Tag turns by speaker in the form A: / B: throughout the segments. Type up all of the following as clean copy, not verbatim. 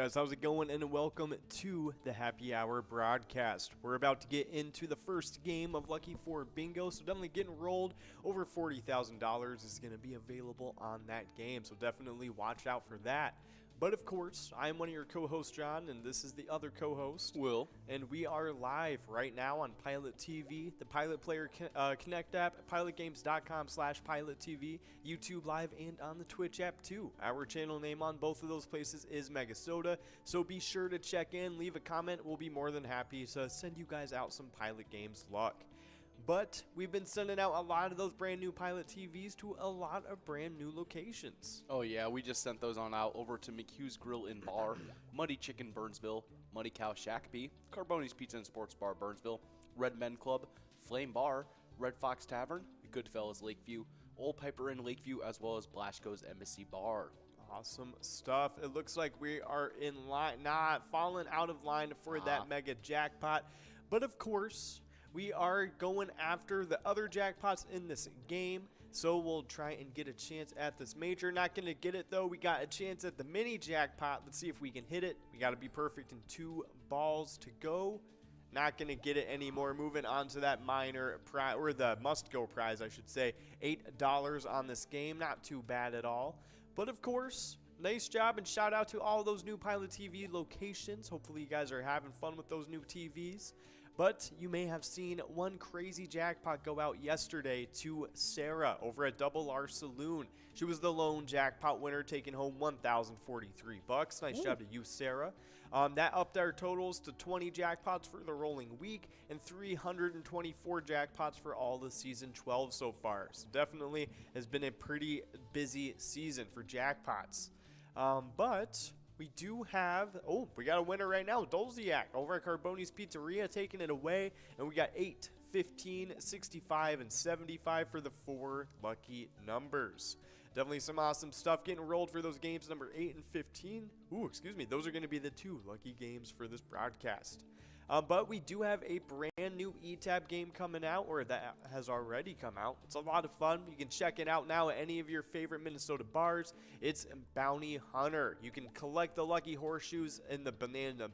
A: guys, how's it going? And welcome to the Happy Hour broadcast. We're about to get into the first game of Lucky 4 Bingo, so definitely get enrolled. Over $40,000 is going to be available on that game, so definitely watch out for that. But of course, I'm one of your co-hosts, John, and this is the other co-host,
B: Will.
A: And we are live right now on PilotTV, the Pilot Player Connect app, pilotgames.com/PilotTV, YouTube Live, and on the Twitch app too. Our channel name on both of those places is MegaSota, so be sure to check in, leave a comment. We'll be more than happy to send you guys out some Pilot Games luck. But we've been sending out a lot of those brand new Pilot TVs to a lot of brand new locations.
B: Oh yeah, we just sent those on out over to McHugh's Grill and Bar, Muddy Chicken Burnsville, Muddy Cow Shakopee, Carboni's Pizza and Sports Bar Burnsville, Red Men Club, Flame Bar, Red Fox Tavern, Goodfellas Lakeview, Old Piper in Lakeview, as well as Blasco's Embassy Bar.
A: Awesome stuff. It looks like we are in line, not falling out of line for that mega jackpot. But of course, we are going after the other jackpots in this game, so we'll try and get a chance at this major. Not going to get it, though. We got a chance at the mini jackpot. Let's see if we can hit it. We got to be perfect in 2 balls to go. Not going to get it anymore. Moving on to that minor prize, or the must-go prize, I should say. $8 on this game. Not too bad at all. But, of course, nice job, and shout out to all those new Pilot TV locations. Hopefully you guys are having fun with those new TVs. But you may have seen one crazy jackpot go out yesterday to Sarah over at Double R Saloon. She was the lone jackpot winner, taking home $1,043. Nice job to you, Sarah. That upped our totals to 20 jackpots for the rolling week and 324 jackpots for all the season 12 so far. So definitely has been a pretty busy season for jackpots. But we do have, we got a winner right now, Dolziak over at Carboni's Pizzeria taking it away, and we got 8, 15, 65, and 75 for the 4 lucky numbers. Definitely some awesome stuff getting rolled for those games number 8 and 15. Those are going to be the 2 lucky games for this broadcast. But we do have a brand new eTab game coming out, or that has already come out. It's a lot of fun. You can check it out now at any of your favorite Minnesota bars. It's Bounty Hunter. You can collect the lucky horseshoes in the Bonanza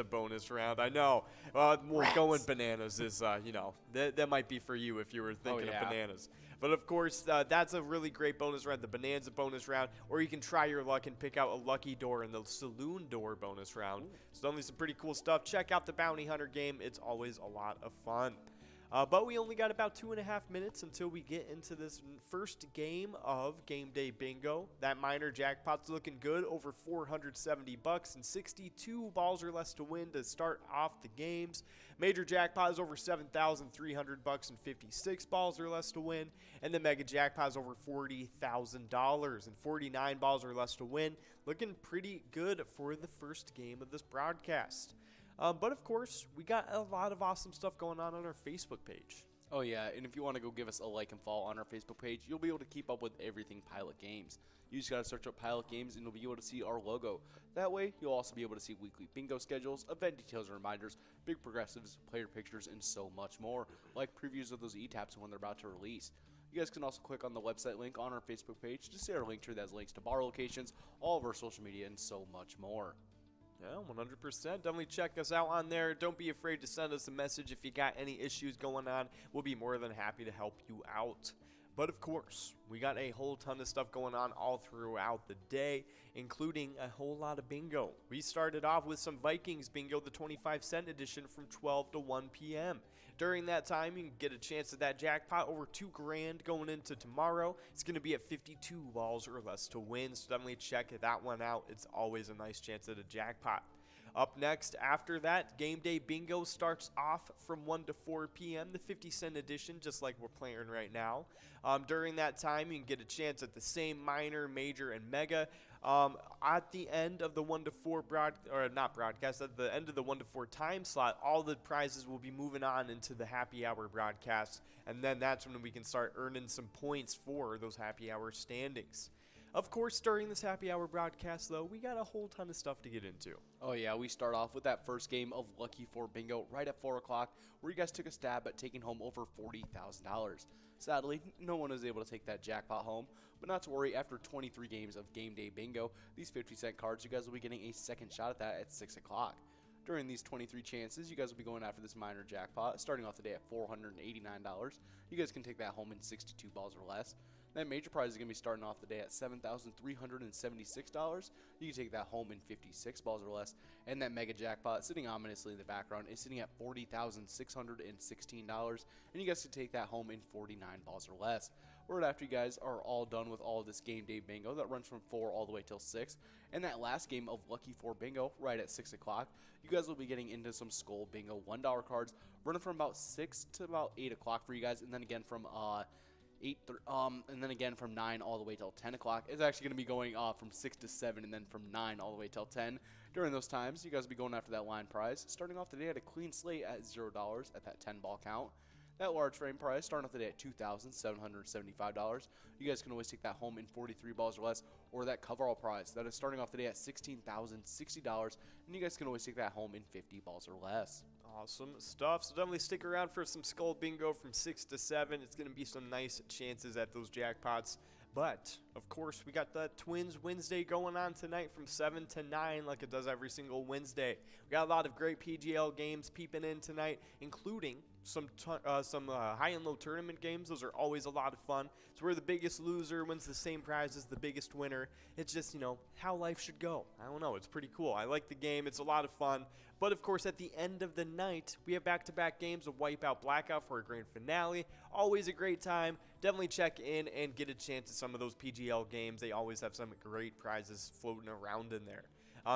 A: bonus round. I know. Going bananas is, that might be for you if you were thinking of bananas. But of course, that's a really great bonus round, the Bonanza bonus round, or you can try your luck and pick out a lucky door in the Saloon door bonus round. So definitely some pretty cool stuff. Check out the Bounty Hunter game. It's always a lot of fun. But we only got about 2.5 minutes until we get into this first game of Game Day Bingo. That minor jackpot's looking good, over $470 and 62 balls or less to win to start off the games. Major jackpot is over $7,300 and 56 balls or less to win, and the mega jackpot is over $40,000 and 49 balls or less to win. Looking pretty good for the first game of this broadcast. But of course, we got a lot of awesome stuff going on our Facebook page.
B: Oh yeah, and if you want to go give us a like and follow on our Facebook page, you'll be able to keep up with everything Pilot Games. You just got to search up Pilot Games and you'll be able to see our logo. That way, you'll also be able to see weekly bingo schedules, event details and reminders, big progressives, player pictures, and so much more, like previews of those e-taps when they're about to release. You guys can also click on the website link on our Facebook page to see our link tree that has links to bar locations, all of our social media, and so much more.
A: Yeah, 100%. Definitely check us out on there. Don't be afraid to send us a message if you got any issues going on. We'll be more than happy to help you out. But of course, we got a whole ton of stuff going on all throughout the day, including a whole lot of bingo. We started off with some Vikings bingo, the 25-cent edition from 12 to 1 p.m. During that time, you can get a chance at that jackpot over $2,000 going into tomorrow. It's going to be at 52 balls or less to win, so definitely check that one out. It's always a nice chance at a jackpot. Up next, after that, Game Day Bingo starts off from 1 to 4 p.m., the 50-cent edition, just like we're playing right now. During that time, you can get a chance at the same minor, major, and mega. At the end of the 1 to 4 at the end of the 1 to 4 time slot, all the prizes will be moving on into the happy hour broadcast, and then that's when we can start earning some points for those happy hour standings. Of course, during this happy hour broadcast, though, we got a whole ton of stuff to get into.
B: Oh yeah, we start off with that first game of Lucky 4 Bingo right at 4 o'clock, where you guys took a stab at taking home over $40,000. Sadly, no one was able to take that jackpot home, but not to worry, after 23 games of Game Day Bingo, these 50-cent cards, you guys will be getting a second shot at that at 6 o'clock. During these 23 chances, you guys will be going after this minor jackpot, starting off the day at $489. You guys can take that home in 62 balls or less. That major prize is going to be starting off the day at $7,376. You can take that home in 56 balls or less. And that mega jackpot, sitting ominously in the background, is sitting at $40,616. And you guys can take that home in 49 balls or less. Right after you guys are all done with all of this Game Day Bingo that runs from 4 all the way till 6. And that last game of Lucky 4 Bingo right at 6 o'clock, you guys will be getting into some Skull Bingo $1 cards running from about 6 to about 8 o'clock for you guys. And then again from and then again from 9 all the way till 10 o'clock. It's actually going to be going from 6 to 7 and then from 9 all the way till 10. During those times, you guys will be going after that line prize, starting off the day at a clean slate at $0 at that 10 ball count. That large frame prize starting off the day at $2,775. You guys can always take that home in 43 balls or less, or that coverall prize that is starting off the day at $16,060, and you guys can always take that home in 50 balls or less.
A: Awesome stuff. So definitely stick around for some Skull Bingo from 6 to 7. It's going to be some nice chances at those jackpots. But, of course, we got the Twins Wednesday going on tonight from 7 to 9 like it does every single Wednesday. We got a lot of great PGL games peeping in tonight, including some high and low tournament games. Those are always a lot of fun. It's where the biggest loser wins the same prize as the biggest winner. It's just, how life should go. I don't know. It's pretty cool. I like the game. It's a lot of fun. But, of course, at the end of the night, we have back-to-back games of Wipeout Blackout for a grand finale. Always a great time. Definitely check in and get a chance at some of those PGL games. They always have some great prizes floating around in there.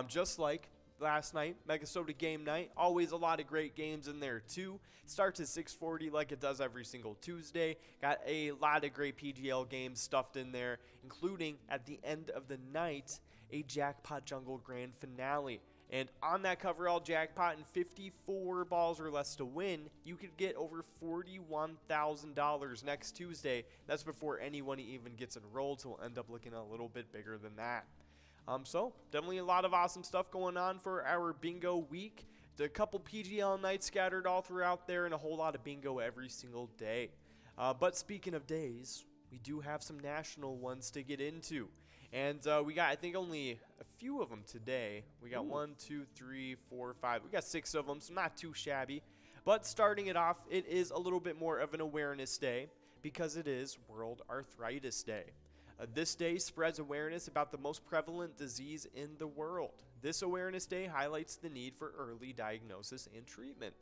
A: Just like last night, MegaSota game night. Always a lot of great games in there, too. Starts at 6:40 like it does every single Tuesday. Got a lot of great PGL games stuffed in there, including, at the end of the night, a Jackpot Jungle grand finale. And on that coverall jackpot and 54 balls or less to win, you could get over $41,000 next Tuesday. That's before anyone even gets enrolled, so we'll end up looking a little bit bigger than that. So definitely a lot of awesome stuff going on for our bingo week. A couple PGL nights scattered all throughout there and a whole lot of bingo every single day. But speaking of days, we do have some national ones to get into. And we got, I think, only a few of them today. We got 1, 2, 3, 4, 5. We got 6 of them, so not too shabby. But starting it off, it is a little bit more of an awareness day because it is World Arthritis Day. This day spreads awareness about the most prevalent disease in the world. This awareness day highlights the need for early diagnosis and treatment.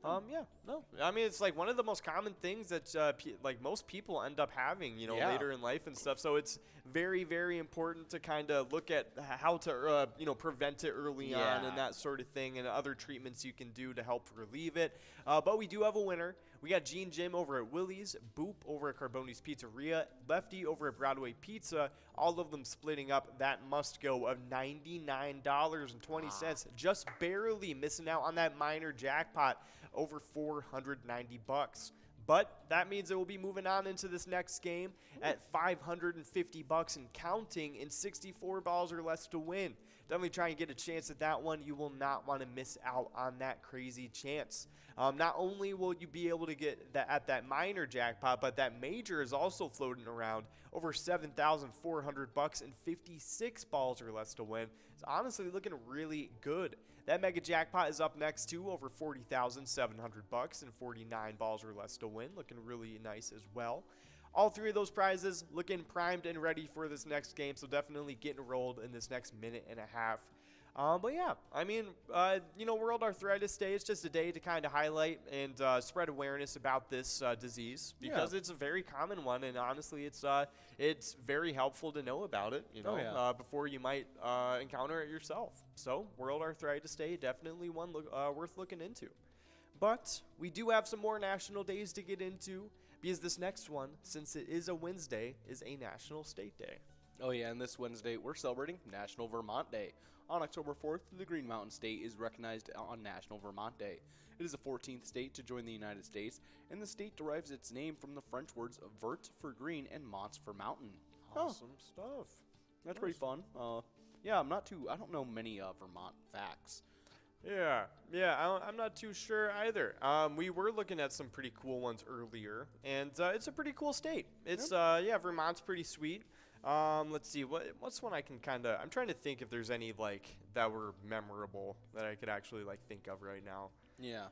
A: I mean, it's like one of the most common things that like most people end up having, later in life and stuff. So it's very, very important to kind of look at how to, prevent it early on and that sort of thing, and other treatments you can do to help relieve it. But we do have a winner. We got Gene Jim over at Willie's, Boop over at Carboni's Pizzeria, Lefty over at Broadway Pizza, all of them splitting up that must-go of $99.20, just barely missing out on that minor jackpot, over $490. But that means it will be moving on into this next game at $550 and counting in 64 balls or less to win. Definitely try and get a chance at that one. You will not want to miss out on that crazy chance. Not only will you be able to get that at that minor jackpot, but that major is also floating around over $7,400 and 56 balls or less to win. It's honestly looking really good. That mega jackpot is up next too, over $40,700 and 49 balls or less to win. Looking really nice as well. All 3 of those prizes looking primed and ready for this next game, so definitely get enrolled in this next minute and a half. But yeah, I mean, World Arthritis Day is just a day to kind of highlight and spread awareness about this disease because it's a very common one, and honestly, it's very helpful to know about it, before you might encounter it yourself. So, World Arthritis Day, definitely one worth looking into. But we do have some more national days to get into because this next one, since it is a Wednesday, is a National State Day.
B: Oh yeah, and this Wednesday, we're celebrating National Vermont Day. On October 4th, the Green Mountain State is recognized on National Vermont Day. It is the 14th state to join the United States, and the state derives its name from the French words vert for green and monts for mountain.
A: Awesome stuff.
B: That's pretty fun. Yeah, I don't know many Vermont facts.
A: Yeah, I'm not too sure either. We were looking at some pretty cool ones earlier, and it's a pretty cool state. It's Vermont's pretty sweet. Let's see, what's one I can I'm trying to think if there's any like that were memorable that I could actually like think of right now.
B: Yeah.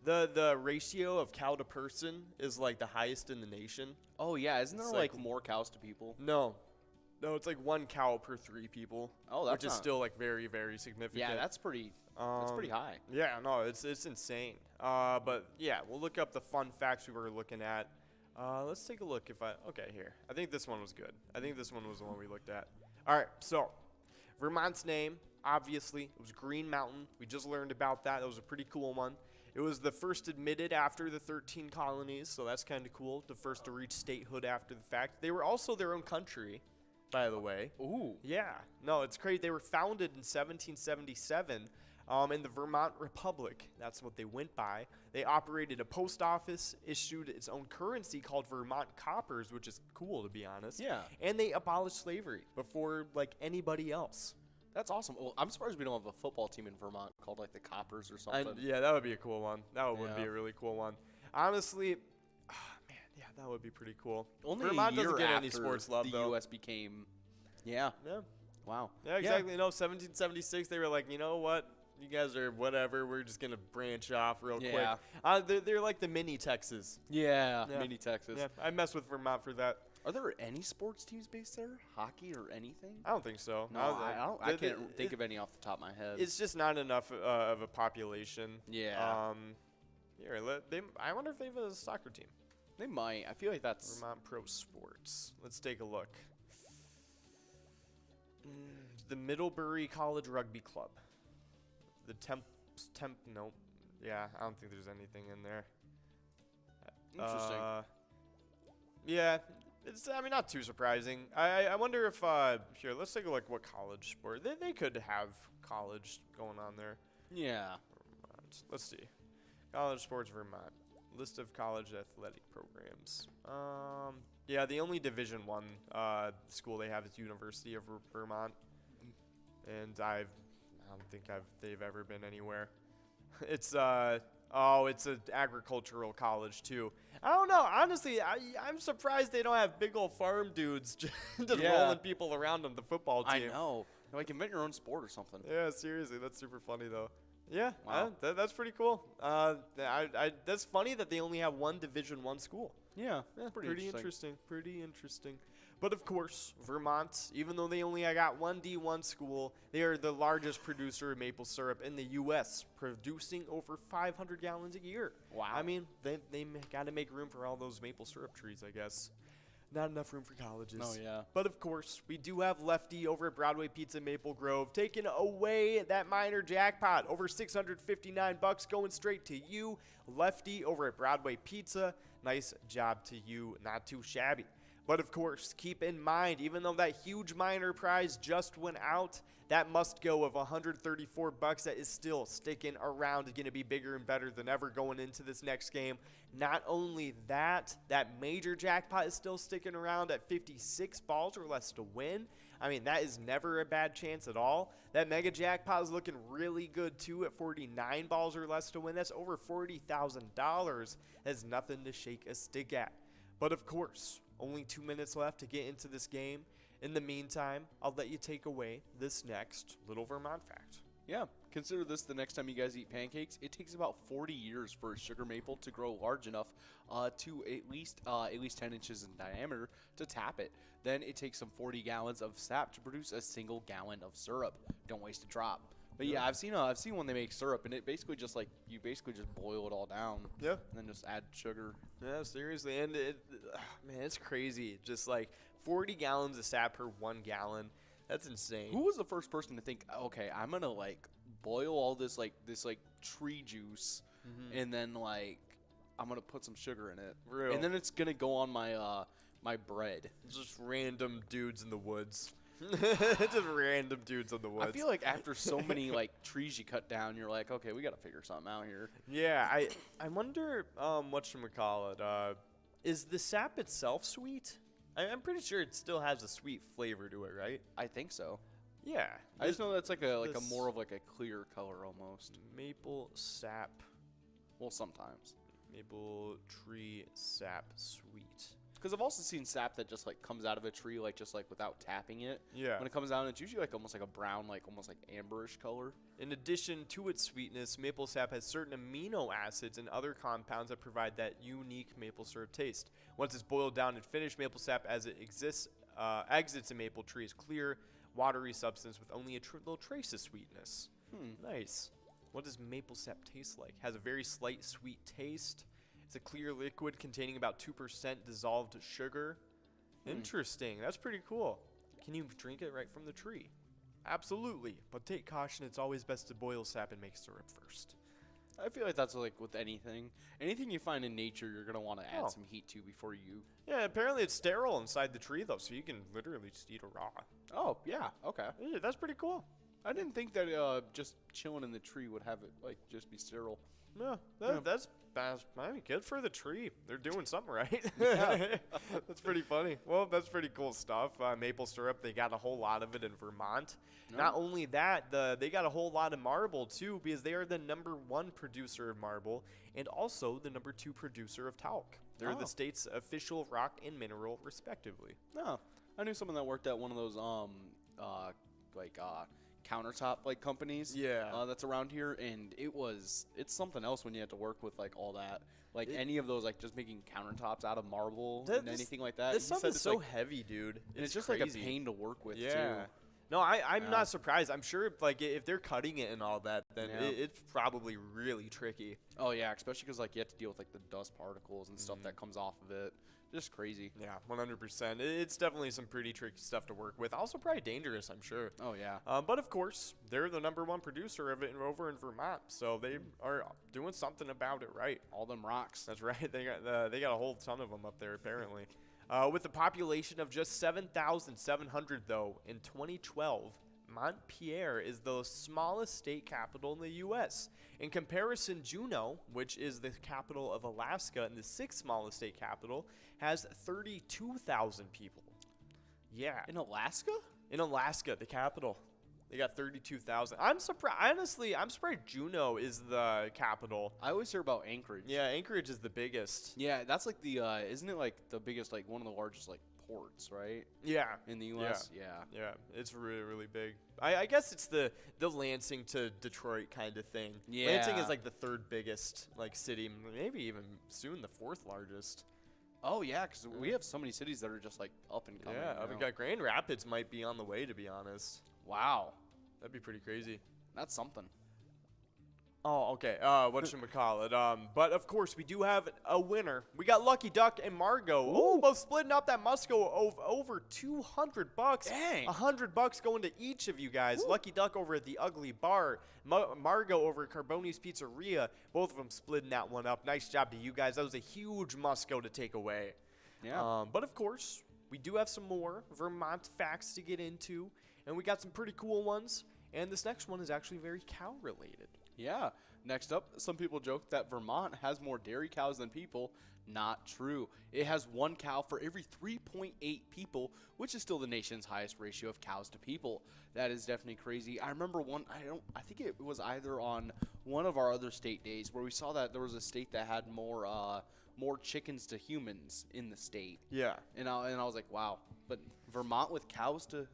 A: The ratio of cow to person is like the highest in the nation.
B: Oh yeah, isn't there
A: It's
B: like
A: like-
B: more cows to people?
A: No, it's like 1 cow per 3 people.
B: Oh, that's
A: which is
B: not-
A: still like very, very significant.
B: Yeah, that's pretty high.
A: Yeah, no, it's insane. But yeah, we'll look up the fun facts we were looking at. Let's take a look okay, here. I think this one was good. I think this one was the one we looked at. All right, so Vermont's name, obviously, it was Green Mountain. We just learned about that. That was a pretty cool one. It was the first admitted after the 13 colonies, so that's kind of cool. The first to reach statehood after the fact. They were also their own country, by the way.
B: Ooh.
A: Yeah. No, it's crazy. They were founded in 1777 in the Vermont Republic. That's what they went by. They operated a post office, issued its own currency called Vermont coppers, which is cool, to be honest.
B: Yeah.
A: And they abolished slavery before, like, anybody else.
B: That's awesome. Well, I'm surprised we don't have a football team in Vermont called like the Coppers or something.
A: Yeah, that would be a cool one. That would be
B: Yeah.
A: a really cool one. Honestly, man, yeah, that would be pretty cool.
B: Only
A: Vermont
B: a year
A: doesn't get any
B: after
A: sports love,
B: the
A: though.
B: U.S. became. Yeah.
A: Yeah.
B: Wow.
A: Yeah, exactly. No, 1776, they were like, you know what? You guys are whatever. We're just going to branch off real
B: Yeah.
A: quick. They're like the mini Texas.
B: Yeah.
A: Yeah.
B: Mini Texas.
A: Yeah, I mess with Vermont for that.
B: Are there any sports teams based there? Hockey or anything?
A: I don't think so.
B: No, I can't think of any off the top of my head.
A: It's just not enough of a population.
B: Yeah.
A: I wonder if they have a soccer team.
B: They might. I feel like that's.
A: Vermont Pro Sports. Let's take a look. The Middlebury College Rugby Club. The nope. Yeah, I don't think there's anything in there.
B: Interesting.
A: Yeah, it's, I mean, not too surprising. I wonder if, here, let's take a look what college sport. They could have college going on there.
B: Yeah.
A: Vermont. Let's see. College sports Vermont. List of college athletic programs. Yeah, the only Division I school they have is University of Vermont. And I don't think they've ever been anywhere. It's it's an agricultural college too. I don't know. Honestly, I'm surprised they don't have big old farm dudes just rolling people around on the football team.
B: I know. Like invent your own sport or something.
A: Yeah, seriously, that's super funny though. Yeah,
B: Wow.
A: That's pretty cool. That's funny that they only have one Division I school.
B: Yeah.
A: Yeah,
B: Pretty
A: interesting. Pretty interesting. But of course, Vermont, even though they only got one D1 school, they are the largest producer of maple syrup in the U.S., producing over 500 gallons a year.
B: Wow.
A: I mean, they got to make room for all those maple syrup trees, I guess. Not enough room for colleges.
B: Oh, yeah.
A: But of course, we do have Lefty over at Broadway Pizza Maple Grove taking away that minor jackpot. Over $659 going straight to you. Lefty over at Broadway Pizza. Nice job to you. Not too shabby. But of course, keep in mind, even though that huge minor prize just went out, that must go of $134 that is still sticking around is going to be bigger and better than ever going into this next game. Not only that major jackpot is still sticking around at 56 balls or less to win. I mean, that is never a bad chance at all. That mega jackpot is looking really good too at 49 balls or less to win. That's over $40,000. That's nothing to shake a stick at. But of course, only 2 minutes left to get into this game. In the meantime, I'll let you take away this next little Vermont fact.
B: Yeah. Consider this the next time you guys eat pancakes. It takes about 40 years for a sugar maple to grow large enough to at least 10 inches in diameter to tap it. Then it takes some 40 gallons of sap to produce a single gallon of syrup. Don't waste a drop. But yeah, I've seen when they make syrup, and it basically just you just boil it all down.
A: Yeah.
B: And then just add sugar.
A: Yeah, seriously. And man, it's crazy. Just like 40 gallons of sap per 1 gallon. That's insane.
B: Who was the first person to think, okay, I'm gonna boil all this tree juice, and then I'm gonna put some sugar in it,
A: Real.
B: and then it's gonna go on my my bread.
A: Just random dudes in the woods. Just random dudes in the woods.
B: I feel like after so many trees you cut down, you're like, okay, we gotta figure something out here.
A: Yeah, I wonder whatchamacallit. Is the sap itself sweet? I'm pretty sure it still has a sweet flavor to it, right?
B: I think so.
A: Yeah.
B: I just know that's like a
A: this-
B: more of like a clear color almost.
A: Maple sap.
B: Well, sometimes.
A: Maple tree sap sweet.
B: Because I've also seen sap that just like comes out of a tree like just like without tapping it.
A: Yeah.
B: When it comes out, it's usually like almost like a brown, like almost like amberish color.
A: In addition to its sweetness, maple sap has certain amino acids and other compounds that provide that unique maple syrup taste. Once it's boiled down and finished, maple sap as it exits a maple tree is clear, watery substance with only a little trace of sweetness. Nice. What does maple sap taste like? Has a very slight sweet taste. It's a clear liquid containing about 2% dissolved sugar. Interesting. That's pretty cool. Can you drink it right from the tree? Absolutely. But take caution. It's always best to boil sap and make syrup first.
B: I feel like that's like with anything. Anything you find in nature, you're going to want to add
A: Oh.
B: some heat to before you...
A: Yeah, apparently it's sterile inside the tree, though, so you can literally just eat it raw.
B: Oh, yeah. Okay.
A: Yeah, that's pretty cool.
B: I didn't think that just chilling in the tree would have it like just be sterile.
A: Yeah, that's I mean, good for the tree. They're doing something right.
B: Yeah.
A: That's pretty funny. Well, that's pretty cool stuff. Maple syrup, they got a whole lot of it in Vermont. Not only that, they got a whole lot of marble, too, because they are the #1 producer of marble and also the #2 producer of talc. They're the state's official rock and mineral, respectively.
B: No. I knew someone that worked at one of those countertop like companies that's around here, and it's something else when you have to work with like all that, like any of those, like just making countertops out of marble and anything like that.
A: This stuff is so
B: like,
A: heavy, dude.
B: and it's just
A: crazy.
B: like a pain to work with
A: Yeah.
B: too.
A: No, I'm not surprised. I'm sure like if they're cutting it and all that, then it's probably really tricky.
B: Oh yeah, especially because like you have to deal with like the dust particles and stuff that comes off of it. Just crazy.
A: Yeah, 100%. It's definitely some pretty tricky stuff to work with. Also probably dangerous, I'm sure.
B: Oh yeah.
A: But of course, they're the #1 producer of it over in Vermont, so they are doing something about it right.
B: All them rocks.
A: That's right. They got a whole ton of them up there apparently. With a population of just 7,700 though, in 2012, Montpelier is the smallest state capital in the U.S. In comparison, Juneau, which is the capital of Alaska and the 6th smallest state capital, has 32,000 people. Yeah.
B: In Alaska?
A: In Alaska, the capital. They got 32,000. I'm surprised. Honestly, I'm surprised Juneau is the capital.
B: I always hear about Anchorage.
A: Yeah, Anchorage is the biggest.
B: Yeah, that's like the isn't it like the biggest, like one of the largest like ports, right?
A: Yeah.
B: In the U.S.
A: Yeah, it's really, really big. I guess it's the Lansing to Detroit kind of thing.
B: Yeah.
A: Lansing is like the 3rd biggest like city, maybe even soon the 4th largest.
B: Oh yeah, because we have so many cities that are just like up and coming.
A: Yeah, we got Grand Rapids might be on the way, to be honest.
B: Wow,
A: That'd be pretty crazy.
B: that's something.
A: Oh, okay. Whatchamacallit? But of course, we do have a winner. We got Lucky Duck and Margot. Oh, both splitting up that must go over $200.
B: Dang.
A: $100 going to each of you guys.
B: Ooh.
A: Lucky Duck over at the Ugly Bar. Margot over at Carboni's Pizzeria. Both of them splitting that one up. Nice job to you guys. That was a huge must go to take away.
B: Yeah.
A: But of course, we do have some more Vermont facts to get into, and we got some pretty cool ones. And this next one is actually very cow related.
B: Yeah. Next up, some people joke that Vermont has more dairy cows than people. Not true. It has 1 cow for every 3.8 people, which is still the nation's highest ratio of cows to people. That is definitely crazy. I remember I think it was either on one of our other state days where we saw that there was a state that had more chickens to humans in the state.
A: Yeah.
B: And I was like, wow. But Vermont with cows to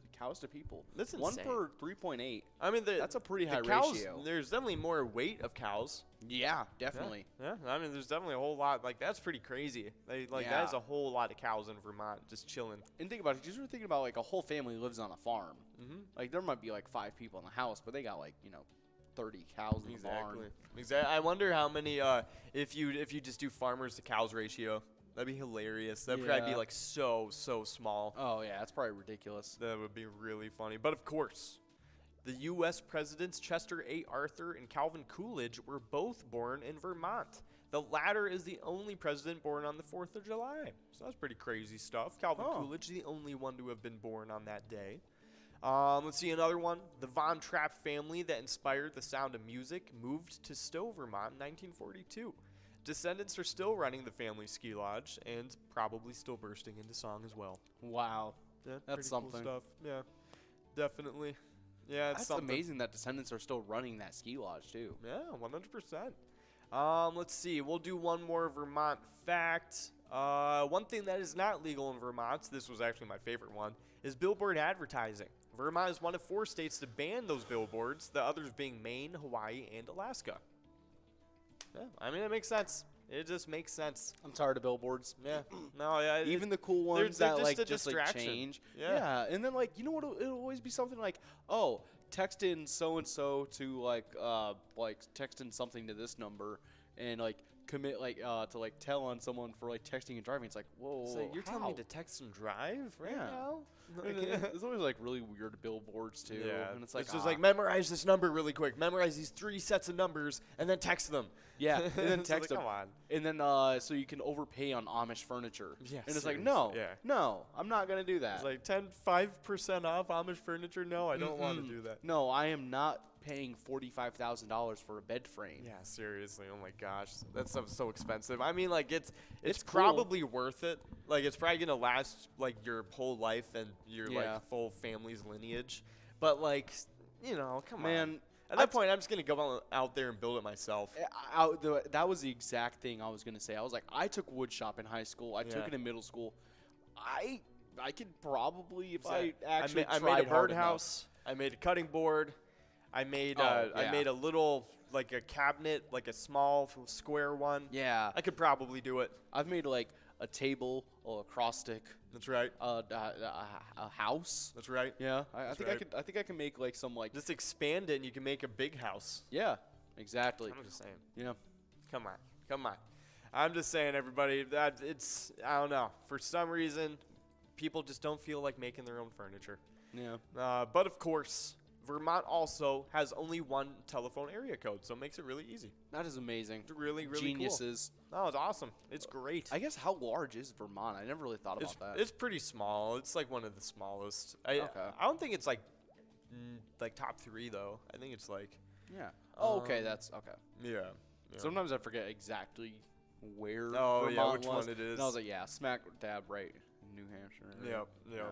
B: people.
A: That's
B: One
A: insane.
B: per 3.8.
A: I mean,
B: That's a pretty high
A: cows,
B: ratio.
A: There's definitely more weight of cows.
B: Yeah, definitely.
A: Yeah. I mean, there's definitely a whole lot. Like, that's pretty crazy. That
B: Yeah.
A: is a whole lot of cows in Vermont just chilling.
B: And think about it. Just thinking about like a whole family lives on a farm.
A: Mm-hmm.
B: Like there might be like 5 people in the house, but they got like 30 cows in the barn.
A: Exactly. I wonder how many. If you just do farmers to cows ratio, that'd be hilarious. That'd probably be
B: Yeah.
A: like so small.
B: Oh yeah, that's probably ridiculous.
A: That would be really funny. But of course, the U.S. presidents Chester A. Arthur and Calvin Coolidge were both born in Vermont. The latter is the only president born on the 4th of July. So that's pretty crazy stuff. Calvin Coolidge, the only one to have been born on that day. Let's see another one. The Von Trapp family that inspired the sound of music moved to Stowe, Vermont in 1942. Descendants are still running the family ski lodge and probably still bursting into song as well.
B: Wow.
A: Yeah,
B: That's
A: pretty cool
B: something.
A: stuff. Yeah, definitely. Yeah, it's
B: That's
A: something.
B: amazing that Descendants are still running that ski lodge, too.
A: Yeah, 100%. Let's see. We'll do one more Vermont fact. One thing that is not legal in Vermont, this was actually my favorite one, is billboard advertising. Vermont is one of 4 states to ban those billboards, the others being Maine, Hawaii, and Alaska. Yeah, I mean, it makes sense. It just makes sense.
B: I'm tired of billboards.
A: Yeah. No, yeah.
B: Even the cool ones
A: they're
B: that
A: just
B: like
A: a
B: just like
A: distraction.
B: change.
A: Yeah.
B: And then like you know what? It'll always be something like, oh, text in so and so to like text in something to this number and like commit like to like tell on someone for like texting and driving. It's like, whoa,
A: So you're telling me
B: how?
A: to text and drive right
B: Yeah.
A: now?
B: There's always like really weird billboards too.
A: Yeah,
B: And it's like
A: just like memorize this number really quick. Memorize these 3 sets of numbers and then text them.
B: yeah, and then
A: It's
B: text
A: like,
B: them.
A: come on.
B: And then so you can overpay on Amish furniture.
A: Yeah,
B: and it's like,
A: seriously,
B: no,
A: yeah.
B: no, I'm not gonna do that.
A: It's like 5% off Amish furniture. No, I don't want to do that.
B: No, I am not paying $45,000 for a bed frame.
A: Yeah, seriously. Oh my gosh, that stuff's so expensive. I mean, like it's
B: It's cool.
A: probably worth it. Like it's probably gonna last like your whole life and your
B: Yeah.
A: like full family's lineage. But like, you know, come on.
B: Man,
A: At that point, I'm just gonna go out there and build it myself.
B: that was the exact thing I was gonna say. I was like, I took wood shop in high school. I took
A: Yeah.
B: it in middle school. I could probably, if
A: So
B: I actually
A: I made
B: tried
A: a
B: hard enough.
A: birdhouse. I made a cutting board. I made
B: Oh,
A: I
B: yeah.
A: made a little like a cabinet, like a small square one.
B: Yeah,
A: I could probably do it.
B: I've made like a table, a cross stick,
A: That's right.
B: a house.
A: That's right.
B: Yeah, I
A: That's
B: think
A: right.
B: I think I can make like some like
A: Just expand it, and you can make a big house.
B: yeah, exactly.
A: I'm just saying.
B: Yeah.
A: Come on. I'm just saying, everybody, that it's, I don't know. For some reason, people just don't feel like making their own furniture.
B: Yeah.
A: But of course, Vermont also has only one telephone area code, so it makes it really easy.
B: That is amazing.
A: It's really, really
B: Geniuses.
A: cool. Oh, it's awesome. It's great.
B: I guess how large is Vermont? I never really thought about that.
A: It's pretty small. It's like one of the smallest.
B: Okay.
A: I don't think it's like top 3 though. I think it's like
B: Yeah. Oh, okay.
A: Um,
B: That's okay.
A: yeah.
B: Sometimes I forget exactly where
A: Oh, yeah,
B: Vermont
A: which
B: was.
A: one it is.
B: And I was like, yeah, smack dab right in New Hampshire.
A: Yep.
B: Yeah.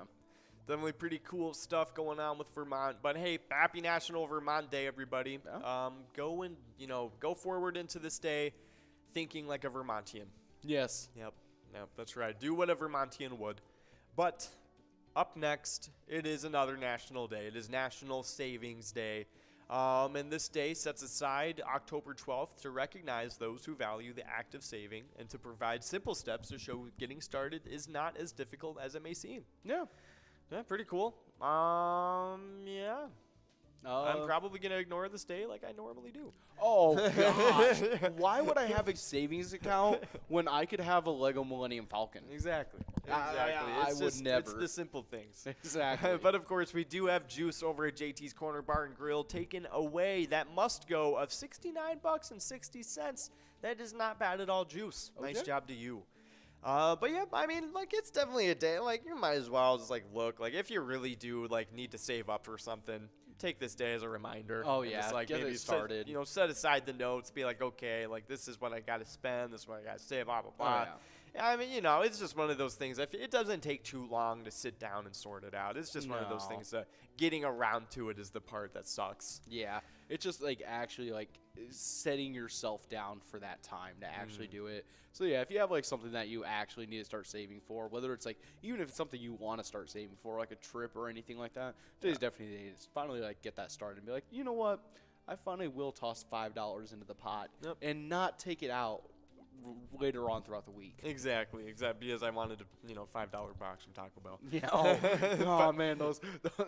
A: Definitely pretty cool stuff going on with Vermont. But hey, happy National Vermont Day, everybody.
B: Yeah.
A: Go forward into this day thinking like a Vermontian.
B: Yes.
A: Yep, that's right. Do what a Vermontian would. But up next, it is another national day. It is National Savings Day. And this day sets aside October 12th to recognize those who value the act of saving and to provide simple steps to show getting started is not as difficult as it may seem.
B: Yeah.
A: Yeah, pretty cool. Yeah. I'm probably going to ignore this day like I normally do.
B: Oh, gosh. Why would I have a savings account when I could have a Lego Millennium Falcon?
A: Exactly.
B: I
A: It's
B: would
A: It's
B: never.
A: the simple things.
B: Exactly.
A: But of course, we do have juice over at JT's Corner Bar and Grill taken away. That must go of $69.60. That is not bad at all, juice. Nice
B: Okay.
A: job to you. But yeah, I mean, like, it's definitely a day. Like, you might as well just like look. Like, if you really do like need to save up for something, take this day as a reminder.
B: Oh,
A: and
B: yeah,
A: just, like
B: get it
A: maybe
B: started.
A: set aside the notes. Be like, okay, like this is what I got to spend. This is what I got to save. Blah blah blah.
B: yeah.
A: I mean, it's just one of those things. It doesn't take too long to sit down and sort it out. It's just one of those
B: No.
A: things that getting around to it is the part that sucks.
B: Yeah, it's just like actually like setting yourself down for that time to actually do it. So yeah, if you have like something that you actually need to start saving for, whether it's like even if it's something you want to start saving for, like a trip or anything like that, today's definitely the day to finally like get that started and be like, you know what, I finally will toss $5 into the pot and not take it out later on throughout the week.
A: Exactly, because I wanted a $5 box from Taco Bell.
B: Yeah. Oh man, those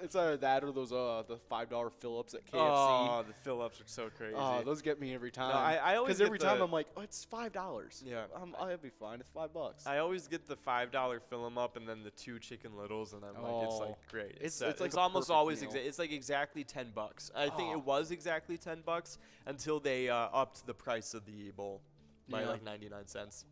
B: it's either that or those the $5 Phillips at KFC.
A: Oh, the fill-ups are so crazy.
B: Oh, those get me every time.
A: I always
B: because
A: get
B: every time
A: the-
B: I'm like, oh, it's $5.
A: Yeah.
B: I'll be fine. It's $5.
A: I always get the $5 fill 'em up and then the 2 Chicken Littles, and I'm like, it's
B: Oh.
A: like great.
B: It's
A: It's
B: like a
A: almost
B: perfect
A: always
B: meal.
A: it's like exactly $10. I think
B: Oh.
A: it was exactly $10 until they upped the price of the bowl by
B: Yeah.
A: like 99 cents.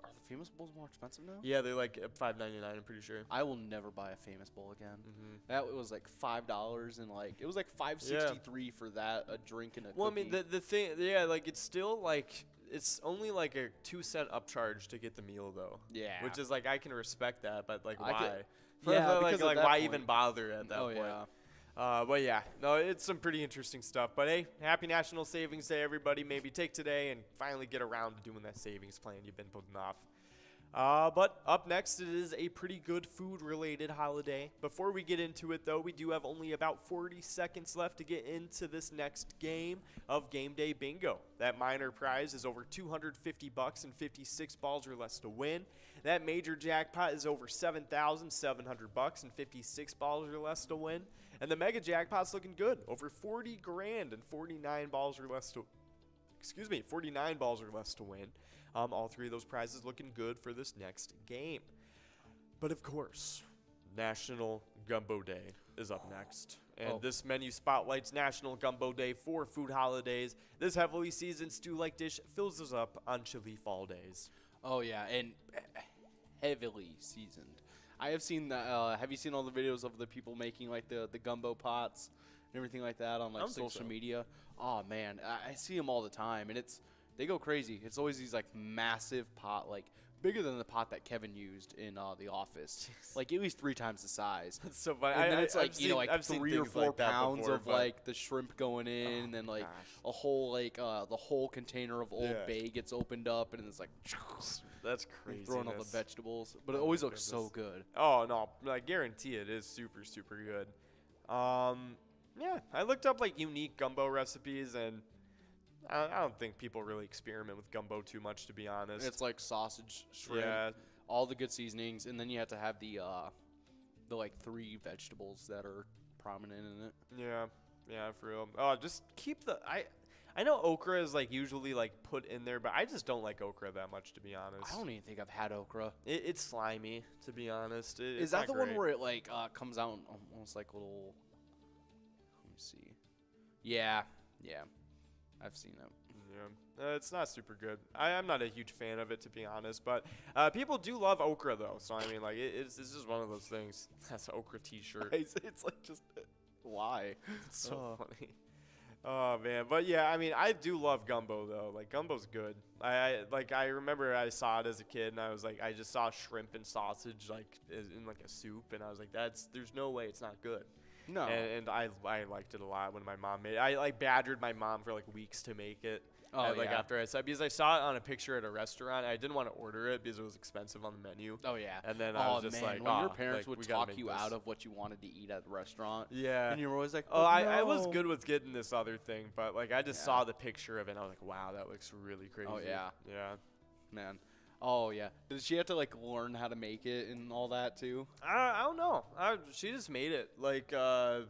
B: Are the famous bowls more expensive now?
A: Yeah, they're like $5.99. I'm pretty sure.
B: I will never buy a famous bowl again.
A: Mm-hmm.
B: That was like $5 and like it was like $5.63 for that, a drink and a
A: Well, I
B: cookie.
A: mean, the thing, yeah, like it's still like it's only like a 2-cent upcharge to get the meal though.
B: Yeah.
A: Which is like I can respect that, but like
B: I
A: why?
B: could- yeah,
A: like
B: because at that
A: why
B: point-
A: even bother at that
B: Oh
A: point?
B: yeah.
A: But yeah, no, it's some pretty interesting stuff. But hey, happy National Savings Day, everybody. Maybe take today and finally get around to doing that savings plan you've been putting off. But up next, it is a pretty good food-related holiday. Before we get into it, though, we do have only about 40 seconds left to get into this next game of Game Day Bingo. That minor prize is over $250 and 56 balls or less to win. That major jackpot is over $7,700 and 56 balls or less to win. And the mega jackpot's looking good, over 40 grand and 49 balls or less to 49 balls or less to win. All three of those prizes looking good for this next game. But of course, National Gumbo Day is up next. And this menu spotlights National Gumbo Day for food holidays. This heavily seasoned stew-like dish fills us up on chilly fall days.
B: Oh yeah, and heavily seasoned. I have seen the. Have you seen all the videos of the people making like the gumbo pots and everything like that on like social media? Oh man, I see them all the time, and they go crazy. It's always these like massive pot, like bigger than the pot that Kevin used in The Office, like at least 3 times the size.
A: That's so funny.
B: And then it's like
A: I've seen
B: 3 or 4
A: like
B: pounds
A: before,
B: of like the shrimp going in, and then like a whole like the whole container of Old Bay gets opened up, and it's like
A: that's crazy.
B: Throwing all the vegetables, but it always looks so good.
A: Oh no, I guarantee it is super super good. Yeah, I looked up like unique gumbo recipes, and I don't think people really experiment with gumbo too much, to be honest.
B: It's like sausage, shrimp, all the good seasonings, and then you have to have the like 3 vegetables that are prominent in it.
A: Yeah, for real. Oh, just keep the I know okra is like usually like put in there, but I just don't like okra that much, to be honest.
B: I don't even think I've had okra.
A: It's slimy, to be honest.
B: Is that the one where it like comes out almost like little? Let me see. Yeah. I've seen it.
A: Yeah, it's not super good. I'm not a huge fan of it, to be honest. But people do love okra, though. So I mean, like, it's just one of those things. That's an okra T-shirt.
B: It's like just why?
A: It's so funny. Oh man, but yeah, I mean, I do love gumbo though. Like gumbo's good. I remember I saw it as a kid, and I was like, I just saw shrimp and sausage like in like a soup, and I was like, there's no way it's not good.
B: No.
A: And I liked it a lot when my mom made it. I like badgered my mom for like weeks to make it. After I said, because I saw it on a picture at a restaurant, I didn't want to order it because it was expensive on the menu.
B: Oh yeah.
A: And then I was just like,
B: when your parents
A: like,
B: would talk you out of what you wanted to eat at the restaurant.
A: Yeah.
B: And you were always like,
A: oh, I was good with getting this other thing, but like I just saw the picture of it, and I was like, wow, that looks really crazy.
B: Oh yeah.
A: Yeah.
B: Man. Oh yeah. Did she have to like learn how to make it and all that too?
A: I don't know. She just made it I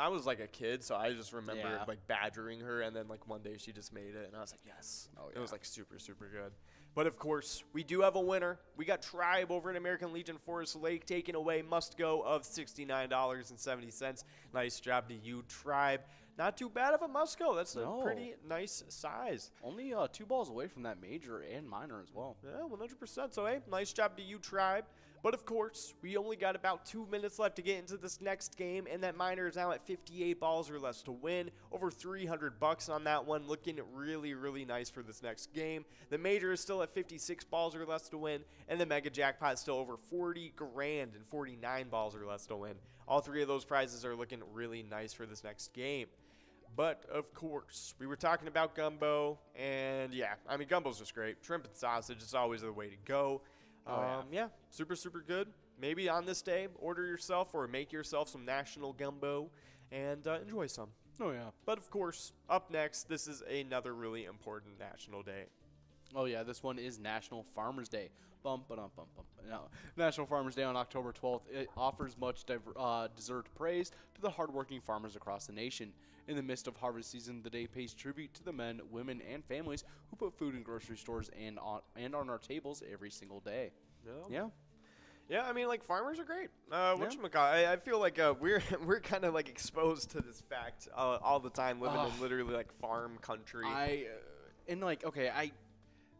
A: was like a kid, so I just remember like badgering her, and then like one day she just made it, and I was like, yes. Oh, yeah. It was like super super good. But of course, we do have a winner. We got Tribe over in American Legion Forest Lake taking away must go of $69.70. Nice job to you, Tribe. Not too bad of a must go. That's a pretty nice size.
B: Only 2 balls away from that major and minor as well.
A: Yeah, 100%. So, hey, nice job to you, Tribe. But, of course, we only got about 2 minutes left to get into this next game, and that minor is now at 58 balls or less to win. Over $300 on that one, looking really, really nice for this next game. The major is still at 56 balls or less to win, and the mega jackpot is still over 40 grand and 49 balls or less to win. All 3 of those prizes are looking really nice for this next game. But, of course, we were talking about gumbo, and yeah, I mean, gumbo's just great. Shrimp and sausage is always the way to go. Yeah, super, super good. Maybe on this day, order yourself or make yourself some national gumbo and enjoy some.
B: Oh, yeah.
A: But, of course, up next, this is another really important national day.
B: Oh, yeah, this one is National Farmers Day. Bum, ba-dum, bum, bum. No. National Farmers Day on October 12th. It offers much deserved praise to the hardworking farmers across the nation. In the midst of harvest season, the day pays tribute to the men, women, and families who put food in grocery stores and on our tables every single day.
A: Yeah, I mean, like, farmers are great. I feel like we're kind of, like, exposed to this fact all the time, living in literally, like, farm country.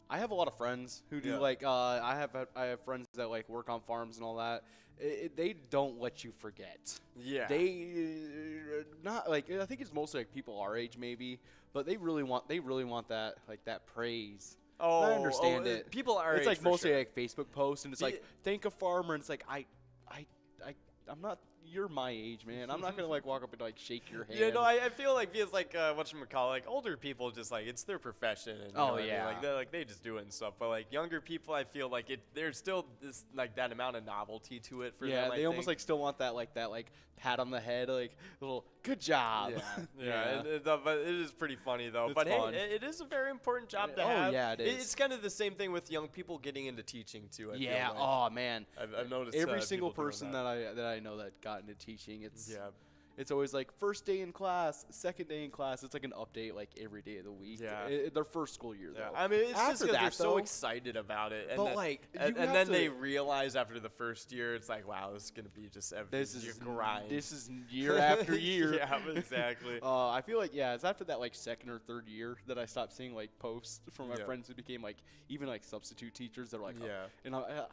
B: I have a lot of friends who do like I have friends that like work on farms and all that. They don't let you forget.
A: Yeah.
B: They not like I think it's mostly like people our age maybe, but they really want that like that praise.
A: Oh,
B: I understand it.
A: People are.
B: It's like mostly like Facebook posts, and it's like thank a farmer, and it's like I'm not. You're my age, man. I'm not gonna like walk up and like shake your hand.
A: Yeah, no, I feel like because like whatchamacallit, like older people just like it's their profession. And,
B: oh yeah,
A: I mean? They just do it and stuff. But like younger people, I feel like there's still this like that amount of novelty to it for them.
B: Yeah, they almost like still want that pat on the head, like little good job.
A: Yeah. But it is pretty funny though.
B: It's
A: but
B: fun.
A: hey, it is a very important job to have.
B: Oh yeah, it is.
A: It's kind of the same thing with young people getting into teaching too. I feel like.
B: Oh man.
A: I've noticed
B: every single person
A: that
B: I know that got into teaching. It's always like first day in class, second day in class. It's like an update like every day of the week.
A: Yeah.
B: Their first school year though.
A: I mean, it's just because they're so
B: though,
A: excited about it. And
B: but
A: then,
B: like,
A: and then they realize after the first year, it's like, wow, this is gonna be just your grind.
B: This is year after year.
A: Yeah, exactly.
B: I feel like it's after that like second or third year that I stopped seeing like posts from my friends who became like even like substitute teachers. They're like, and I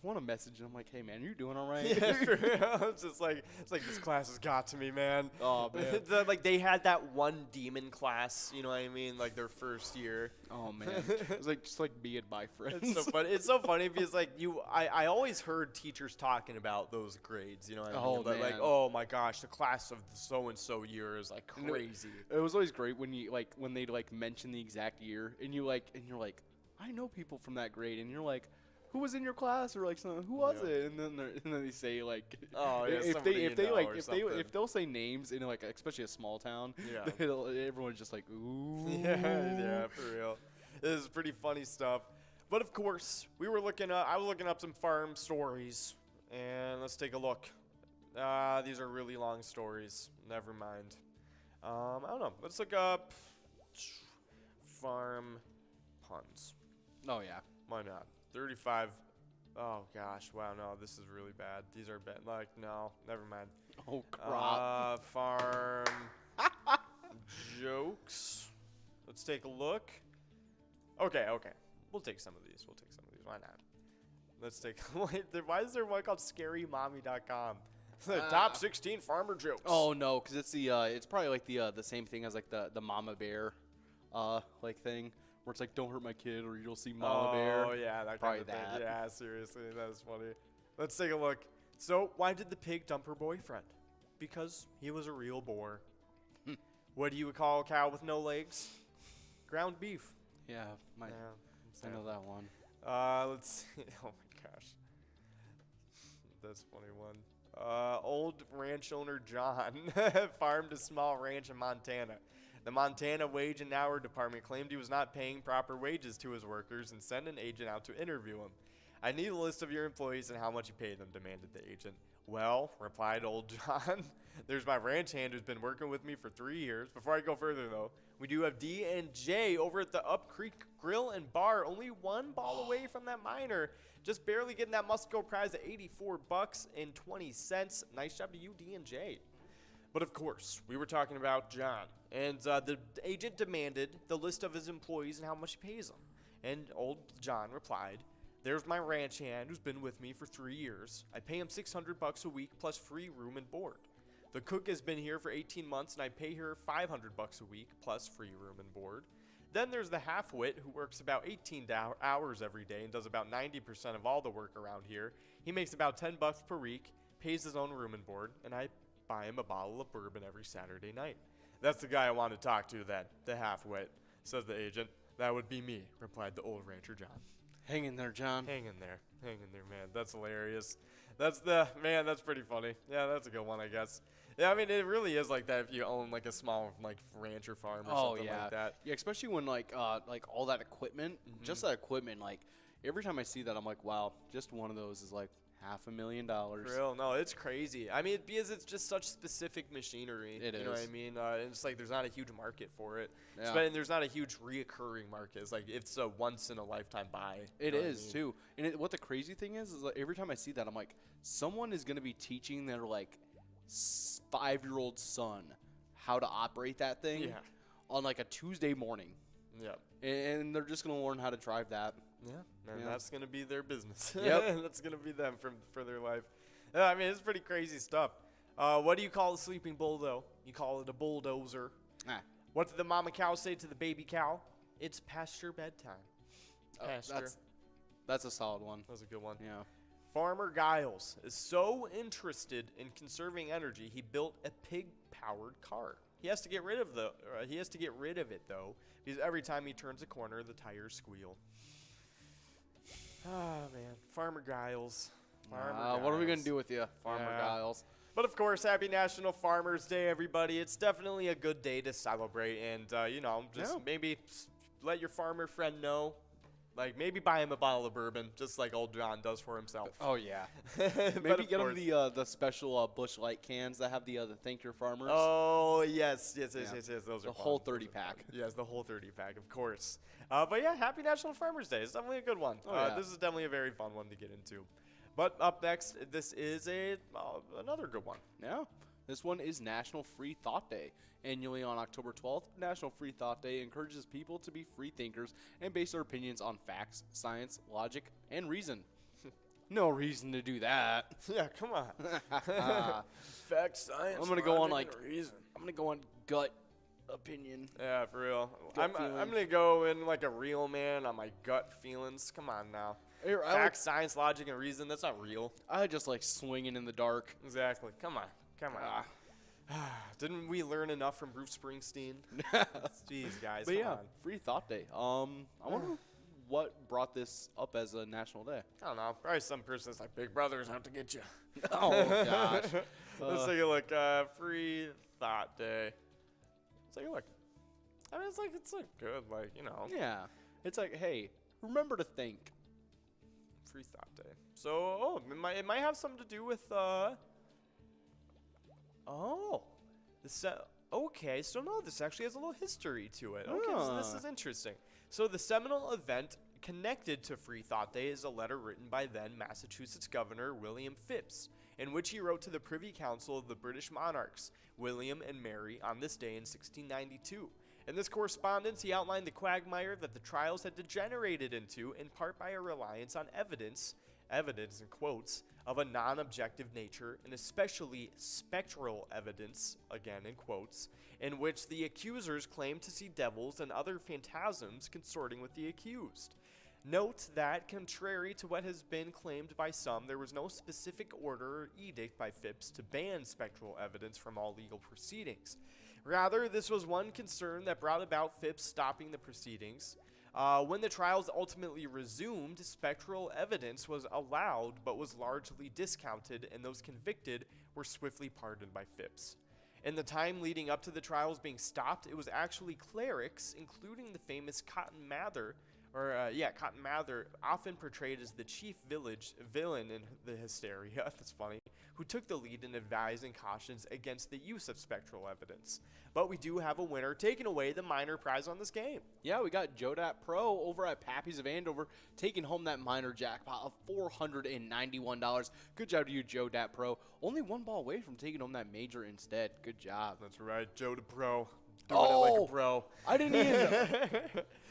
B: want to message and I'm like, hey man, are you doing all right?
A: Yeah, for real. It's just like this class has got to me, man.
B: Oh man.
A: Like they had that one demon class, you know what I mean? Like their first year.
B: Oh man. It's like just like me and my friends.
A: It's so funny because like I always heard teachers talking about those grades, you know what I mean? But like, oh my gosh, the class of the so and so year is like crazy.
B: It was always great when they mention the exact year and you're like I know people from that grade and you're like, who was in your class or like something? Who was it? And then they say like,
A: oh yeah,
B: if they'll say names in like especially a small town, everyone's just like ooh.
A: Yeah, for real. This is pretty funny stuff. But of course, I was looking up some farm stories, and let's take a look. These are really long stories. Never mind. I don't know. Let's look up farm puns.
B: Oh yeah.
A: Why not? 35. Oh gosh, wow, no, this is really bad. These are bad. Like, no, never mind.
B: Oh crap.
A: Farm jokes. Let's take a look. Okay. We'll take some of these. Why not? Let's take. Why is there one called ScaryMommy.com? Top 16 farmer jokes.
B: Oh no, because it's probably like the same thing as like the mama bear, like thing. Where it's like, don't hurt my kid or you'll see Mama Bear.
A: Oh, yeah, that
B: probably
A: kind of
B: that.
A: thing. Yeah, seriously, that is funny. Let's take a look. So, why did the pig dump her boyfriend? Because he was a real boar. What do you call a cow with no legs? Ground beef.
B: Yeah, I know that one.
A: Let's see. Oh, my gosh. That's a funny one. Old ranch owner John farmed a small ranch in Montana. The Montana Wage and Hour Department claimed he was not paying proper wages to his workers and sent an agent out to interview him. I need a list of your employees and how much you pay them, demanded the agent. Well, replied old John, there's my ranch hand who's been working with me for 3 years. Before I go further, though, we do have D and J over at the Up Creek Grill and Bar, only one ball away from that minor. Just barely getting that must-go prize at $84.20. Nice job to you, D and J. But of course, we were talking about John, and the agent demanded the list of his employees and how much he pays them. And old John replied, there's my ranch hand who's been with me for 3 years. I pay him $600 a week plus free room and board. The cook has been here for 18 months, and I pay her $500 a week plus free room and board. Then there's the half-wit who works about 18 hours every day and does about 90% of all the work around here. He makes about $10 per week, pays his own room and board, and I buy him a bottle of bourbon every Saturday night. That's the guy I want to talk to then, the half-wit, says the agent. That would be me, replied the old rancher John.
B: Hang in there, John.
A: Hang in there, man. That's hilarious. That's pretty funny. Yeah, that's a good one, I guess. Yeah, I mean, it really is like that if you own like a small like ranch or farm or something like that.
B: Yeah, especially when like all that equipment, just that equipment, like every time I see that, I'm like, wow, just one of those is like $500,000.
A: For real, no, it's crazy. I mean, because it's just such specific machinery.
B: It is.
A: You know what I mean? It's like there's not a huge market for it.
B: Yeah.
A: And there's not a huge reoccurring market. It's like it's a once in a lifetime buy.
B: It is too. And what the crazy thing is like every time I see that, I'm like, someone is gonna be teaching their like 5-year-old son how to operate that thing on like a Tuesday morning.
A: Yeah.
B: and they're just going to learn how to drive that.
A: Yeah, and that's going to be their business.
B: Yep.
A: That's going to be them for their life. I mean, it's pretty crazy stuff. What do you call a sleeping bull, though? You call it a bulldozer. What did the mama cow say to the baby cow? It's past your bedtime.
B: That's a solid one.
A: That was a good one.
B: Yeah.
A: Farmer Giles is so interested in conserving energy, he built a pig-powered car. He has to get rid of it though, because every time he turns a corner, the tires squeal. Oh man, Farmer Giles.
B: What are we gonna do with you, Farmer Giles?
A: But of course, happy National Farmers Day, everybody. It's definitely a good day to celebrate, and maybe let your farmer friend know. Like, maybe buy him a bottle of bourbon, just like old John does for himself.
B: Oh, yeah. Maybe get him the special Busch Light cans that have the Thank Your Farmers.
A: Oh, yes. Those are
B: the whole 30-pack.
A: Yes, the whole 30-pack, of course. But yeah, happy National Farmers Day. It's definitely a good one. This is definitely a very fun one to get into. But up next, this is another good one.
B: Yeah. This one is National Free Thought Day. Annually on October 12th, National Free Thought Day encourages people to be free thinkers and base their opinions on facts, science, logic, and reason. No reason to do that.
A: Yeah, come on. Facts, science,
B: I'm gonna go on reason. I'm gonna go on gut opinion.
A: Yeah, for real. I'm gonna go in like a real man on my gut feelings. Come on now. Facts, science, logic, and reason. That's not real.
B: I just like swinging in the dark.
A: Exactly. Come on. Didn't we learn enough from Bruce Springsteen? Jeez, guys.
B: But
A: come on.
B: Free Thought Day. I wonder what brought this up as a national day.
A: I don't know. Probably some person that's like, Big Brother's out to get you.
B: Oh, gosh.
A: Let's take a look. Free Thought Day. Let's take a look. I mean, it's good,
B: Yeah. It's like, hey, remember to think.
A: Free Thought Day. So, it might have something to do with, this actually has a little history to it. Okay, so this is interesting. So the seminal event connected to Free Thought Day is a letter written by then Massachusetts Governor William Phips, in which he wrote to the Privy Council of the British monarchs, William and Mary, on this day in 1692. In this correspondence, he outlined the quagmire that the trials had degenerated into, in part by a reliance on evidence in quotes, of a non-objective nature, and especially spectral evidence, again in quotes, in which the accusers claimed to see devils and other phantasms consorting with the accused. Note that, contrary to what has been claimed by some, there was no specific order or edict by Phips to ban spectral evidence from all legal proceedings. Rather, this was one concern that brought about Phips stopping the proceedings. When the trials ultimately resumed, spectral evidence was allowed but was largely discounted, and those convicted were swiftly pardoned by Phips. In the time leading up to the trials being stopped, it was actually clerics, including the famous Cotton Mather, often portrayed as the chief villain in the hysteria, that's funny, who took the lead in advising cautions against the use of spectral evidence. But we do have a winner taking away the minor prize on this game.
B: Yeah, we got Jodat Pro over at Pappy's of Andover taking home that minor jackpot of $491. Good job to you, Jodat Pro. Only one ball away from taking home that major instead. Good job.
A: That's right, Jodat Pro. Doing it like a pro.
B: I didn't even know.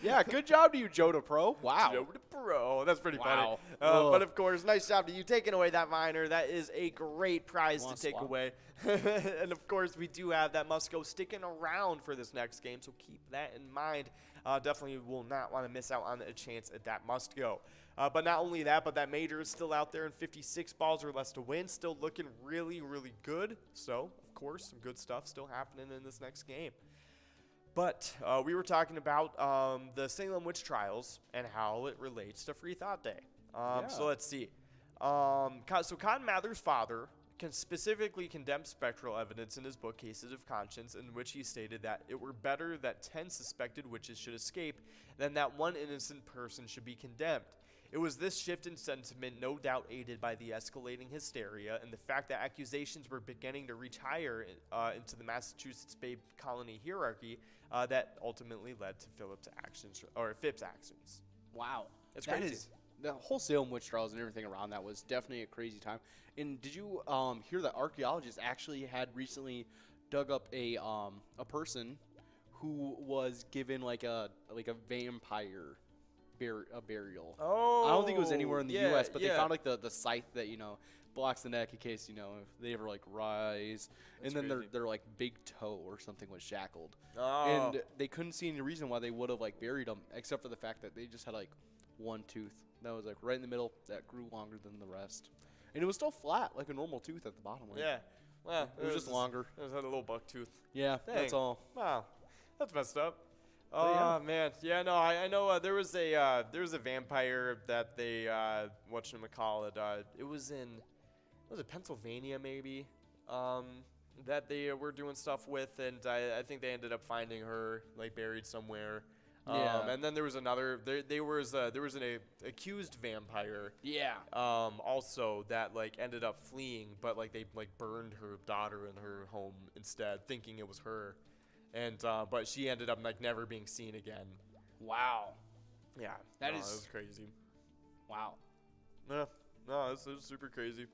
B: Yeah, good job to you, Joda Pro. Wow.
A: Joda Pro. That's pretty
B: Wow.
A: funny. But of course, nice job to you taking away that minor. That is a great prize to take away. And of course, we do have that must go sticking around for this next game, so keep that in mind. Definitely will not want to miss out on a chance at that must go. But not only that, but that major is still out there in 56 balls or less to win. Still looking really, really good. So, of course, some good stuff still happening in this next game. But we were talking about the Salem witch trials and how it relates to Free Thought Day. So let's see. So Cotton Mather's father specifically condemned spectral evidence in his book Cases of Conscience, in which he stated that it were better that 10 suspected witches should escape than that one innocent person should be condemned. It was this shift in sentiment no doubt aided by the escalating hysteria and the fact that accusations were beginning to reach higher into the Massachusetts Bay Colony hierarchy that ultimately led to Phips' actions.
B: Wow.
A: It's crazy.
B: The whole Salem witch trials and everything around that was definitely a crazy time. And did you hear that archaeologists actually had recently dug up a person who was given like a vampire burial.
A: Oh,
B: I don't think it was anywhere in the U.S., but they
A: yeah.
B: found like the scythe that blocks the neck in case if they ever like rise,
A: That's
B: and then
A: crazy.
B: their like big toe or something was shackled,
A: Oh.
B: and they couldn't see any reason why they would have like buried them except for the fact that they just had like one tooth that was like right in the middle that grew longer than the rest, and it was still flat like a normal tooth at the bottom. Like,
A: Yeah. Well,
B: it was just longer.
A: It had a little buck tooth.
B: Yeah,
A: Dang.
B: that's all.
A: Wow, that's messed up.
B: yeah.
A: Oh man, yeah, no, I know there was a vampire that they whatchamacallit, it was it Pennsylvania maybe, that they were doing stuff with, and I think they ended up finding her like buried somewhere.
B: Yeah.
A: And then there was another. There was an accused vampire.
B: Yeah.
A: Also that like ended up fleeing, but like they like burned her daughter in her home instead, thinking it was her, and but she ended up like never being seen again.
B: Wow.
A: Yeah.
B: That
A: no,
B: is-
A: it was crazy.
B: Wow.
A: Yeah. No, it's super crazy.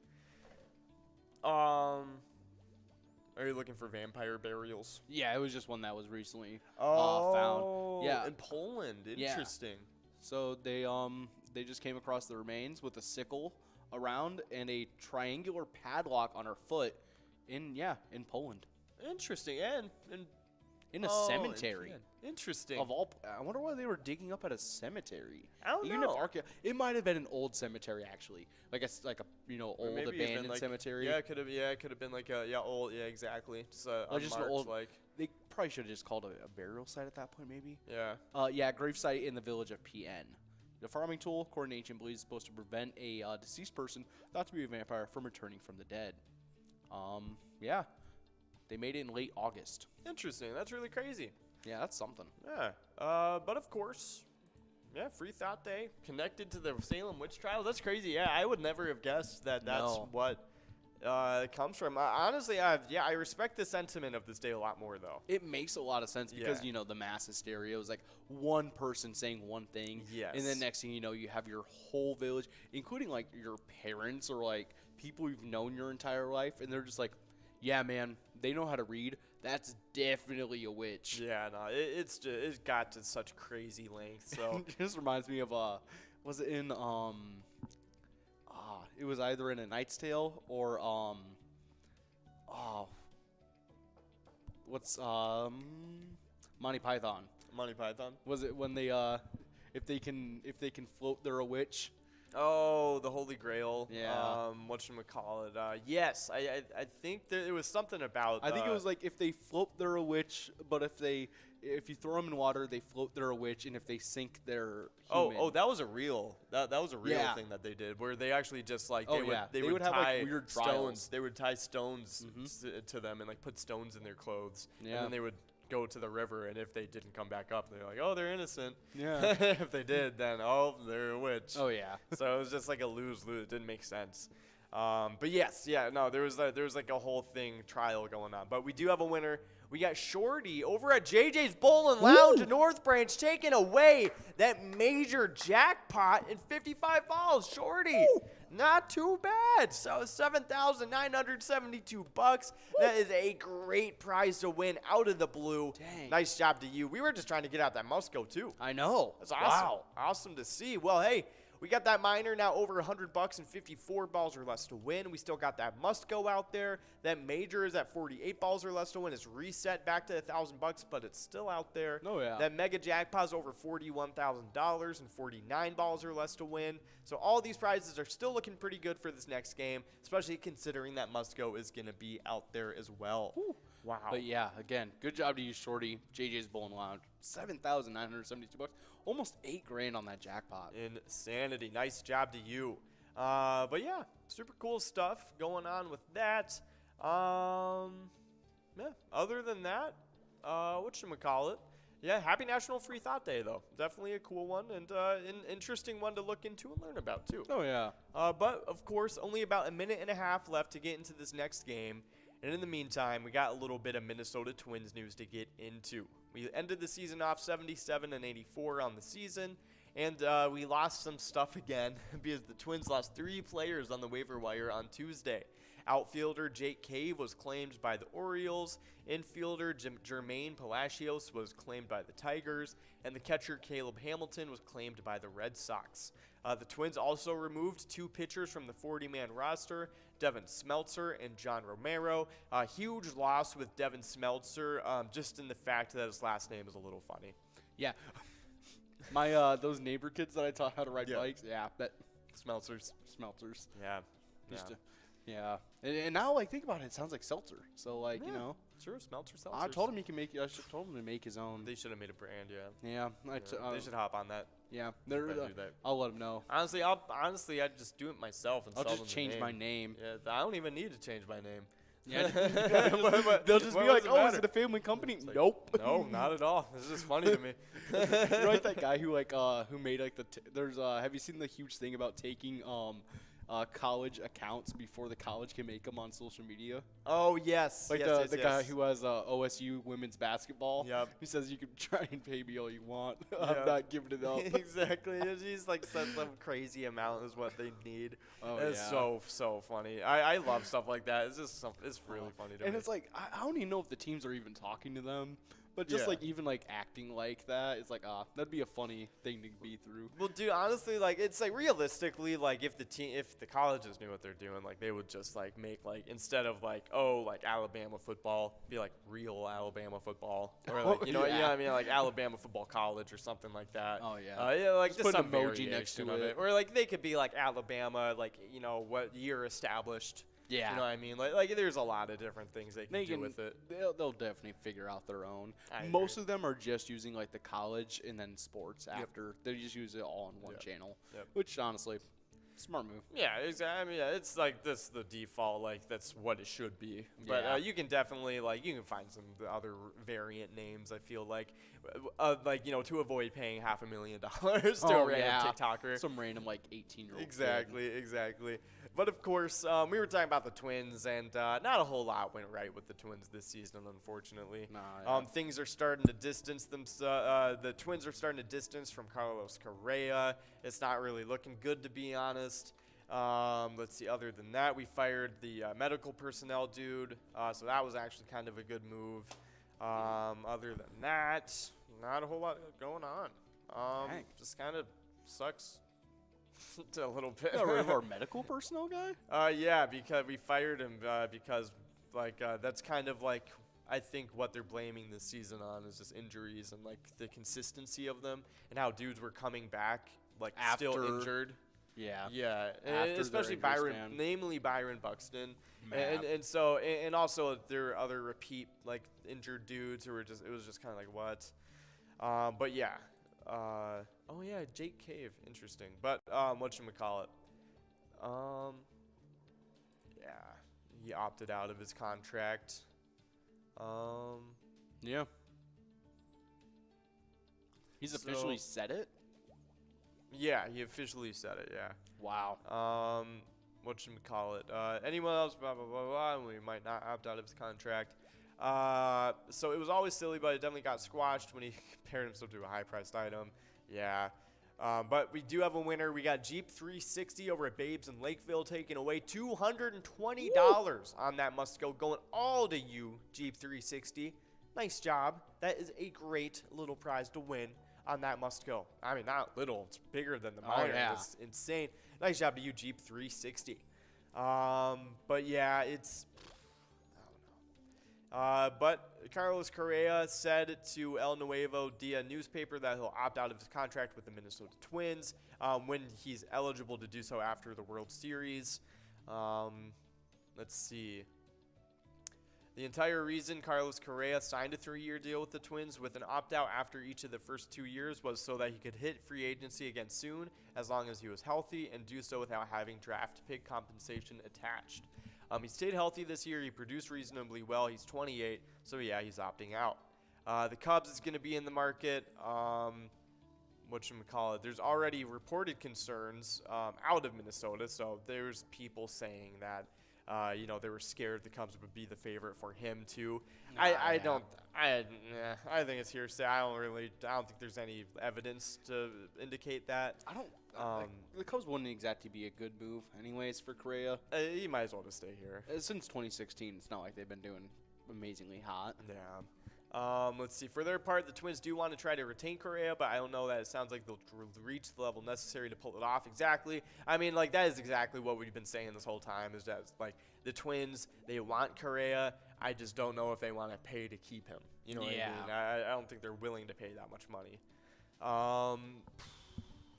A: Are you looking for vampire burials?
B: Yeah, it was just one that was recently
A: Oh,
B: found. Yeah.
A: in Poland.
B: Yeah.
A: Interesting.
B: So they just came across the remains with a sickle around and a triangular padlock on her foot in Poland.
A: Interesting. And
B: In a
A: oh,
B: cemetery.
A: Interesting.
B: Of all, I wonder why they were digging up at a cemetery.
A: I don't
B: Even
A: know.
B: if it might have been an old cemetery actually, like a
A: Or
B: old
A: maybe even,
B: abandoned
A: like,
B: cemetery.
A: Yeah, it could have been like a old. Yeah, exactly. Just
B: Just an
A: unmarked,
B: old-
A: like.
B: They probably should have just called it a burial site at that point, maybe.
A: Yeah.
B: Gravesite in the village of PN. The farming tool coordination believes is supposed to prevent a deceased person thought to be a vampire from returning from the dead. Yeah, they made it in late August.
A: Interesting. That's really crazy.
B: Yeah, that's something.
A: Yeah. But of course, yeah, Free Thought Day connected to the Salem witch trials. That's crazy. Yeah, I would never have guessed that that's
B: No.
A: what it comes from. Honestly, I respect the sentiment of this day a lot more, though.
B: It makes a lot of sense because
A: Yeah.
B: the mass hysteria was like one person saying one thing,
A: Yes.
B: and then next thing you know, you have your whole village, including like your parents or like people you've known your entire life, and they're just like, "Yeah, man, they know how to read. That's definitely a witch."
A: Yeah, no, it's got to such crazy length. So
B: It just reminds me of was it in it was either in A Knight's Tale or what's Monty Python.
A: Monty Python.
B: Was it when they if they can float, they're a witch?
A: Oh, the Holy Grail.
B: Yeah.
A: Whatchamacallit. Yes, I think that it was something about.
B: I think it was like if they float, they're a witch, but if you throw them in water, they float, they're a witch, and if they sink, they're human.
A: Oh, that was a real
B: Yeah.
A: thing that they did, where they actually just like
B: Oh, yeah.
A: they
B: They
A: would
B: would have,
A: tie
B: like, weird
A: stones.
B: trials.
A: They would tie stones
B: Mhm.
A: to them and like put stones in their clothes,
B: Yeah.
A: and then they would go to the river, and if they didn't come back up, they're like, oh, they're innocent.
B: Yeah.
A: If they did, then they're a witch.
B: Oh yeah.
A: So it was just like a lose-lose. It didn't make sense. But yes, yeah, no, there was like a whole trial going on. But we do have a winner. We got Shorty over at JJ's Bowling Lounge in North Branch taking away that major jackpot in 55 balls. Shorty, not too bad. So $7,972. That is a great prize to win out of the blue.
B: Dang.
A: Nice job to you. We were just trying to get out that Musco too.
B: I know.
A: That's awesome.
B: Wow.
A: Awesome to see. Well, hey, we got that minor now over $100 and 54 balls or less to win. We still got that must go out there. That major is at 48 balls or less to win. It's reset back to $1,000, but it's still out there.
B: Oh, yeah.
A: That mega jackpot is over $41,000 and 49 balls or less to win. So all these prizes are still looking pretty good for this next game, especially considering that must go is going to be out there as well. Wow.
B: But yeah, again, good job to you, Shorty. JJ's Bowling Lounge, $7,972, almost $8,000 on that jackpot.
A: Insanity. Nice job to you. But yeah, super cool stuff going on with that. Yeah, other than that, whatchamacallit? Yeah, happy National Free Thought Day, though. Definitely a cool one and an interesting one to look into and learn about, too.
B: Oh yeah.
A: But, of course, only about a minute and a half left to get into this next game. And in the meantime, we got a little bit of Minnesota Twins news to get into. We ended the season off 77-84 on the season. And we lost some stuff again because the Twins lost 3 players on the waiver wire on Tuesday. Outfielder Jake Cave was claimed by the Orioles. Infielder Jermaine Palacios was claimed by the Tigers. And the catcher Caleb Hamilton was claimed by the Red Sox. The Twins also removed 2 pitchers from the 40-man roster, Devin Smeltzer and John Romero. A huge loss with Devin Smeltzer, just in the fact that his last name is a little funny.
B: Yeah. My those neighbor kids that I taught how to ride bikes, that
A: Smeltzers. Yeah.
B: Yeah. And now, like, think about it. It sounds like seltzer. So, like, you know.
A: Sure, Smeltzer seltzers.
B: I told him he can make. I should told him to make his own.
A: They should have made a brand,
B: Yeah.
A: They should hop on that.
B: Yeah.
A: Do that.
B: I'll let him know.
A: Honestly, I'd just do it myself and
B: I'll
A: sell
B: just
A: them
B: change
A: the
B: my
A: name.
B: name.
A: Yeah, I don't even need to change my name.
B: Yeah. They'll just be like, "Oh, is it a family company?"
A: Like,
B: nope.
A: No, not at all. This is funny to me.
B: You know, like that guy who who made like there's have you seen the huge thing about taking college accounts before the college can make them on social media?
A: Oh yes,
B: like
A: yes,
B: the guy who has OSU women's basketball.
A: Yep.
B: He says you can try and pay me all you want.
A: Yep.
B: I'm not giving it up.
A: Exactly. He's like said some crazy amount is what they need.
B: Oh,
A: it's so funny. I love stuff like that. It's just it's really funny to me.
B: And it's like I don't even know if the teams are even talking to them. But just like even like acting like that, it's like that'd be a funny thing to be through.
A: Well, dude, honestly, like it's like realistically, like if the colleges knew what they're doing, like they would just like make like instead of like like Alabama football, be like real Alabama football, or like you know what I mean, like Alabama football college or something like that.
B: Oh yeah.
A: Yeah, like
B: just put an
A: some
B: emoji next to
A: of it, or like they could be like Alabama, like what year established.
B: Yeah.
A: You know what I mean? Like there's a lot of different things they can do with it.
B: They'll definitely figure out their own.
A: I
B: Most
A: agree.
B: of them are just using like the college and then sports after. They just use it all on one channel, which honestly, smart move.
A: Yeah, exactly. I mean, it's like this the default, like that's what it should be. But you can definitely you can find some other variant names. I feel like to avoid paying $500,000 to a random TikToker,
B: some random 18-year-old.
A: Exactly. But of course, we were talking about the Twins, and not a whole lot went right with the Twins this season, unfortunately. Things are starting to distance them. The Twins are starting to distance from Carlos Correa. It's not really looking good, to be honest. Let's see. Other than that, we fired the medical personnel dude, so that was actually kind of a good move. Other than that, not a whole lot going on. Just kind of sucks. A little bit.
B: Got rid of our medical personnel guy?
A: Yeah, because we fired him because that's kind of I think what they're blaming this season on is just injuries and the consistency of them and how dudes were coming back still injured. Yeah, especially namely Byron Buxton, and so also there are other repeat injured dudes who were just it was just kind of like what, but yeah. Jake Cave, interesting. But whatchamacallit? He opted out of his contract.
B: Yeah. He's officially said it?
A: Yeah, he officially said it, yeah.
B: Wow.
A: Whatchamacallit? Anyone else, blah, blah, blah, blah, we might not opt out of his contract. So it was always silly, but it definitely got squashed when he compared himself to a high-priced item. Yeah. But we do have a winner. We got Jeep 360 over at Babes in Lakeville taking away $220 on that must-go, going all to you, Jeep 360. Nice job. That is a great little prize to win on that must-go. I mean, not little. It's bigger than the minor. It's insane. Nice job to you, Jeep 360. But, yeah, it's... But Carlos Correa said to El Nuevo Dia newspaper that he'll opt out of his contract with the Minnesota Twins when he's eligible to do so after the World Series. Let's see. The entire reason Carlos Correa signed a 3-year deal with the Twins with an opt-out after each of the first 2 years was so that he could hit free agency again soon as long as he was healthy and do so without having draft pick compensation attached. He stayed healthy this year. He produced reasonably well. He's 28, so yeah, he's opting out. The Cubs is going to be in the market. Whatchamacallit? There's already reported concerns out of Minnesota, so there's people saying that They were scared the Cubs would be the favorite for him too.
B: I
A: think it's hearsay. I don't think there's any evidence to indicate that.
B: The Cubs wouldn't exactly be a good move anyways for Correa.
A: He might as well just stay here.
B: Since 2016, it's not like they've been doing amazingly hot.
A: Yeah. Let's see. For their part, the Twins do want to try to retain Correa, but I don't know that it sounds like they'll reach the level necessary to pull it off exactly. I mean, like, that is exactly what we've been saying this whole time, is that, like, the Twins, they want Correa. I just don't know if they want to pay to keep him. You know what I mean? I don't think they're willing to pay that much money.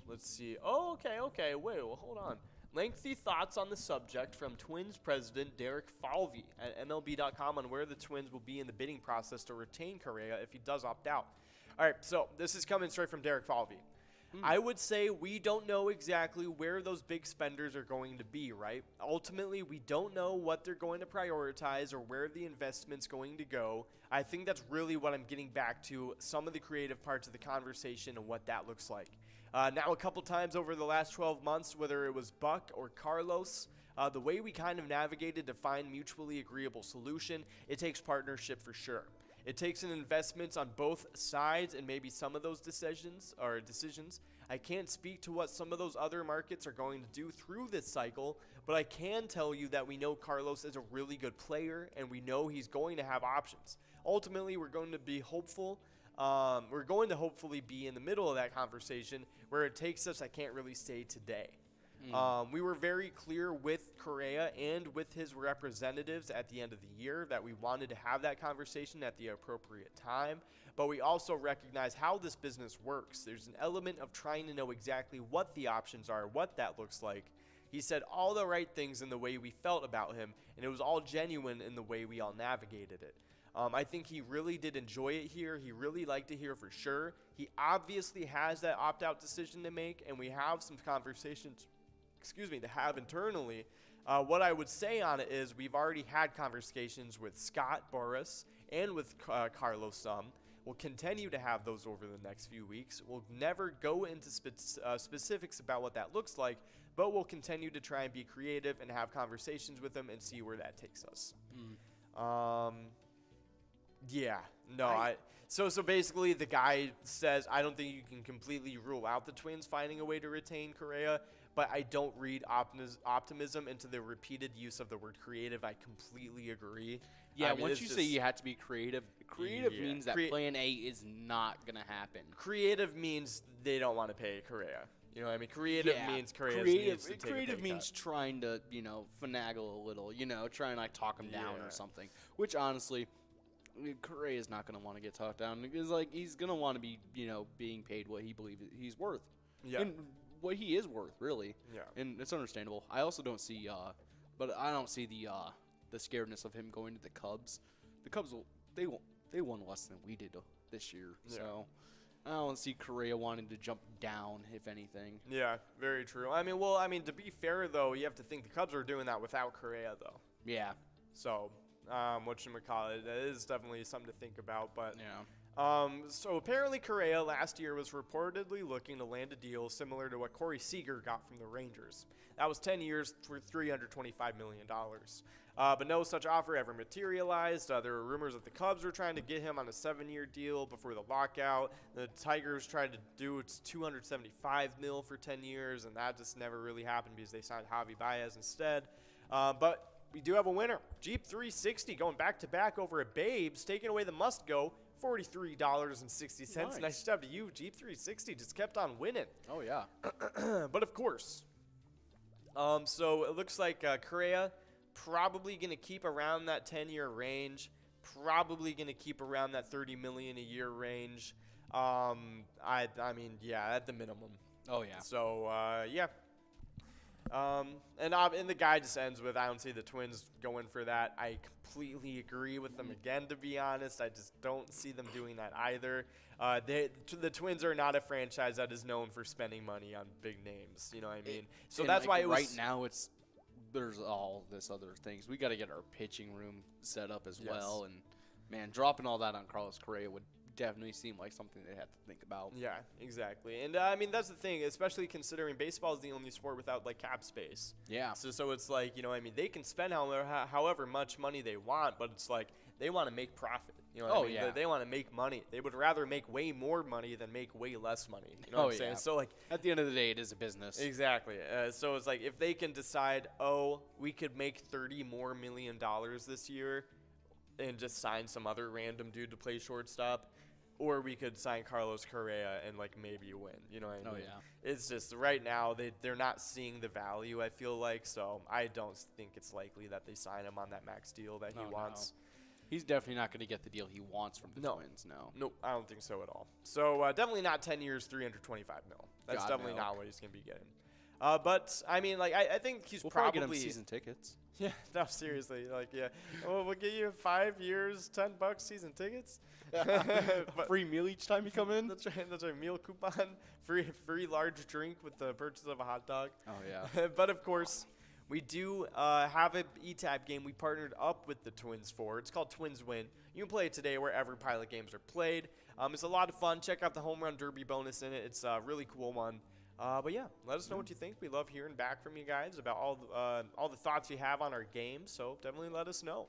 A: Let's see. Oh, okay. Wait, well, hold on. Lengthy thoughts on the subject from Twins president Derek Falvey at MLB.com on where the Twins will be in the bidding process to retain Correa if he does opt out. All right, so this is coming straight from Derek Falvey. I would say we don't know exactly where those big spenders are going to be, right? Ultimately, we don't know what they're going to prioritize or where the investment's going to go. I think that's really what I'm getting back to, some of the creative parts of the conversation and what that looks like. Now, a couple times over the last 12 months, whether it was Buck or Carlos, the way we kind of navigated to find mutually agreeable solution, it takes partnership for sure. It takes an investment on both sides and maybe some of those decisions. I can't speak to what some of those other markets are going to do through this cycle, but I can tell you that we know Carlos is a really good player and we know he's going to have options. Ultimately, we're going to be hopeful. We're going to hopefully be in the middle of that conversation. Where it takes us, I can't really say today. We were very clear with Correa and with his representatives at the end of the year that we wanted to have that conversation at the appropriate time, but we also recognize how this business works. There's an element of trying to know exactly what the options are, what that looks like. He said all the right things in the way we felt about him, and it was all genuine in the way we all navigated it. I think he really did enjoy it here. He really liked it here for sure. He obviously has that opt-out decision to make, and we have some conversations to have internally. What I would say on it is we've already had conversations with Scott Boras and with Carlos We'll continue to have those over the next few weeks. We'll never go into specifics about what that looks like, but we'll continue to try and be creative and have conversations with them and see where that takes us. So basically the guy says, I don't think you can completely rule out the Twins finding a way to retain Correa, but I don't read optimism into the repeated use of the word creative. I completely agree.
B: Yeah, once you say you have to be creative means that plan A is not going to happen.
A: Creative means they don't want to pay Correa. You know what I mean? Creative means Correa needs to take a pay
B: Creative means
A: cut.
B: trying to, finagle a little, trying to ttalk him down or something, which honestly – Correa is not going to want to get talked down because, he's going to want to be, being paid what he believes he's worth.
A: Yeah.
B: And what he is worth, really.
A: Yeah.
B: And it's understandable. I also don't see, but I don't see the scaredness of him going to the Cubs. The Cubs, they won less than we did this year. Yeah. So I don't see Correa wanting to jump down, if anything.
A: Yeah, very true. I mean, to be fair, though, you have to think the Cubs are doing that without Correa, though.
B: Yeah.
A: So... whatchamacallit, that is definitely something to think about. But so apparently Correa last year was reportedly looking to land a deal similar to what Corey Seager got from the Rangers. That was 10 years for $325 million. But no such offer ever materialized. There were rumors that the Cubs were trying to get him on a 7-year deal before the lockout. The Tigers tried to do $275 million for 10 years, and that just never really happened because they signed Javi Baez instead. But we do have a winner. Jeep 360 going back-to-back over at Babes, taking away the must-go, $43.60. Nice job to you. Jeep 360 just kept on winning.
B: Oh, yeah.
A: But, of course, so it looks like Correa probably going to keep around that 10-year range, probably going to keep around that $30 million a year range. I mean, at the minimum.
B: Oh, yeah.
A: So, and the guy just ends with, I don't see the Twins going for that. I completely agree with them again, to be honest. I just don't see them doing that either. The Twins are not a franchise that is known for spending money on big names. You know what I mean? So that's why it was...
B: Right now, there's all this other things. We got to get our pitching room set up as well. And, man, dropping all that on Carlos Correa would definitely seem like something they have to think about.
A: Yeah, exactly. And I mean, that's the thing, especially considering baseball is the only sport without like cap space.
B: Yeah.
A: So it's like, I mean, they can spend however much money they want, but it's like they want to make profit. You know what I mean?
B: Yeah.
A: They want to make money. They would rather make way more money than make way less money. You know what I'm saying? So like,
B: at the end of the day, it is a business.
A: Exactly. So it's like if they can decide, we could make $30 million this year, and just sign some other random dude to play shortstop, or we could sign Carlos Correa and like maybe win. You know what I mean? It's just right now they're not seeing the value, I feel like, so I don't think it's likely that they sign him on that max deal that he wants.
B: No. He's definitely not going to get the deal he wants from the Twins.
A: Nope, I don't think so at all. So definitely not 10 years, $325 million. That's definitely not what he's going to be getting. But I mean, like I think he's
B: probably get him season tickets.
A: Yeah, no, seriously, like we'll get you 5 years, $10 season tickets.
B: Free meal each time you come in.
A: That's right. Meal coupon, free large drink with the purchase of a hot dog.
B: Oh yeah.
A: But of course, we do have an E-Tab game we partnered up with the Twins for. It's called Twins Win. You can play it today wherever Pilot games are played. It's a lot of fun. Check out the home run derby bonus in it. It's a really cool one. But yeah, let us know what you think. We love hearing back from you guys about all the thoughts you have on our game. So definitely let us know.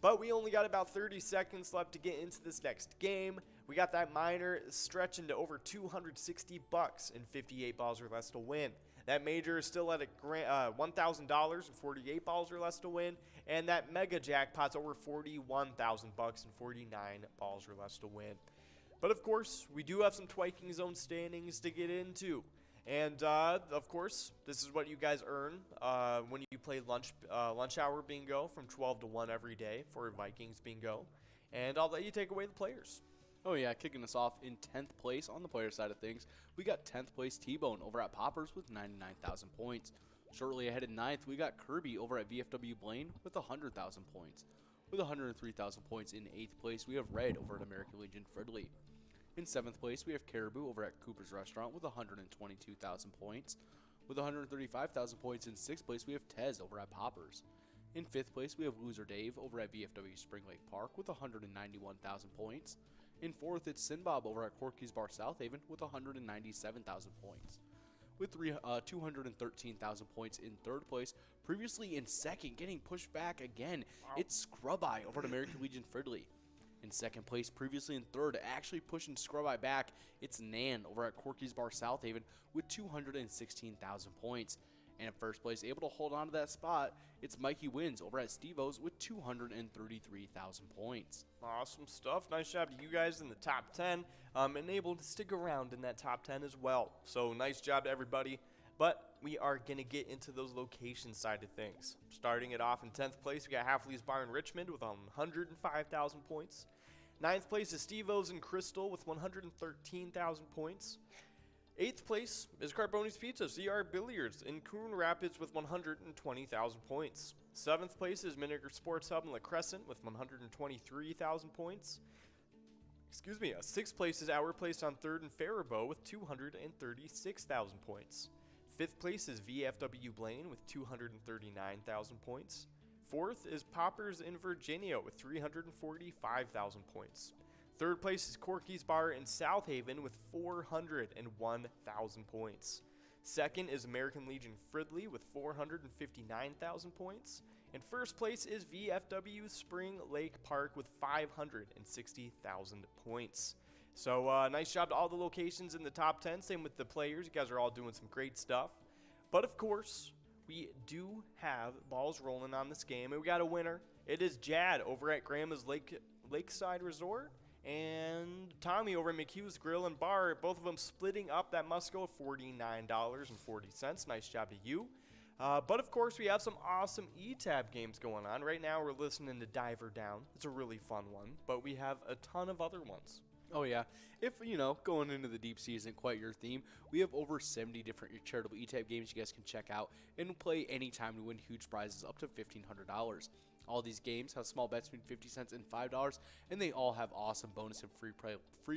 A: But we only got about 30 seconds left to get into this next game. We got that minor stretching to over $260 and 58 balls or less to win. That major is still at $1,000 and 48 balls or less to win. And that mega jackpot's over $41,000 and 49 balls or less to win. But of course, we do have some Twiking Zone standings to get into. And of course, this is what you guys earn when you play lunch hour bingo from 12 to 1 every day for Vikings bingo. And I'll let you take away the players.
B: Oh yeah, kicking us off in 10th place on the player side of things, we got 10th place T-Bone over at Poppers with 99,000 points. Shortly ahead in 9th, we got Kirby over at VFW Blaine with 100,000 points. With 103,000 points in 8th place, we have Red over at American Legion Fridley. In 7th place, we have Caribou over at Cooper's Restaurant with 122,000 points. With 135,000 points in 6th place, we have Tez over at Poppers. In 5th place, we have Loser Dave over at VFW Spring Lake Park with 191,000 points. In 4th, it's Sinbob over at Corky's Bar South Haven with 197,000 points. With 213,000 points in 3rd place, previously in 2nd, getting pushed back again, it's Scrub Eye over at American Legion Fridley. In 2nd place, previously in 3rd, actually pushing Scrub Eye back, it's Nan over at Corky's Bar South Haven with 216,000 points. And in 1st place, able to hold on to that spot, it's Mikey Wins over at Steve-O's with 233,000 points.
A: Awesome stuff. Nice job to you guys in the top 10 and able to stick around in that top 10 as well. So nice job to everybody. But we are going to get into those location side of things. Starting it off in 10th place, we got Halfley's Bar in Richmond with 105,000 points. 9th place is Steve-O's in Crystal with 113,000 points. 8th place is Carboni's Pizza, CR Billiards in Coon Rapids with 120,000 points. 7th place is Miniger Sports Hub in La Crescent with 123,000 points. 6th place is Our Place on 3rd and Faribault with 236,000 points. 5th place is VFW Blaine with 239,000 points. 4th is Poppers in Virginia with 345,000 points. 3rd place is Corky's Bar in South Haven with 401,000 points. 2nd is American Legion Fridley with 459,000 points. And 1st place is VFW Spring Lake Park with 560,000 points. So nice job to all the locations in the top 10. Same with the players. You guys are all doing some great stuff. But of course, we do have balls rolling on this game. And we got a winner. It is Jad over at Grandma's Lakeside Resort. And Tommy over at McHugh's Grill and Bar, both of them splitting up that Musco $49.40. Nice job to you. But of course, we have some awesome E-Tab games going on. Right now, we're listening to Diver Down. It's a really fun one, but we have a ton of other ones.
B: Oh, yeah. If, going into the deep sea isn't quite your theme, we have over 70 different charitable E-Tab games you guys can check out and play anytime to win huge prizes up to $1,500. All these games have small bets between 50 cents and $5, and they all have awesome bonus and free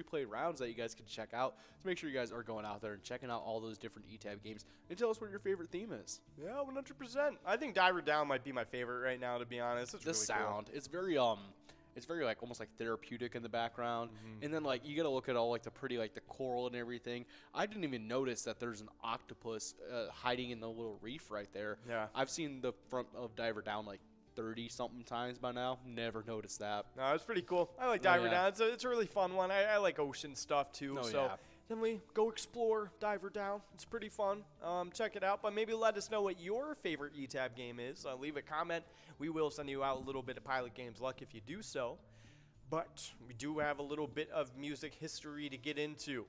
B: play rounds that you guys can check out. So make sure you guys are going out there and checking out all those different E-Tab games and tell us what your favorite theme is.
A: Yeah, 100%. I think Diver Down might be my favorite right now, to be honest. It's
B: the
A: really
B: sound.
A: Cool.
B: It's very It's very like almost like therapeutic in the background, and then like you gotta look at all like the pretty like the coral and everything. I didn't even notice that there's an octopus hiding in the little reef right there.
A: Yeah.
B: I've seen the front of Diver Down like 30 something times by now. Never noticed that.
A: No, it's pretty cool. I like Diver Down. It's a really fun one. I like ocean stuff too. So definitely go explore Diver Down. It's pretty fun. Check it out. But maybe let us know what your favorite ETAB game is. Leave a comment. We will send you out a little bit of Pilot Games luck if you do so. But we do have a little bit of music history to get into,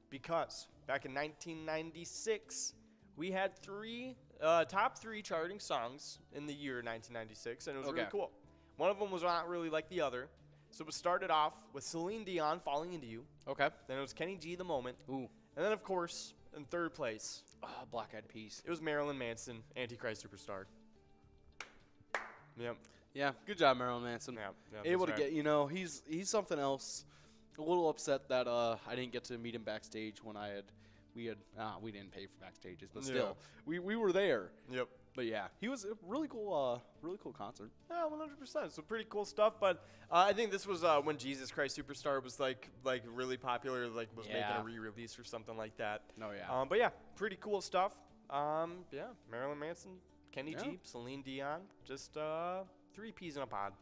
A: because back in 1996, we had top three charting songs in the year 1996, and it was really cool. One of them was not really like the other. So it started off with Celine Dion, Falling Into You.
B: Okay.
A: Then it was Kenny G, The Moment.
B: Ooh.
A: And then, of course, in third place,
B: Black Eyed Peas.
A: it was Marilyn Manson, Antichrist Superstar. Yep.
B: Yeah, good job, Marilyn Manson.
A: Yeah,
B: Able to get, he's something else. A little upset that I didn't get to meet him backstage when we didn't pay for backstages, but still, we were there.
A: Yep.
B: But yeah, he was a really cool concert.
A: Yeah, 100%. So pretty cool stuff. But I think this was when Jesus Christ Superstar was like really popular, like was making a re-release or something like that.
B: Oh yeah.
A: But yeah, pretty cool stuff. Marilyn Manson, Kenny G, Celine Dion, just 3 peas in a pod.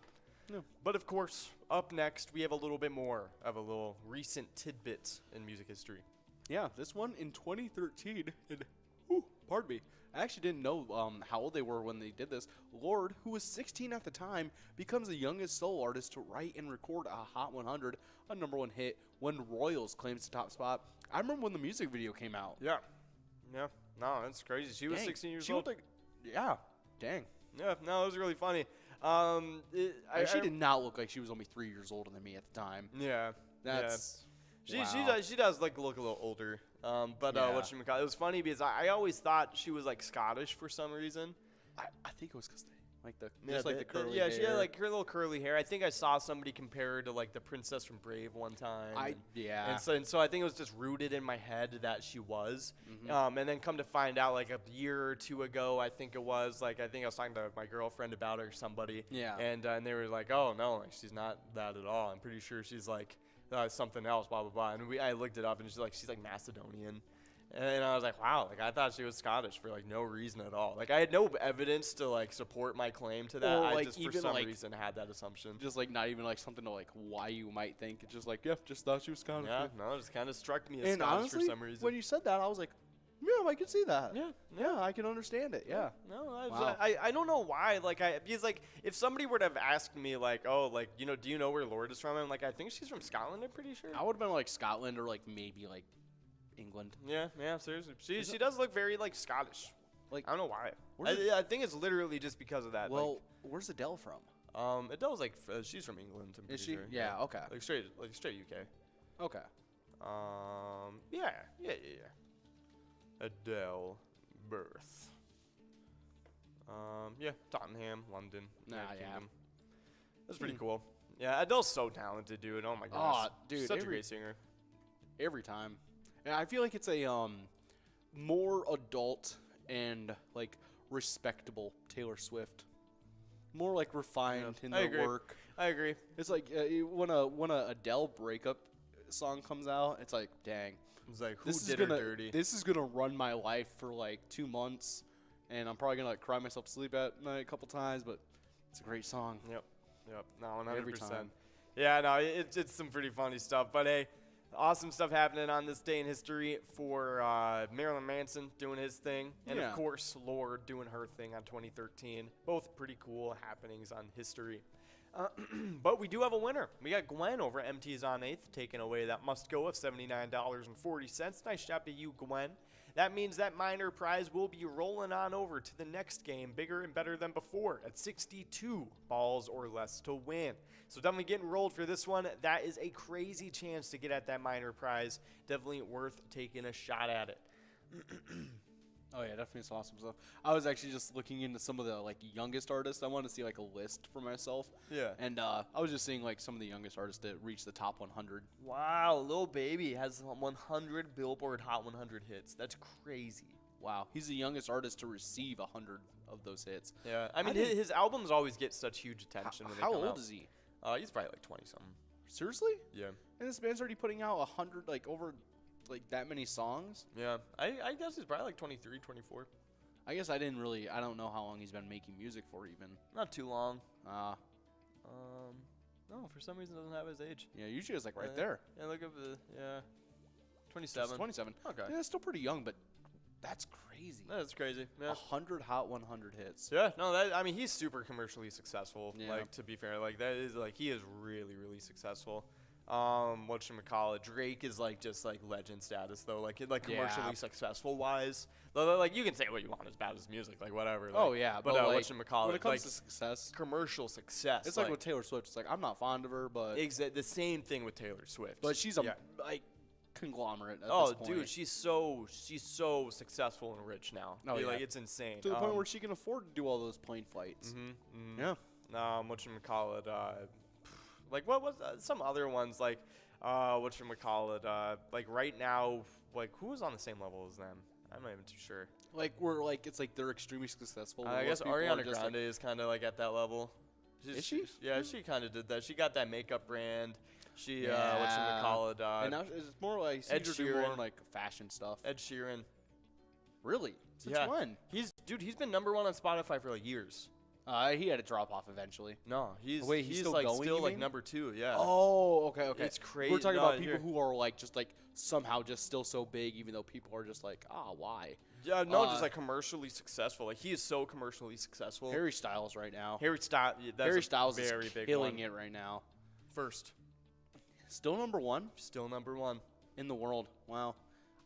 A: Yeah. But of course, up next we have a little bit more of a little recent tidbit in music history.
B: Yeah, this one in 2013. Pardon me. I actually didn't know how old they were when they did this. Lorde, who was 16 at the time, becomes the youngest solo artist to write and record a Hot 100, a #1 hit, when Royals claims the top spot. I remember when the music video came out.
A: Yeah. Yeah. No, that's crazy. She was 16 years old.
B: Yeah. Dang.
A: Yeah. No, it was really funny.
B: She did not look like she was only 3 years older than me at the time.
A: Yeah.
B: That's...
A: She does like look a little older. It was funny because I always thought she was like Scottish for some reason.
B: I think it was because the curly
A: hair.
B: Yeah,
A: she had like her little curly hair. I think I saw somebody compare her to like the princess from Brave one time. And so I think it was just rooted in my head that she was. And then come to find out like a year or two ago, I think I was talking to my girlfriend about her or somebody.
B: Yeah.
A: And they were like, oh no, like she's not that at all. I'm pretty sure she's like something else, blah blah blah. And I looked it up, and she's like Macedonian. And I was like, wow, like I thought she was Scottish for like no reason at all. Like I had no evidence to like support my claim to that. I just for some reason had that assumption.
B: Just like not even like something to like why you might think. It's just like, just thought she was Scottish.
A: Yeah, no, it just kind of struck me as
B: and
A: Scottish
B: honestly,
A: for some reason.
B: When you said that, I was like, yeah, I can see that. Yeah, I can understand it. Yeah.
A: No, I don't know why. Because if somebody were to have asked me like, oh, like do you know where Lorde is from? I'm like, I think she's from Scotland. I'm pretty sure.
B: I would have been like Scotland or like maybe like England.
A: Yeah, seriously. She does look very like Scottish. Like I don't know why. I think it's literally just because of that.
B: Well, where's Adele from?
A: Adele's like she's from England. I'm pretty sure.
B: Yeah. Okay.
A: Like straight UK.
B: Okay.
A: Yeah. Adele birth. Tottenham, London. Kingdom. That's pretty cool. Yeah, Adele's so talented, dude. Oh my gosh.
B: Dude,
A: such a great singer.
B: Every time. And I feel like it's a more adult and like respectable Taylor Swift. More like refined in their work.
A: I agree.
B: It's like when a Adele breakup song comes out, it's like, dang.
A: It's like, who did her dirty?
B: This is gonna run my life for like 2 months, and I'm probably gonna like cry myself to sleep at night a couple times. But it's a great song.
A: Yep. No, 100%.
B: Every time.
A: Yeah, no, it's some pretty funny stuff. But hey, awesome stuff happening on this day in history for Marilyn Manson doing his thing, and of course Lorde doing her thing on 2013. Both pretty cool happenings on history. But we do have a winner. We got Gwen over at MT's on 8th taking away that must go of $79.40. Nice job to you, Gwen. That means that minor prize will be rolling on over to the next game, bigger and better than before, at 62 balls or less to win. So definitely get enrolled for this one. That is a crazy chance to get at that minor prize. Definitely worth taking a shot at it.
B: Oh yeah, definitely some awesome stuff. I was actually just looking into some of the like youngest artists. I wanted to see like a list for myself.
A: Yeah.
B: And I was just seeing like some of the youngest artists that reached the top 100.
A: Wow, Lil Baby has 100 Billboard Hot 100 hits. That's crazy.
B: Wow, he's the youngest artist to receive 100 of those hits.
A: Yeah, I mean his albums always get such huge attention when they come out.
B: How old is he?
C: He's probably like 20 something.
B: Seriously?
C: Yeah.
B: And this band's already putting out 100, like, over, like, that many songs?
C: Yeah. I guess he's probably like 23, 24.
B: I guess I don't know how long he's been making music for even.
C: Not too long.
A: No, for some reason it doesn't have his age.
B: Yeah, usually it's like right there.
A: Yeah, look at the
C: 27.
B: Just 27.
C: Okay.
B: Yeah, it's still pretty young, but that's crazy.
A: That's crazy. Yeah.
B: 100 Hot 100 hits.
A: Yeah.
C: No, he's super commercially successful.
B: Yeah.
C: Like, to be fair, like that is like he is really, really successful. Whatchamacallit, Drake is like just like legend status though, like commercially successful wise. Like you can say what you want about his music, like whatever. Like,
B: Oh, yeah,
C: but
B: like,
C: whatchamacallit,
B: when it comes
C: like
B: to success,
C: commercial success.
B: it's like with Taylor Swift. It's like, I'm not fond of her, but
C: the same thing with Taylor Swift.
B: but she's a
C: Yeah.
B: like conglomerate at
C: Oh,
B: this point.
C: dude, she's so successful and rich now.
B: Oh, yeah.
C: Like it's insane.
B: To the point where she can afford to do all those plane flights. Yeah.
C: Whatchamacallit, like what was some other ones like whatchamacallit, like right now, like who is on the same level as them? I'm not even too sure.
B: Like we're like it's like they're extremely successful.
C: I guess
B: Most people are
C: Ariana
B: just,
C: Grande
B: like,
C: is kind of like at that level.
B: Is she?
C: Yeah, she kind of did that. She got that makeup brand. She
B: Yeah.
C: whatchamacallit,
B: and now it's more like
C: Ed
B: Ed Sheeran, more
C: Sheeran.
B: like fashion stuff.
C: Ed Sheeran.
B: Really? Since
C: Yeah.
B: when?
C: He's been number 1 on Spotify for like years.
B: He had to drop off eventually.
C: No, he's
B: Wait, he's still
C: like
B: going,
C: still
B: you
C: like
B: mean?
C: number 2. Yeah.
B: Oh, okay.
C: It's crazy.
B: We're talking
C: No,
B: about people
C: here-
B: who are like just like somehow just still so big, even though people are just like, why?
C: Yeah, no,
B: Uh,
C: just like commercially successful. Like he is so commercially successful.
B: Harry Styles right now.
C: Harry Styles. Yeah, that's
B: Harry
C: a
B: Styles
C: very
B: is
C: big
B: killing
C: one.
B: it right now.
C: First,
B: Still number 1
C: still number 1.
B: in the world. Wow.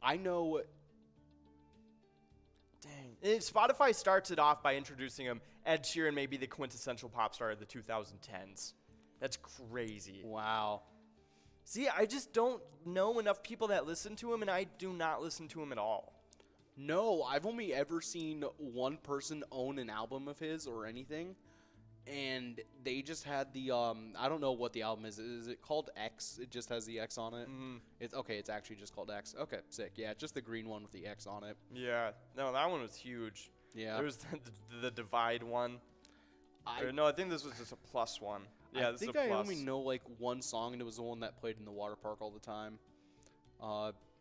B: I know.
C: Dang. And Spotify starts it off by introducing him. Ed Sheeran may be the quintessential pop star of the 2010s. That's crazy.
B: Wow.
C: See, I just don't know enough people that listen to him, and I do not listen to him at all.
B: No, I've only ever seen one person own an album of his or anything, and they just had the I don't know what the album is. Is it called X? It just has the X on it. It's okay. It's actually just called X. Okay, sick. Yeah, just the green one with the X on it.
C: Yeah. No, that one was huge.
B: Yeah.
C: There was the Divide one.
B: I
C: No, I think this was just a plus one. Yeah,
B: I
C: this
B: think
C: is a
B: I
C: plus.
B: only know like one song, and it was the one that played in the water park all the time.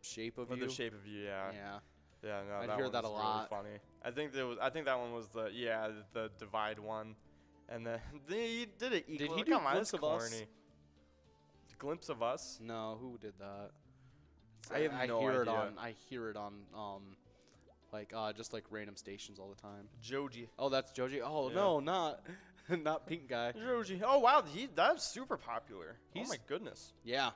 B: Shape of
C: Or
B: You.
C: The Shape of You, yeah.
B: Yeah.
C: Yeah, no,
B: I'd
C: that
B: hear
C: one
B: that
C: was
B: a lot.
C: Really funny. I think that one was the Divide one, and then he did it equal.
B: he do
C: Come on,
B: Glimpse
C: it's
B: of Us?
C: corny. Glimpse of Us.
B: No, who did that?
C: I have no
B: hear it
C: idea.
B: I hear it on like just like random stations all the time.
C: Joji.
B: Oh, that's Joji. Oh
C: Yeah.
B: no, not not Pink Guy.
C: Joji. Oh wow, that's super popular. Oh
B: He's-
C: my goodness.
B: Yeah,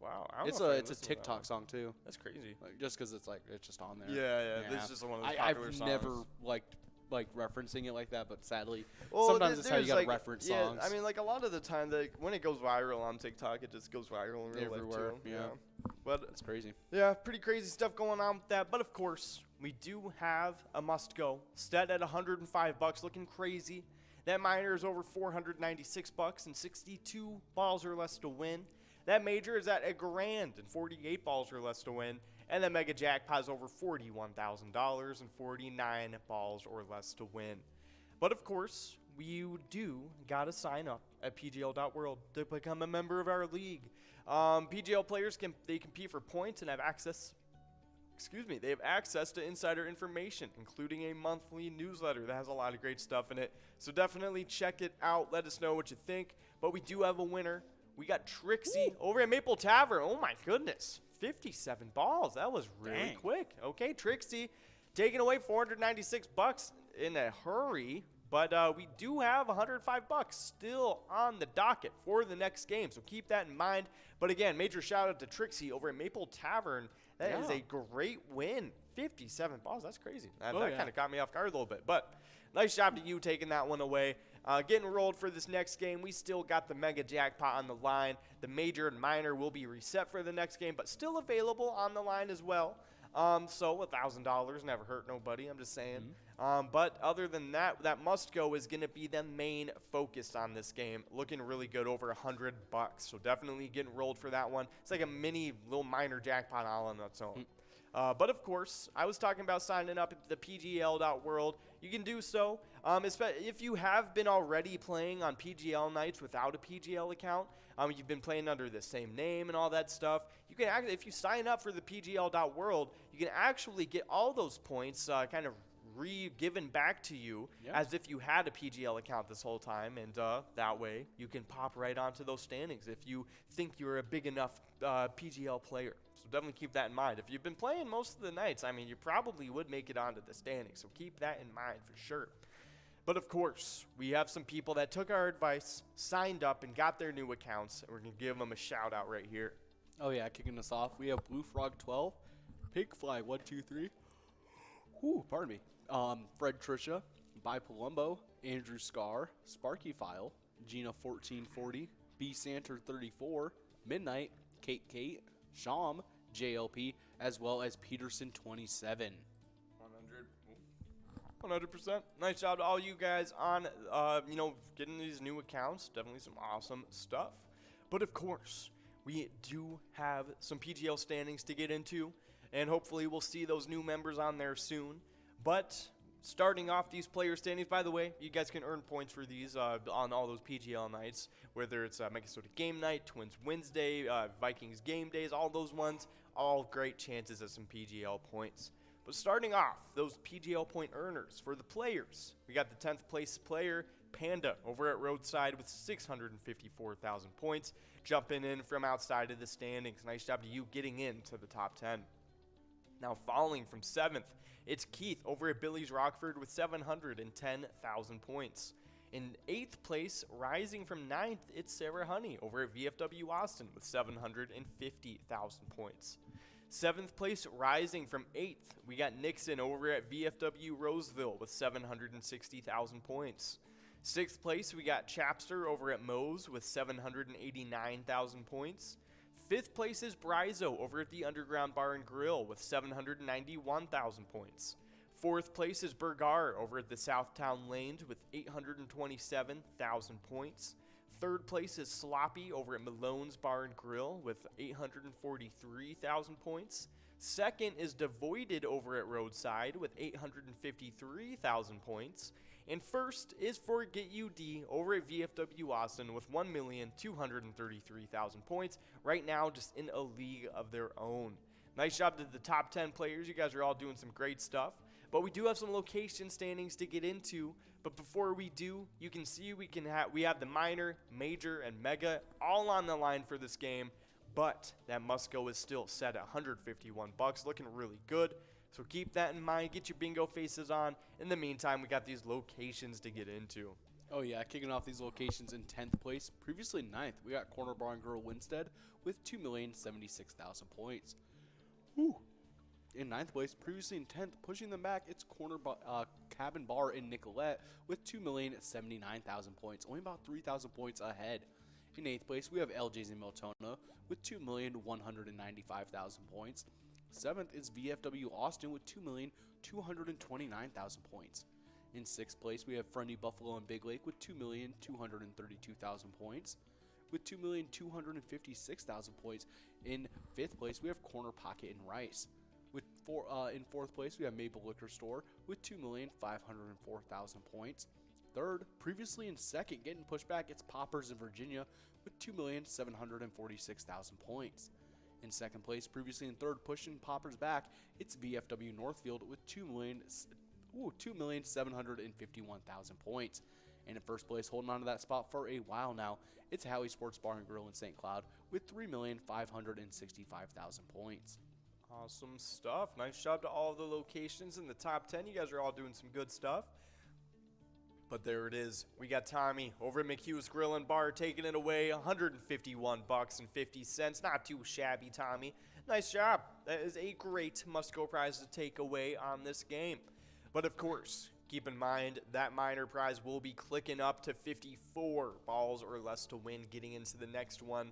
C: Wow. I don't
B: it's
C: know if I
B: a
C: listened to that
B: TikTok
C: one.
B: song too.
C: That's crazy.
B: Like, just because it's like it's just on there.
C: Yeah. This is just one of those
B: I've
C: popular songs.
B: never liked like referencing it like that, but sadly,
C: Well,
B: sometimes it's how you
C: there's,
B: gotta
C: like,
B: reference
C: yeah,
B: songs.
C: I mean, like a lot of the time, when it goes viral on TikTok, it just goes viral in real
B: Everywhere,
C: life too.
B: yeah.
C: But
B: it's crazy.
C: yeah, pretty crazy stuff going on with that. But of course, we do have a must-go. Set at $105, looking crazy. That minor is over $496 and 62 balls or less to win. That major is at $1,000 and 48 balls or less to win. And the mega jackpot is over $41,000 and 49 balls or less to win. But of course, you do gotta sign up at PGL.world to become a member of our league. PGL players compete for points and have access. They have access to insider information, including a monthly newsletter that has a lot of great stuff in it. So definitely check it out. Let us know what you think. But we do have a winner. We got Trixie over at Maple Tavern. Oh my goodness, 57 balls. That was really
B: Dang.
C: quick. Okay, Trixie taking away $496 in a hurry. But we do have $105 still on the docket for the next game, so keep that in mind. But again, major shout out to Trixie over at Maple Tavern. That is
B: Yeah.
C: a great win. 57 balls, that's crazy. That
B: yeah.
C: kind of caught me off guard a little bit. But nice job to you taking that one away. Getting rolled for this next game. We still got the mega jackpot on the line. The major and minor will be reset for the next game, but still available on the line as well. So $1,000 never hurt nobody, I'm just saying. But other than that, that must go is going to be the main focus on this game. Looking really good, over $100. So definitely getting rolled for that one. It's like a mini little minor jackpot all on its own. But of course, I was talking about signing up at the PGL.world. You can do so. If you have been already playing on PGL nights without a PGL account, you've been playing under the same name and all that stuff, you can if you sign up for the PGL.world, you can actually get all those points kind of given back to you as if you had a PGL account this whole time, and that way you can pop right onto those standings if you think you're a big enough PGL player. So definitely keep that in mind. If you've been playing most of the nights, I mean, you probably would make it onto the standings, so keep that in mind for sure. But of course, we have some people that took our advice, signed up, and got their new accounts, and we're going to give them a shout out right here.
B: Oh yeah, kicking us off, we have Blue Frog 12, Pigfly 123, pardon me, Fred Trisha, By Palumbo, Andrew Scar, Sparky File, Gina 1440, B Santer 34, Midnight, Kate, Sham, JLP, as well as Peterson 27.
C: 100%. Nice job to all you guys on, getting these new accounts. Definitely some awesome stuff. But of course, we do have some PGL standings to get into, and hopefully we'll see those new members on there soon. But starting off these player standings, by the way, you guys can earn points for these on all those PGL nights, whether it's MegaSota Game Night, TwinsWinsDay, Vikings Game Days, all those ones, all great chances at some PGL points. But starting off, those PGL point earners for the players, we got the 10th place player, Panda, over at Roadside with 654,000 points, jumping in from outside of the standings. Nice job to you getting into the top 10. Now falling from 7th, it's Keith over at Billy's Rockford with 710,000 points. In 8th place, rising from 9th, it's Sarah Honey over at VFW Austin with 750,000 points. 7th place, rising from 8th, we got Nixon over at VFW Roseville with 760,000 points. 6th place, we got Chapster over at Moe's with 789,000 points. 5th place is Brizo over at the Underground Bar and Grill with 791,000 points. 4th place is Bergar over at the Southtown Lanes with 827,000 points. 3rd place is Sloppy over at Malone's Bar and Grill with 843,000 points. 2nd is Devoided over at Roadside with 853,000 points. And 1st is Forget UD over at VFW Austin with 1,233,000 points. Right now, just in a league of their own. Nice job to the top 10 players. You guys are all doing some great stuff. But we do have some location standings to get into. But before we do, you can see we have the minor, major, and mega all on the line for this game. But that must go is still set at $151, looking really good. So keep that in mind. Get your bingo faces on. In the meantime, we got these locations to get into.
B: Oh yeah, kicking off these locations in 10th place, previously 9th, we got Corner Bar and Grill Winstead with 2,076,000 points. In 9th place, previously in 10th, pushing them back, it's Cabin Bar in Nicolette with 2,079,000 points, only about 3,000 points ahead. In 8th place, we have LJ's in Miltona with 2,195,000 points. 7th is VFW Austin with 2,229,000 points. In 6th place, we have Friendly Buffalo and Big Lake with 2,232,000 points. With 2,256,000 points. In 5th place, we have Corner Pocket and Rice. In 4th place, we have Maple Liquor Store with 2,504,000 points. 3rd, previously in 2nd, getting pushed back, it's Poppers in Virginia with 2,746,000 points. In 2nd place, previously in 3rd, pushing Poppers back, it's VFW Northfield with 2,751,000 points. And in 1st place, holding on to that spot for a while now, it's Howie Sports Bar and Grill in St. Cloud with 3,565,000 points.
C: Awesome stuff. Nice job to all the locations in the top 10. You guys are all doing some good stuff. But there it is. We got Tommy over at McHugh's Grill and Bar taking it away, $151.50. Not too shabby, Tommy. Nice job. That is a great must-go prize to take away on this game. But of course, keep in mind that minor prize will be clicking up to 54 balls or less to win, getting into the next one.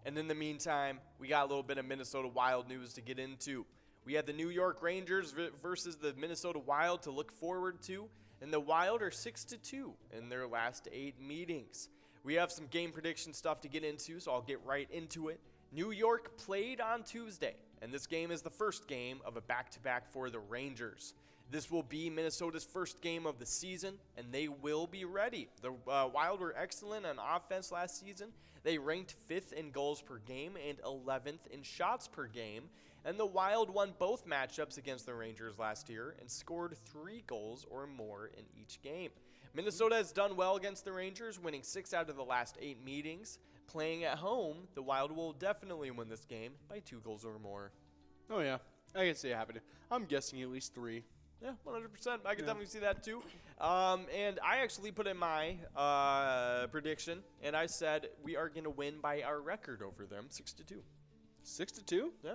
C: And in the meantime, we got a little bit of Minnesota Wild news to get into. We had the New York Rangers versus the Minnesota Wild to look forward to. And the Wild are 6-2 in their last 8 meetings. We have some game prediction stuff to get into, so I'll get right into it. New York played on Tuesday and this game is the first game of a back-to-back for the Rangers. This will be Minnesota's first game of the season, and they will be ready. The Wild were excellent on offense last season. They ranked 5th in goals per game and 11th in shots per game, and the Wild won both matchups against the Rangers last year and scored 3 goals or more in each game. Minnesota has done well against the Rangers, winning 6 out of the last 8 meetings. Playing at home, the Wild will definitely win this game by 2 goals or more.
B: Oh, yeah. I can see it happening. I'm guessing at least 3.
C: Yeah, 100%. I can definitely see that too. And I actually put in my prediction, and I said we are going to win by our record over them, 6-2.
B: 6-2?
C: Yeah.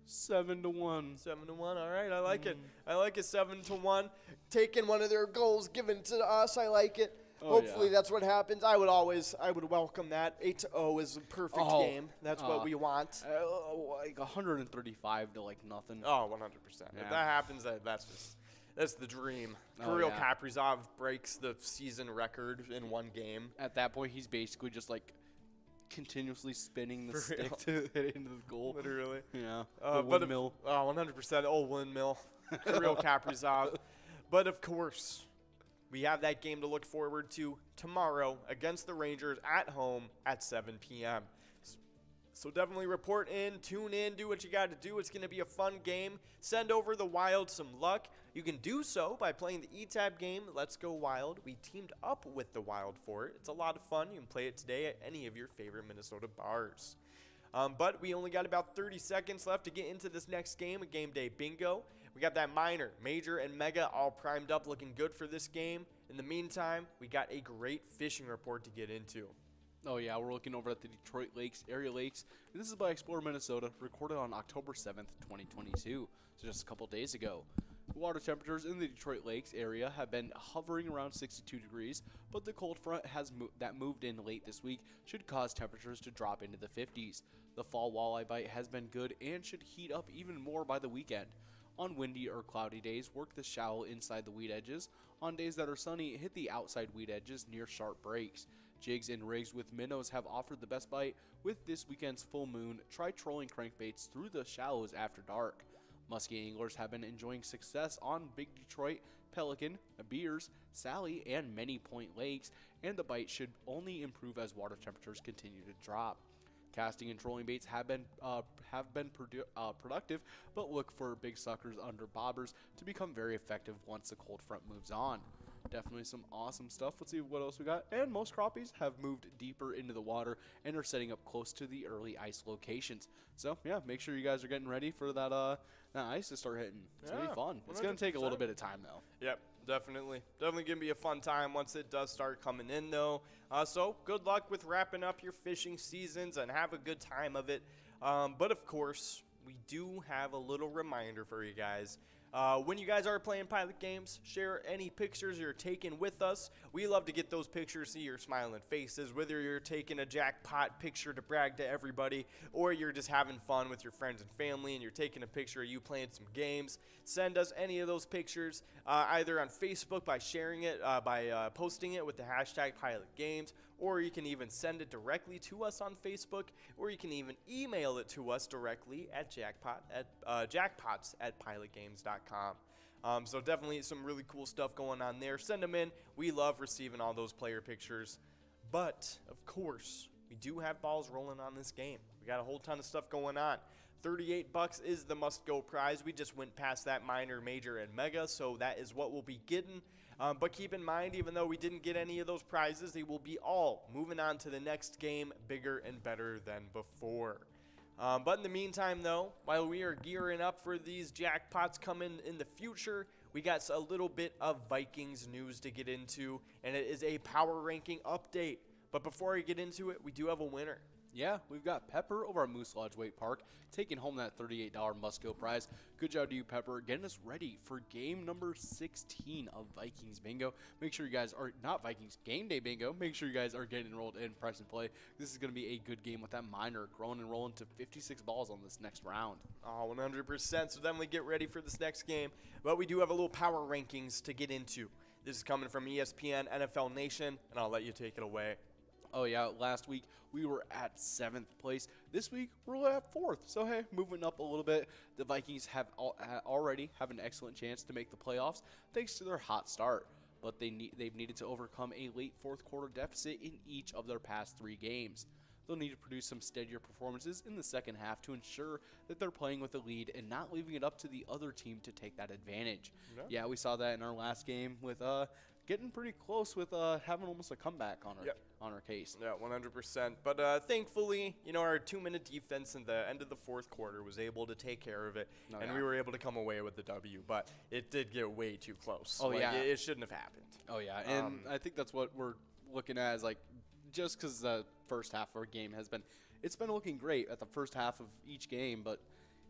B: 7-1.
C: 7-1. All right, I like it. I like it. 7-1. Taking one of their goals given to us. I like it.
B: Oh,
C: Hopefully
B: yeah.
C: that's what happens. I would welcome that. 8-0 is a perfect game. That's what we want.
B: Like 135 to like nothing.
C: Oh, 100%.
B: Yeah.
C: If that happens, that's the dream.
B: Oh,
C: Kirill
B: yeah.
C: Kaprizov breaks the season record in one game.
B: At that point, he's basically just like continuously spinning the
C: For
B: stick
C: real.
B: to hit into the goal.
C: Literally.
B: Yeah.
C: But
B: Windmill.
C: 100%. Oh, windmill. Kirill Kaprizov. But of course, we have that game to look forward to tomorrow against the Rangers at home at 7 p.m. So definitely report in, tune in, do what you got to do. It's going to be a fun game. Send over the Wild some luck. You can do so by playing the ETAB game, Let's Go Wild. We teamed up with the Wild for it. It's a lot of fun. You can play it today at any of your favorite Minnesota bars. But we only got about 30 seconds left to get into this next game, a game day bingo. We got that minor, major, and mega all primed up, looking good for this game. In the meantime, we got a great fishing report to get into.
B: Oh, yeah, we're looking over at the Detroit Lakes, area lakes. And this is by Explorer Minnesota, recorded on October 7th, 2022, so just a couple days ago. Water temperatures in the Detroit Lakes area have been hovering around 62 degrees, but the cold front that moved in late this week should cause temperatures to drop into the 50s. The fall walleye bite has been good and should heat up even more by the weekend. On windy or cloudy days, work the shallow inside the weed edges. On days that are sunny, hit the outside weed edges near sharp breaks. Jigs and rigs with minnows have offered the best bite. With this weekend's full moon, try trolling crankbaits through the shallows after dark. Muskie anglers have been enjoying success on Big Detroit, Pelican, Beers, Sally, and many Point Lakes, and the bite should only improve as water temperatures continue to drop. Casting and trolling baits have been productive, but look for big suckers under bobbers to become very effective once the cold front moves on. Definitely some awesome stuff. Let's see what else we got. And most crappies have moved deeper into the water and are setting up close to the early ice locations. So yeah, make sure you guys are getting ready for that ice to start hitting. It's gonna be fun. It's gonna take a little bit of time though.
C: Yep, definitely gonna be a fun time once it does start coming in though. So good luck with wrapping up your fishing seasons and have a good time of it. But of course, we do have a little reminder for you guys. When you guys are playing pilot games, share any pictures you're taking with us. We love to get those pictures, see your smiling faces, whether you're taking a jackpot picture to brag to everybody, or you're just having fun with your friends and family and you're taking a picture of you playing some games. Send us any of those pictures, either on Facebook by sharing it, by posting it with the hashtag Pilot Games, or you can even send it directly to us on Facebook, or you can even email it to us directly at jackpots@pilotgames.com. So definitely some really cool stuff going on there. Send them in. We love receiving all those player pictures. But, of course, we do have balls rolling on this game. We got a whole ton of stuff going on. $38 is the must-go prize. We just went past that minor, major, and mega, so that is what we'll be getting. But keep in mind, even though we didn't get any of those prizes, they will be all moving on to the next game bigger and better than before. But in the meantime, though, while we are gearing up for these jackpots coming in the future, we got a little bit of Vikings news to get into, and it is a power ranking update. But before I get into it, we do have a winner.
B: Yeah, we've got Pepper over at Moose Lodge Wake Park taking home that $38 must-go prize. Good job to you, Pepper, getting us ready for game number 16 of Vikings Bingo. Make sure you guys are not Vikings Game Day Bingo. Make sure you guys are getting enrolled in Press and Play. This is going to be a good game with that minor growing and rolling to 56 balls on this next round.
C: Oh, 100%. So definitely get ready for this next game. But we do have a little power rankings to get into. This is coming from ESPN NFL Nation, and I'll let you take it away.
B: Oh, yeah. Last week, we were at 7th place. This week, we're at 4th. So, hey, moving up a little bit. The Vikings have already have an excellent chance to make the playoffs thanks to their hot start. But they've needed to overcome a late fourth quarter deficit in each of their past 3 games. They'll need to produce some steadier performances in the second half to ensure that they're playing with a lead and not leaving it up to the other team to take that advantage. Yeah, we saw that in our last game with getting pretty close with having almost a comeback on our case.
C: Yeah, 100%. But thankfully, our 2-minute defense in the end of the fourth quarter was able to take care of it, and we were able to come away with the W. But it did get way too close. It shouldn't have happened.
B: Oh yeah, and I think that's what we're looking at is just because the first half of our game it's been looking great at the first half of each game, but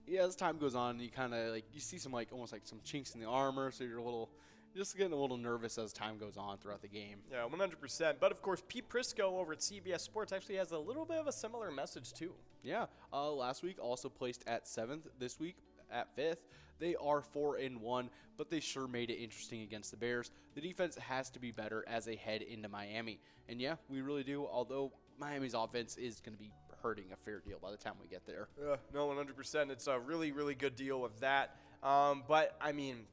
B: yeah, as time goes on, you kind of you see some almost some chinks in the armor, so you're just getting a little nervous as time goes on throughout the game.
C: Yeah, 100%. But of course, Pete Prisco over at CBS Sports actually has a little bit of a similar message too.
B: Yeah, last week also placed at 7th. This week at 5th. They are 4-1, but they sure made it interesting against the Bears. The defense has to be better as they head into Miami. And yeah, we really do, although Miami's offense is going to be hurting a fair deal by the time we get there.
C: Yeah, no, 100%. It's a really, really good deal with that. But, I mean,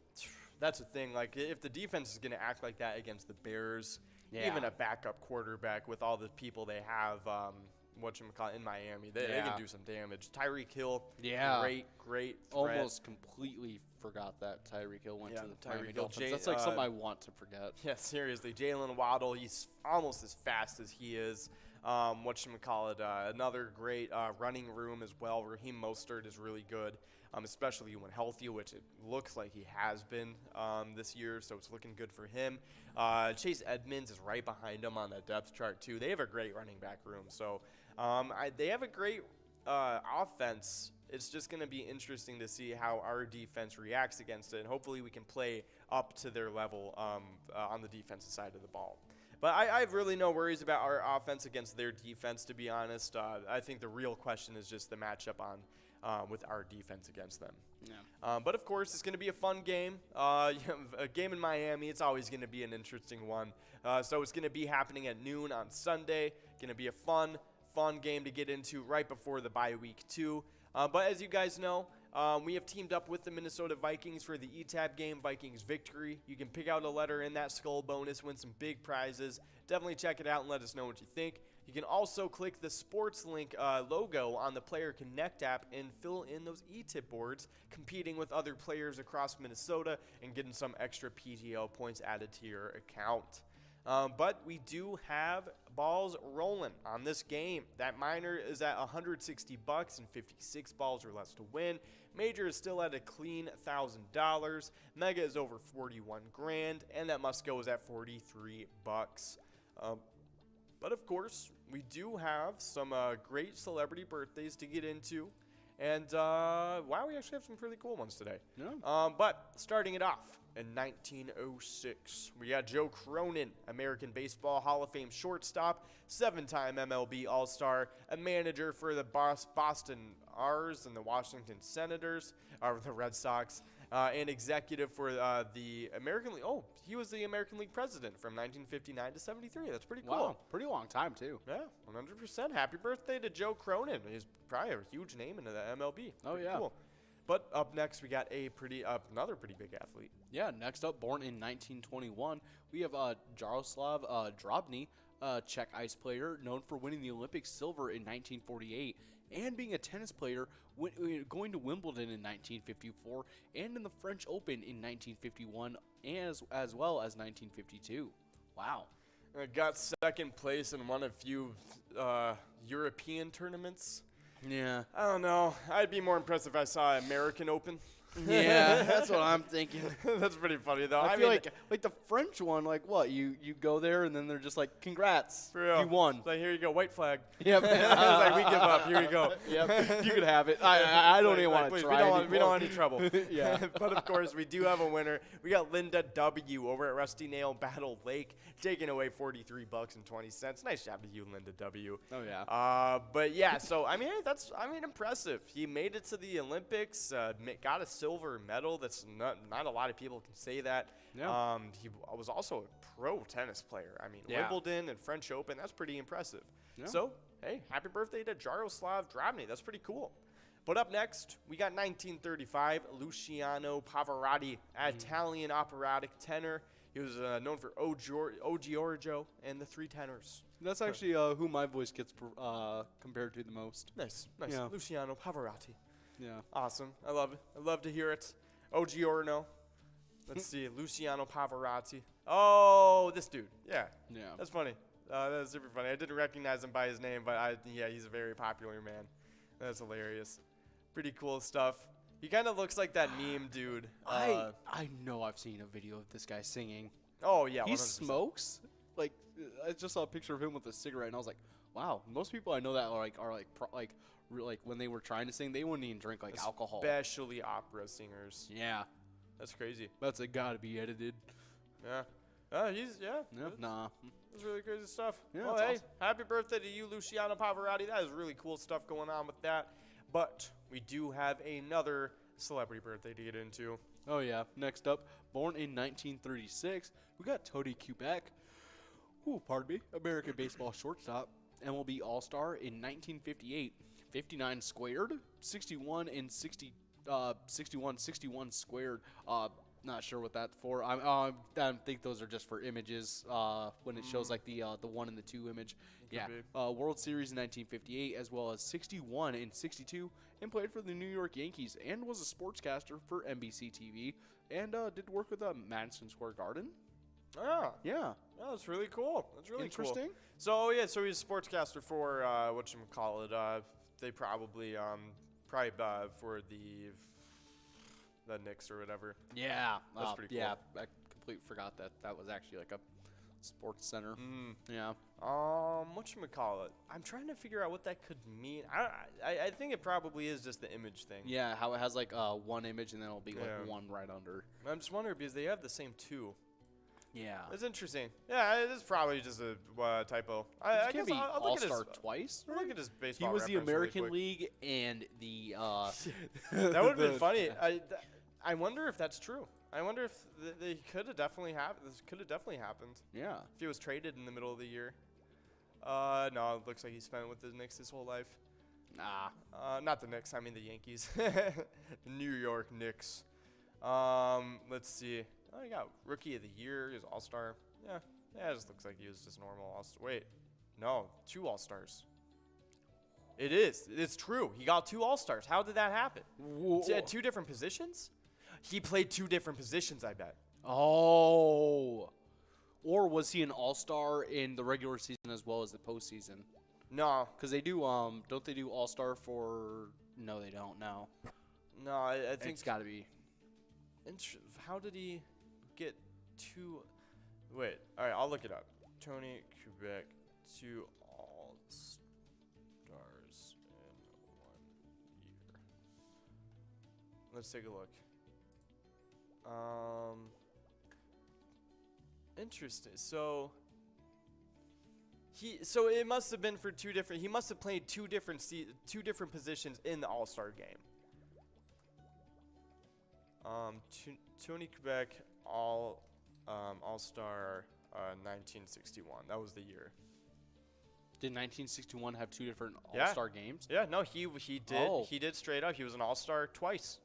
C: that's the thing. If the defense is going to act like that against the Bears, even a backup quarterback with all the people they have, in Miami, they can do some damage. Tyreek Hill, great threat.
B: Almost completely forgot that Tyreek Hill went to the Miami Dolphins. That's something I want to forget.
C: Yeah, seriously. Jalen Waddle, he's almost as fast as he is. Another great running room as well. Raheem Mostert is really good, especially when healthy, which it looks like he has been this year, so it's looking good for him. Chase Edmonds is right behind him on the depth chart, too. They have a great running back room, so they have a great offense. It's just going to be interesting to see how our defense reacts against it, and hopefully we can play up to their level on the defensive side of the ball. But I have really no worries about our offense against their defense, to be honest. I think the real question is just the matchup with our defense against them.
B: Yeah.
C: But, of course, it's going to be a fun game. A game in Miami, it's always going to be an interesting one. So it's going to be happening at noon on Sunday. Going to be a fun game to get into right before the bye week, too. But as you guys know, we have teamed up with the Minnesota Vikings for the ETAB game, Vikings Victory. You can pick out a letter in that skull bonus, win some big prizes. Definitely check it out and let us know what you think. You can also click the Sports Link logo on the Player Connect app and fill in those e-tip boards, competing with other players across Minnesota and getting some extra PTO points added to your account. But we do have balls rolling on this game. That minor is at $160 and 56 balls or less to win. Major is still at a clean $1,000. Mega is over 41 grand, and that must go is at 43 bucks. But of course, we do have some great celebrity birthdays to get into. And, wow, we actually have some pretty cool ones today.
B: Yeah.
C: But starting it off, in 1906, we got Joe Cronin, American Baseball Hall of Fame shortstop, 7-time MLB All-Star, a manager for the Boston R's and the Washington Senators, or the Red Sox, and executive for the American League. Oh, he was the American League president from 1959 to 73. That's pretty cool.
B: Wow, pretty long time, too.
C: Yeah, 100%. Happy birthday to Joe Cronin. He's probably a huge name into the MLB.
B: Oh,
C: pretty
B: yeah.
C: Cool. But up next, we got another pretty big athlete.
B: Yeah, next up, born in 1921, we have Jaroslav Drobny, Czech ice player known for winning the Olympic silver in 1948 and being a tennis player going to Wimbledon in 1954 and in the French Open in 1951 as well as 1952. Wow.
C: Got second place and won a few European tournaments.
B: Yeah.
C: I don't know. I'd be more impressed if I saw American Open.
B: Yeah, that's what I'm thinking.
C: That's pretty funny, though.
B: I feel like the French one, what, you go there and then they're just like, congrats,
C: for real.
B: You won.
C: Like, here you go, white flag.
B: Yep.
C: I was like, we give up. Here you go.
B: Yep. You could have it. I don't even want to try.
C: We don't want any trouble.
B: Yeah.
C: But of course, we do have a winner. We got Linda W. over at Rusty Nail Battle Lake, taking away $43.20. Nice job to you, Linda W.
B: Oh yeah.
C: But yeah, so that's impressive. He made it to the Olympics, got a silver silver medal. That's not a lot of people can say that.
B: Yeah.
C: He was also a pro tennis player. I mean,
B: Yeah.
C: Wimbledon and French Open, that's pretty impressive.
B: Yeah.
C: So, hey, happy birthday to Jaroslav Drobny. That's pretty cool. But up next, we got 1935, Luciano Pavarotti, Italian operatic tenor. He was known for O Giorgio and the Three Tenors.
B: That's actually who my voice gets compared to the most.
C: Nice.
B: Yeah.
C: Luciano Pavarotti.
B: Yeah.
C: Awesome. I love it. I love to hear it. O Giorno. Let's see. Luciano Pavarotti. Oh, this dude. Yeah.
B: Yeah.
C: That's funny. That's super funny. I didn't recognize him by his name, but yeah, he's a very popular man. That's hilarious. Pretty cool stuff. He kind of looks like that meme dude.
B: I know I've seen a video of this guy singing.
C: Oh, yeah.
B: He
C: 100%.
B: smokes. Like, I just saw a picture of him with a cigarette, and I was like, wow. Most people I know that are when they were trying to sing, they wouldn't even drink alcohol.
C: Especially opera singers.
B: Yeah.
C: That's crazy.
B: That's gotta be edited.
C: Yeah.
B: Yeah. Nah.
C: That's really crazy stuff.
B: Yeah,
C: Well,
B: that's
C: hey,
B: awesome.
C: happy birthday to you, Luciano Pavarotti. That is really cool stuff going on with that. But we do have another celebrity birthday to get into.
B: Oh, yeah. Next up, born in 1936, we got Tony Kubek. Ooh, pardon me. American baseball shortstop. MLB All-Star in 1958. 59 squared, 61 and 61 squared. Not sure what that's for. I think those are just for images when it shows like the 1 and the 2 image. Yeah. World Series in 1958, as well as 61 and 62, and played for the New York Yankees and was a sportscaster for NBC TV and did work with Madison Square Garden.
C: Ah,
B: Yeah.
C: oh, that's really cool. That's really
B: Interesting.
C: cool. So yeah, so he's a sportscaster for whatchamacallit. They probably for the Knicks or whatever.
B: Yeah.
C: That's pretty
B: Yeah, I completely forgot that was actually like a sports center. Yeah.
C: Whatchamacallit? I'm trying to figure out what that could mean. I think it probably is just the image thing.
B: Yeah, how it has like one image and then it'll be like
C: Yeah.
B: one right under.
C: I'm just wondering because they have the same two.
B: Yeah.
C: That's interesting. Yeah, it is probably just a typo. I
B: It
C: guess
B: can be
C: I'll look at his.
B: All-Star twice.
C: I'll look at his
B: He
C: baseball.
B: was the
C: reference really
B: American
C: quick.
B: League and the.
C: That would have been funny. I wonder if that's true. I wonder if they could have definitely happened. This could have definitely happened
B: Yeah.
C: if he was traded in the middle of the year. No, it looks like he spent with the Knicks his whole life.
B: Nah.
C: Not the Knicks. I mean the Yankees. The New York Knicks. Let's see. Oh, you got Rookie of the Year. He was All-Star. Yeah, it just looks like he was just normal All-Star. Wait, no, 2 All-Stars. It is. It's true. He got 2 All-Stars. How did that happen? At 2 different positions? He played 2 different positions, I bet.
B: Oh. Or was he an all-star in the regular season as well as the postseason?
C: No.
B: Because they do, don't they do all-star for? No, they don't. No.
C: No, I think
B: It's got to be.
C: How did he get 2? Wait. All right, I'll look it up. Tony Kubek, 2 All-Stars in 1 year. Let's take a look. Interesting. So it must have been for 2 different. He must have played 2 different positions in the All-Star game. Tony Kubek All-Star 1961. That was the year.
B: Did 1961 have 2 different
C: Yeah.
B: all-star games?
C: Yeah, no, he did.
B: Oh.
C: He did straight up. He was an All-Star twice.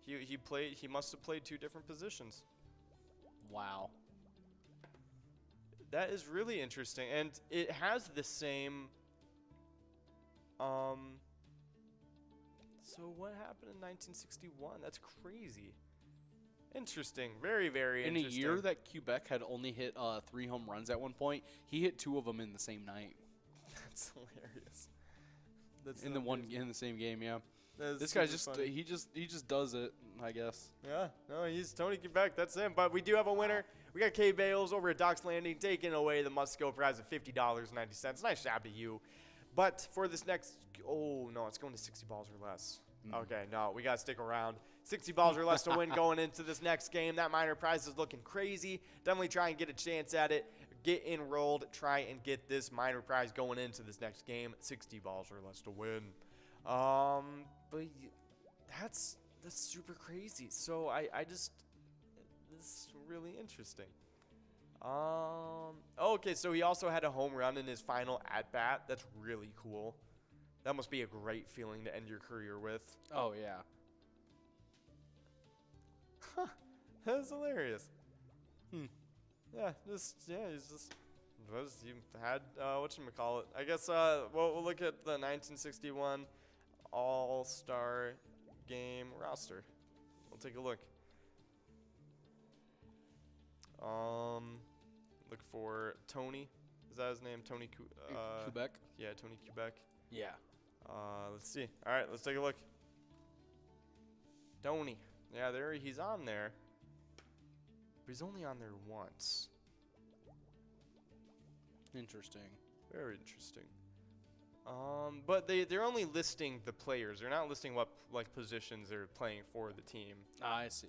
C: He played. He must have played 2 different positions.
B: Wow.
C: That is really interesting, and it has the same. So what happened in 1961? That's crazy. Interesting. Very, very
B: In
C: interesting.
B: a year that Quebec had only hit 3 home runs at one point, he hit 2 of them in the same night.
C: That's hilarious. That's
B: In the same game, yeah.
C: That's
B: This guy
C: super funny.
B: he just does it, I guess.
C: Yeah, no, he's Tony Quebec. That's him. But we do have a winner. We got K Bales over at Docks Landing taking away the must-go prize of $50.90. Nice job to you. But for this next, oh no, it's going to 60 balls or less. Okay, no, we gotta stick around. 60 balls or less to win going into this next game. That minor prize is looking crazy. Definitely try and get a chance at it. Get enrolled. Try and get this minor prize going into this next game. 60 balls or less to win. But that's That's super crazy. So I just, this is really interesting. Okay, so he also had a home run in his final at bat. That's really cool. That must be a great feeling to end your career with.
B: Oh yeah.
C: Huh. That's hilarious. Yeah, he's just you had whatchamacallit. I guess we'll look at the 1961 All-Star Game roster. We'll take a look. Look for Tony. Is that his name? Tony
B: Quebec?
C: Yeah, Tony Quebec.
B: Yeah.
C: Let's see. All right, let's take a look. Tony. Yeah, he's on there. But he's only on there once.
B: Interesting.
C: Very interesting. But they're only listing the players. They're not listing what positions they're playing for the team.
B: I see.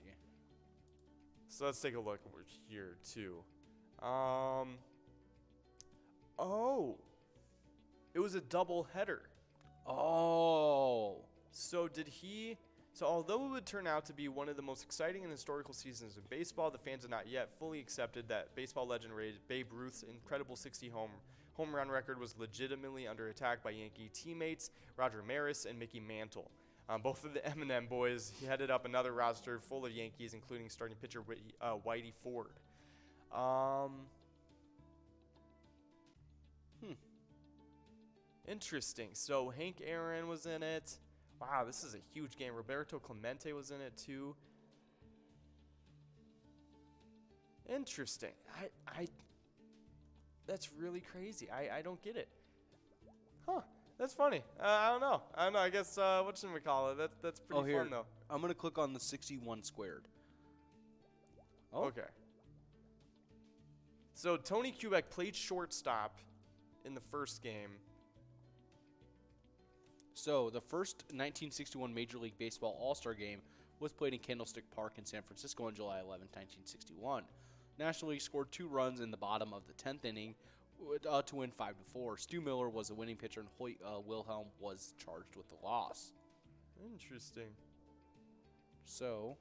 C: So let's take a look over here too. Oh, it was a double header.
B: Oh.
C: So although it would turn out to be one of the most exciting and historical seasons in baseball, the fans have not yet fully accepted that baseball legend Babe Ruth's incredible 60 home run record was legitimately under attack by Yankee teammates Roger Maris and Mickey Mantle. Both of the M&M boys headed up another roster full of Yankees, including starting pitcher Whitey Ford. Interesting. So Hank Aaron was in it. Wow, this is a huge game. Roberto Clemente was in it too. Interesting. That's really crazy. I don't get it. Huh. That's funny. I don't know. I guess what should we call it? That's pretty fun though.
B: I'm gonna click on the 61 squared. Oh.
C: Okay. So Tony Quebec played shortstop in the first game.
B: So the first 1961 Major League Baseball All-Star Game was played in Candlestick Park in San Francisco on July 11, 1961. National League scored 2 runs in the bottom of the 10th inning to win 5-4. Stu Miller was the winning pitcher, and Hoyt Wilhelm was charged with the loss.
C: Interesting.
B: So,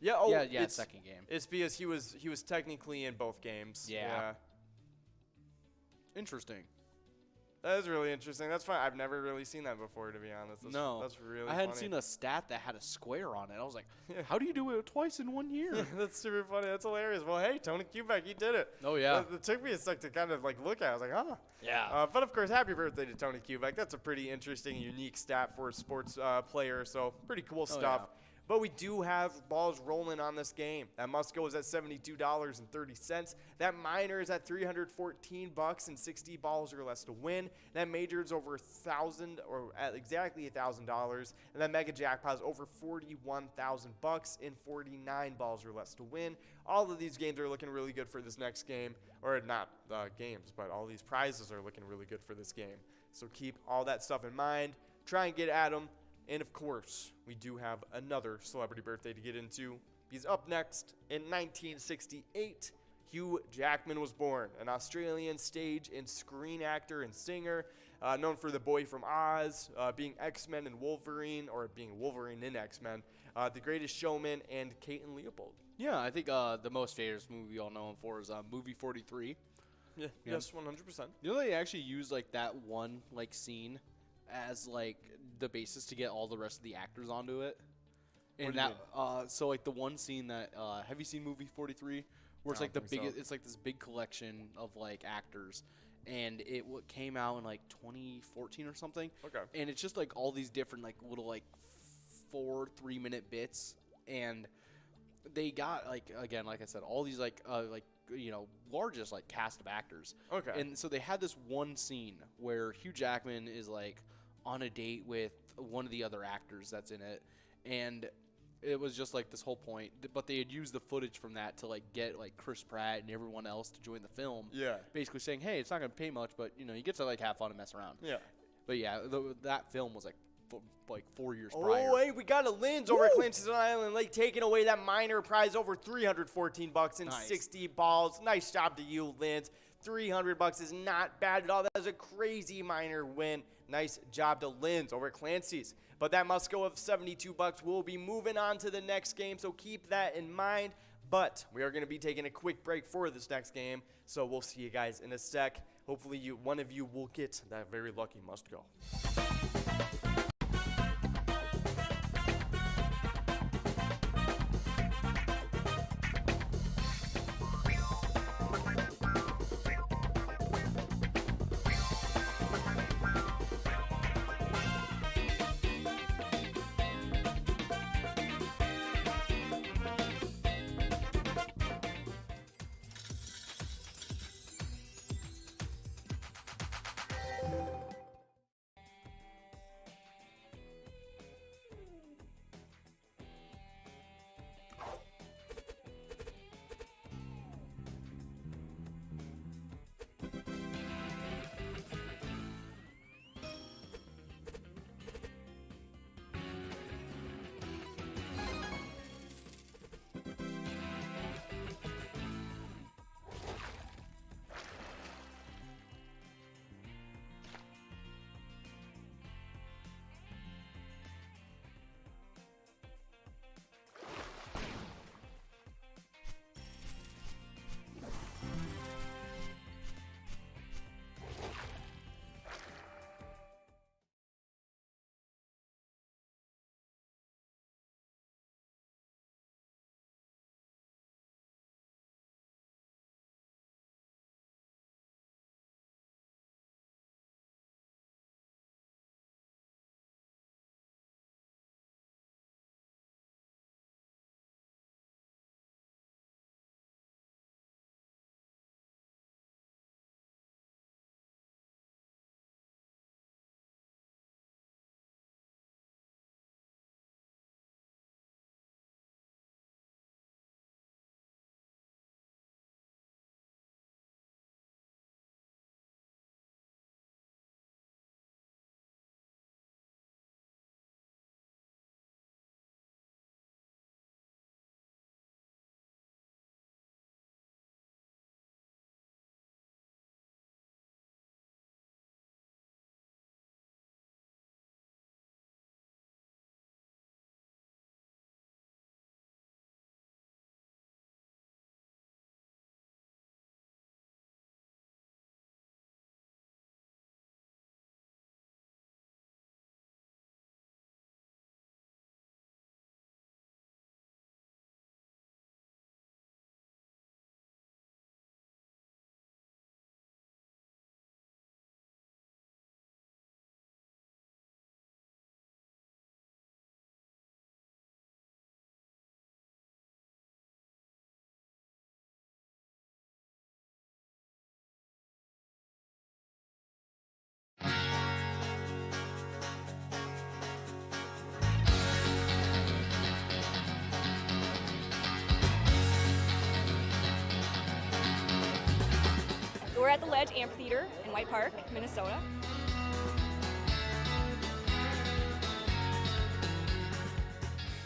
C: yeah.
B: Second game.
C: It's because he was technically in both games.
B: Yeah. Interesting.
C: That is really interesting. That's fun. I've never really seen that before, to be honest. That's really
B: I hadn't
C: funny.
B: seen a stat that had a square on it. I was like, how do you do it twice in 1 year?
C: That's super funny. That's hilarious. Well, hey, Tony Quebec, he did it.
B: Oh, yeah.
C: It took me a sec to kind of look at it. I was like, huh.
B: Yeah.
C: But, of course, happy birthday to Tony Quebec. That's a pretty interesting, unique stat for a sports player. So, pretty cool stuff.
B: Yeah.
C: But we do have balls rolling on this game. That must-go is at $72.30. That minor is at $314 and 60 balls or less to win. That major is over $1,000 or at exactly $1,000. And that mega jackpot is over $41,000 and 49 balls or less to win. All of these games are looking really good for this next game. Or not games, but all these prizes are looking really good for this game. So keep all that stuff in mind. Try and get at them. And, of course, we do have another celebrity birthday to get into. Because up next, in 1968, Hugh Jackman was born, an Australian stage and screen actor and singer, known for The Boy from Oz, being X-Men and Wolverine, or being Wolverine in X-Men, The Greatest Showman, and Kate and Leopold.
B: Yeah, I think the most famous movie we all know him for is movie 43.
C: Yeah. Yes, 100%.
B: You know they actually used that one scene as the basis to get all the rest of the actors onto it. And so the one scene that have you seen movie 43 where it's the biggest it's this big collection of actors, and it came out in 2014 or something.
C: Okay.
B: And it's just all these different little 4 3-minute bits, and they got again like I said all these largest cast of actors.
C: Okay.
B: And so they had this one scene where Hugh Jackman is on a date with one of the other actors that's in it, and it was just this whole point, but they had used the footage from that to get Chris Pratt and everyone else to join the film.
C: Yeah.
B: Basically saying, hey, it's not going to pay much, but you get to have fun and mess around.
C: Yeah.
B: But yeah, that film was like 4 years prior.
C: Oh, hey, we got a Linz over at Clancy's Island Lake taking away that minor prize over $314 and
B: Nice.
C: 60 balls. Nice job to you, Linz. $300 is not bad at all. That was a crazy minor win. Nice job to Linz over at Clancy's. But that must go of $72 will be moving on to the next game, so keep that in mind. But we are going to be taking a quick break for this next game, so we'll see you guys in a sec. Hopefully one of you will get that very lucky must go.
D: We're at the Ledge Amphitheater in White Park, Minnesota.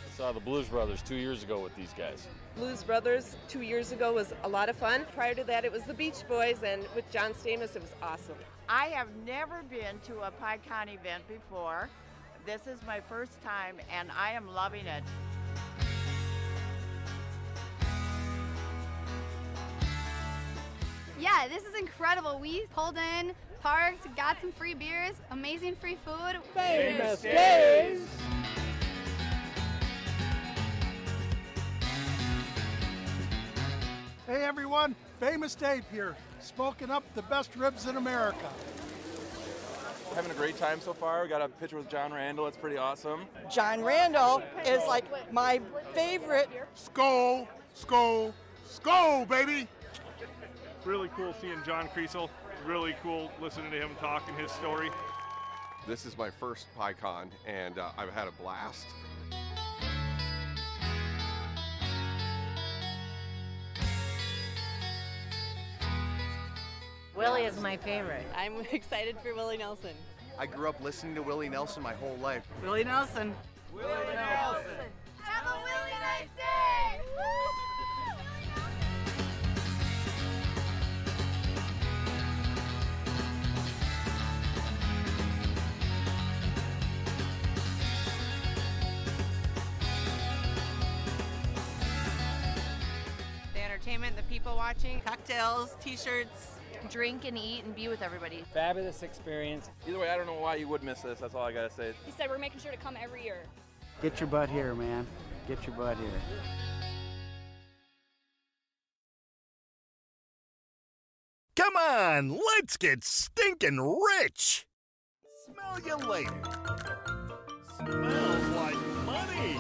E: I saw the Blues Brothers 2 years ago with these guys.
F: Blues Brothers 2 years ago was a lot of fun. Prior to that, it was the Beach Boys, and with John Stamos, it was awesome.
G: I have never been to a PyCon event before. This is my first time, and I am loving it.
H: Yeah, this is incredible. We pulled in, parked, got some free beers, amazing free food.
E: Famous days!
I: Hey everyone, Famous Dave here, smoking up the best ribs in America.
J: Having a great time so far. We got a picture with John Randall. It's pretty awesome.
K: John Randall is like my favorite.
I: Skol, skol, skol, baby!
L: Really cool seeing John Kriesel. Really cool listening to him talking his story.
M: This is my first PyCon, and I've had a blast.
N: Willie is my favorite.
O: I'm excited for Willie Nelson.
N: I grew up listening to Willie Nelson my whole life.
K: Willie Nelson.
G: Willie Nelson.
H: Have a really nice day!
F: The entertainment, the people watching.
K: Cocktails, t-shirts.
D: Drink and eat and be with everybody.
O: Fabulous experience.
J: Either way, I don't know why you would miss this. That's all I gotta say.
D: He said we're making sure to come every year.
O: Get your butt here, man. Get your butt here.
P: Come on, let's get stinking rich. Smell you later. Smells like money.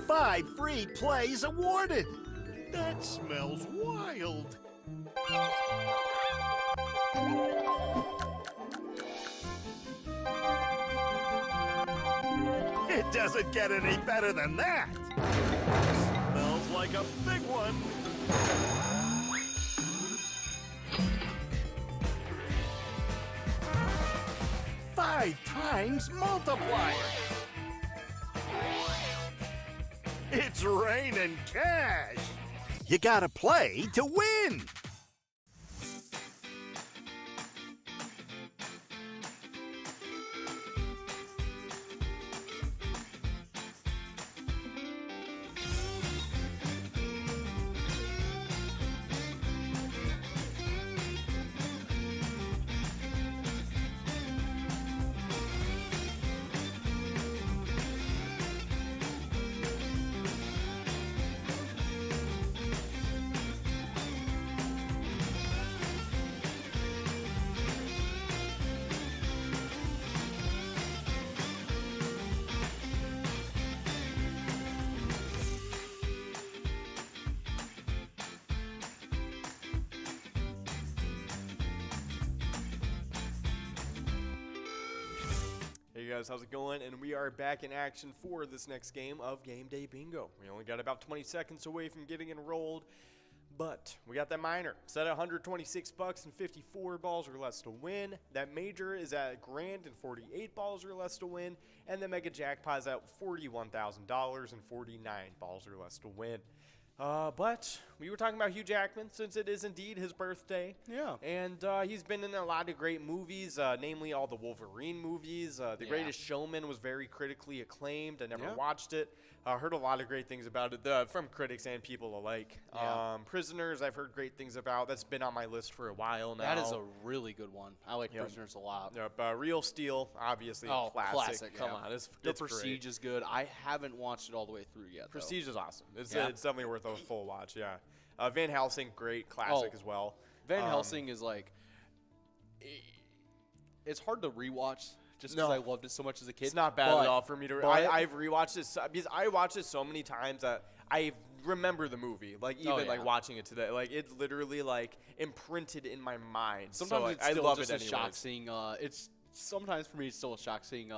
P: Five free plays awarded. That smells wild. It doesn't get any better than that. Smells like a big one. Five times multiplier. It's raining cash. You gotta play to win.
C: Hey guys, how's it going? And we are back in action for this next game of Game Day Bingo. We only got about 20 seconds away from getting enrolled, but we got that minor set at $126 and 54 balls or less to win. That major is at $1,000 and 48 balls or less to win, and the mega jackpot is at $41,000 and 49 balls or less to win. But we were talking about Hugh Jackman since it is indeed his birthday.
B: Yeah.
C: And he's been in a lot of great movies, namely all the Wolverine movies. The Greatest Showman was very critically acclaimed. I never watched it. Heard a lot of great things about it from critics and people alike.
B: Yeah.
C: Prisoners, I've heard great things about. That's been on my list for a while now.
B: That is a really good one. I like Prisoners a lot.
C: Yep. Real Steel, obviously, classic. Come on, it's
B: The
C: it's
B: Prestige
C: great.
B: is good. I haven't watched it all the way through yet.
C: Prestige is awesome. It's definitely worth a full watch. Yeah. Van Helsing, great classic as well.
B: Van Helsing is like, it's hard to rewatch just because I loved it so much as a kid.
C: It's not bad at all for me to. I've rewatched it because I watched it so many times that I remember the movie. Like even like watching it today, like it's literally like imprinted in my mind.
B: Sometimes
C: so,
B: it's
C: I
B: still
C: love
B: just
C: it
B: a shock seeing. Sometimes for me it's still a shock seeing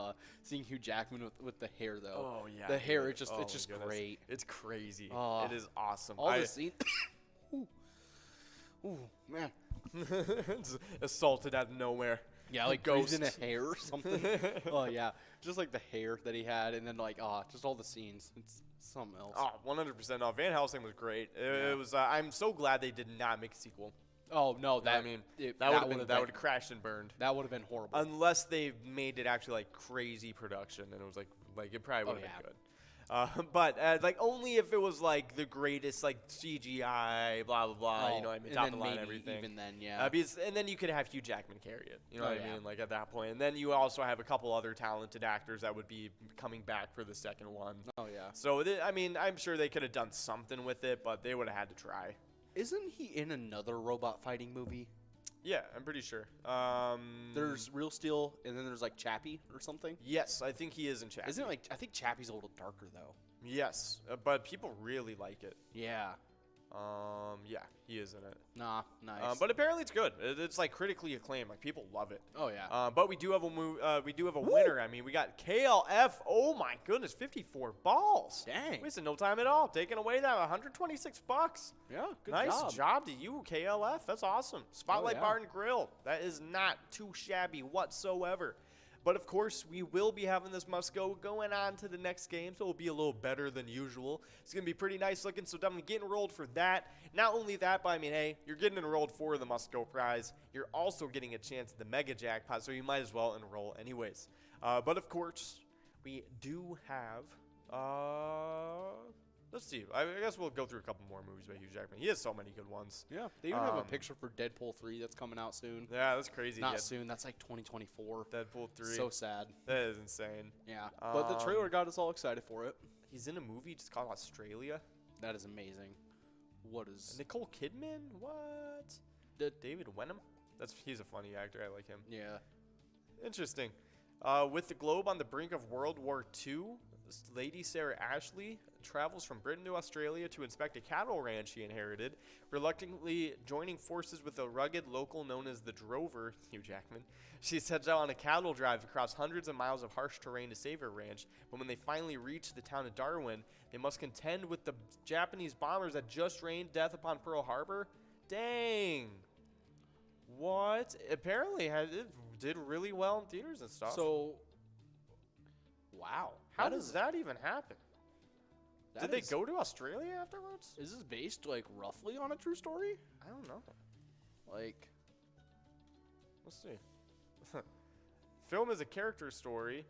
B: Hugh Jackman with the hair though.
C: Oh yeah,
B: the hair. It's
C: oh,
B: just
C: goodness.
B: great.
C: It's crazy. It is awesome.
B: All the scenes. Ooh, man.
C: It's assaulted out of nowhere.
B: Yeah, like
C: Ghost
B: in a hair or something. Oh yeah, just like the hair that he had, and then like just all the scenes. It's something else.
C: 100%. No, Van Helsing was great. It was. I'm so glad they did not make a sequel.
B: Oh no, that
C: that would have crashed and burned.
B: That would have been horrible.
C: Unless they made it actually like crazy production, and it was like it probably would have been good. But like only if it was like the greatest like CGI, blah blah blah. You know what I mean? Top of the line, everything.
B: Even then, yeah.
C: And then you could have Hugh Jackman carry it. You know what I mean? Like at that point, and then you also have a couple other talented actors that would be coming back for the second one.
B: Oh yeah.
C: So I mean, I'm sure they could have done something with it, but they would have had to try.
B: Isn't he in another robot fighting movie?
C: Yeah, I'm pretty sure.
B: There's Real Steel, and then there's like Chappie or something.
C: Yes, I think he is in Chappie.
B: Isn't it like I think Chappie's a little darker though.
C: Yes, but people really like it.
B: Yeah.
C: Yeah, he is in it.
B: Nah, nice.
C: But apparently it's good. It's like critically acclaimed. Like people love it.
B: Oh yeah.
C: But we do have a winner. I mean, we got KLF. Oh my goodness, 54 balls.
B: Dang.
C: Wasted no time at all. Taking away that 126 bucks.
B: Yeah, good
C: nice job to you, KLF. That's awesome. Spotlight
B: yeah.
C: Bar and Grill. That is not too shabby whatsoever. But of course, we will be having this must-go going on to the next game, so it'll be a little better than usual. It's going to be pretty nice looking, so definitely get enrolled for that. Not only that, but I mean, hey, you're getting enrolled for the must-go prize. You're also getting a chance at the mega jackpot, so you might as well enroll anyways. But of course, we do have... let's see. I guess we'll go through a couple more movies by Hugh Jackman. He has so many good ones.
B: Yeah, they even have a picture for Deadpool 3 that's coming out soon.
C: Yeah, that's crazy.
B: Not soon. That's like 2024.
C: Deadpool 3.
B: So sad.
C: That is insane.
B: Yeah, but the trailer got us all excited for it.
C: He's in a movie just called Australia.
B: That is amazing. What is...
C: Nicole Kidman? What? David Wenham? He's a funny actor. I like him.
B: Yeah.
C: Interesting. With the globe on the brink of World War II, Lady Sarah Ashley travels from Britain to Australia to inspect a cattle ranch she inherited, reluctantly joining forces with a rugged local known as the Drover, Hugh Jackman. She sets out on a cattle drive across hundreds of miles of harsh terrain to save her ranch, but when they finally reach the town of Darwin, they must contend with the Japanese bombers that just rained death upon Pearl Harbor. Dang. What? Apparently, it did really well in theaters and stuff.
B: So, wow.
C: How does that even happen? Did they go to Australia afterwards?
B: Is this based, like, roughly on a true story?
C: I don't know.
B: Like...
C: Let's see. Film is a character story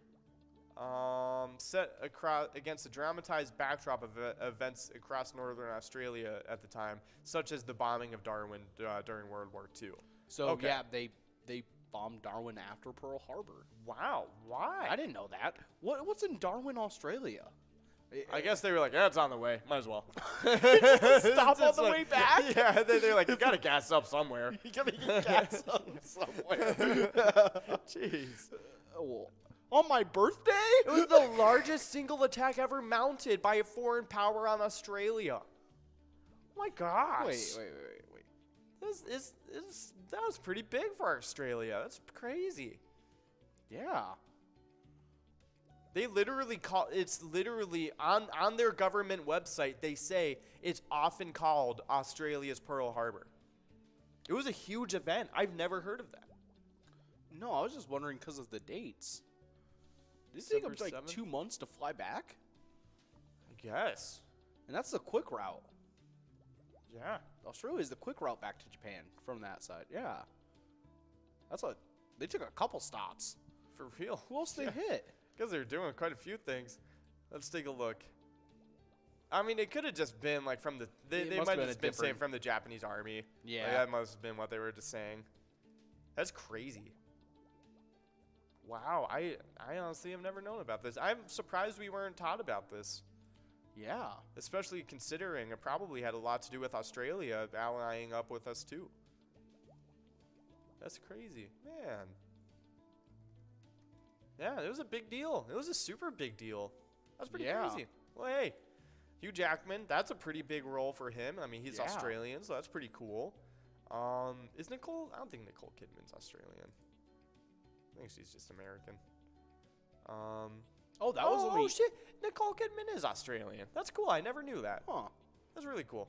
C: set against a dramatized backdrop of events across northern Australia at the time, such as the bombing of Darwin during World War II.
B: So, yeah, they bombed Darwin after Pearl Harbor.
C: Wow, why?
B: I didn't know that. What's in Darwin, Australia?
C: I guess they were like, it's on the way. Might as well.
B: Stop on the way back?
C: Yeah, they're like, you got to gas up somewhere.
B: You got to get gas up somewhere.
C: Jeez.
B: On my birthday?
C: It was the largest single attack ever mounted by a foreign power on Australia. Oh my gosh.
B: Wait.
C: That was pretty big for Australia. That's crazy.
B: Yeah.
C: They literally it's literally on their government website, they say it's often called Australia's Pearl Harbor. It was a huge event. I've never heard of that.
B: No, I was just wondering because of the dates. Did it take them like 2 months to fly back?
C: I guess.
B: And that's the quick route.
C: Yeah.
B: Australia is the quick route back to Japan from that side. Yeah. They took a couple stops.
C: For real.
B: Who else they hit?
C: Because they're doing quite a few things. Let's take a look. I mean, it could have just been like from the... They might have just been saying from the Japanese army.
B: Yeah.
C: Like, that must have been what they were just saying. That's crazy. Wow. I honestly have never known about this. I'm surprised we weren't taught about this.
B: Yeah.
C: Especially considering it probably had a lot to do with Australia allying up with us too. That's crazy. Man. Yeah, it was a big deal. It was a super big deal. That's pretty crazy. Well, hey, Hugh Jackman, that's a pretty big role for him. I mean, he's Australian, so that's pretty cool. Is Nicole? I don't think Nicole Kidman's Australian. I think she's just American.
B: Oh, that was
C: oh shit! Nicole Kidman is Australian. That's cool. I never knew that.
B: Huh?
C: That's really cool.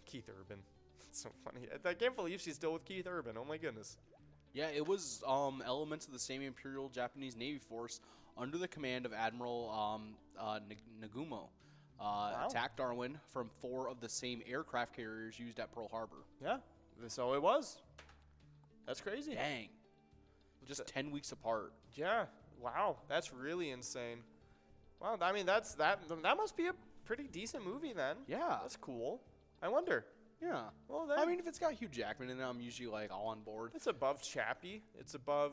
C: Keith Urban. That's so funny. I can't believe she's still with Keith Urban. Oh my goodness.
B: Yeah, it was elements of the same Imperial Japanese Navy force under the command of Admiral Nagumo attacked Darwin from 4 of the same aircraft carriers used at Pearl Harbor.
C: Yeah, so it was. That's crazy.
B: Dang. Just 10 weeks apart.
C: Yeah. Wow. That's really insane. Well, I mean, that must be a pretty decent movie then.
B: Yeah.
C: That's cool. I wonder.
B: Yeah.
C: Well,
B: I mean, if it's got Hugh Jackman in it, I'm usually like all on board.
C: It's above Chappie. It's above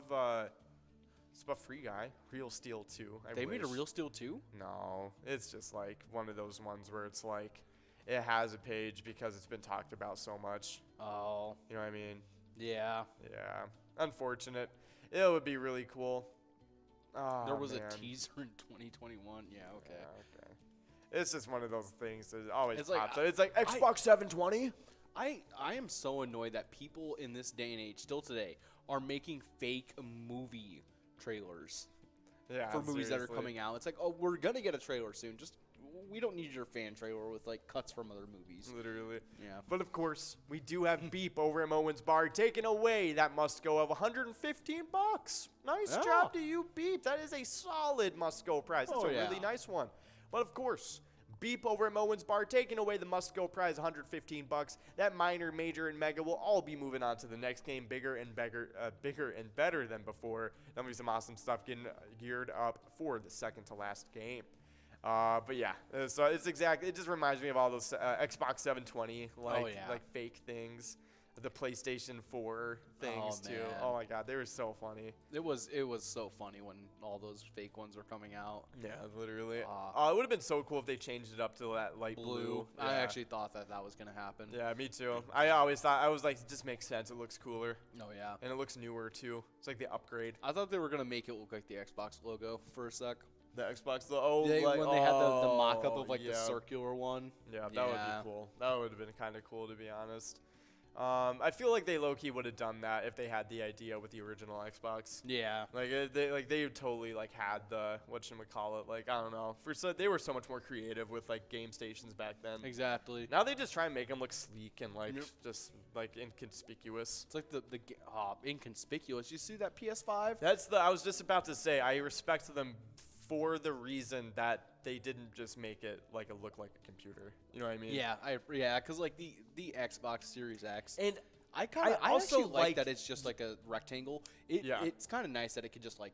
C: Free Guy. Real Steel 2.
B: They made a Real Steel 2?
C: No. It's just like one of those ones where it's like it has a page because it's been talked about so much.
B: Oh.
C: You know what I mean?
B: Yeah.
C: Yeah. Unfortunate. It would be really cool. Oh,
B: there was
C: man.
B: a teaser in 2021. Yeah, okay.
C: Yeah, okay. It's just one of those things that always
B: It's like,
C: pops up. It's like Xbox 720.
B: I am so annoyed that people in this day and age, still today, are making fake movie trailers for movies that are coming out. It's like, oh, we're gonna get a trailer soon. Just we don't need your fan trailer with like cuts from other movies.
C: Literally.
B: Yeah.
C: But of course, we do have Beep over at Moen's Bar taking away that must-go of $115. Nice job to you, Beep. That is a solid must-go prize. That's a really nice one. But of course, Beep over at Moen's Bar taking away the must-go prize, $115. That minor, major, and mega will all be moving on to the next game, bigger and better than before. That'll be some awesome stuff getting geared up for the second to last game. But yeah, so it's it just reminds me of all those Xbox 720 like fake things, the PlayStation 4 things too.
B: Man.
C: Oh my god, they were so funny.
B: It was so funny when all those fake ones were coming out.
C: Yeah, literally. It would have been so cool if they changed it up to that light blue.
B: Yeah. I actually thought that was gonna happen.
C: Yeah, me too. I always thought, I was like, it just makes sense. It looks cooler.
B: Oh yeah.
C: And it looks newer too. It's like the upgrade.
B: I thought they were gonna make it look like the Xbox logo for a sec.
C: The Xbox, when
B: they had the mock-up of like the circular one.
C: Yeah, that would be cool. That would have been kind of cool, to be honest. I feel like they low-key would have done that if they had the idea with the original Xbox.
B: Yeah.
C: They totally like had the whatchamacallit, like, I don't know. They were so much more creative with like game stations back then.
B: Exactly.
C: Now they just try and make them look sleek and like just like inconspicuous.
B: It's like the inconspicuous. You see that PS5?
C: I was just about to say, I respect them for the reason that they didn't just make it like look like a computer. You know what I mean?
B: Yeah, because like the Xbox Series X,
C: and
B: I also like that it's just like a rectangle. It's kind of nice that it could just like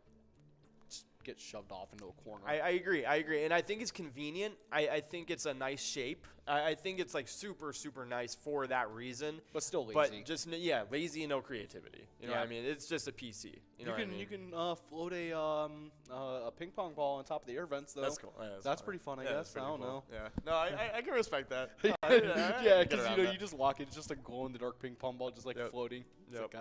B: get shoved off into a corner.
C: I agree, and I think it's convenient. I think it's a nice shape. I think it's like super nice for that reason.
B: But still lazy.
C: But just lazy and no creativity. You know what I mean? It's just a PC. You
B: can float a ping pong ball on top of the air vents though.
C: That's cool. Yeah,
B: that's pretty fun, I guess. I don't know.
C: Yeah. No, I can respect that.
B: Yeah, because you just walk in, it's just a glow in the dark ping pong ball just like floating. It's like,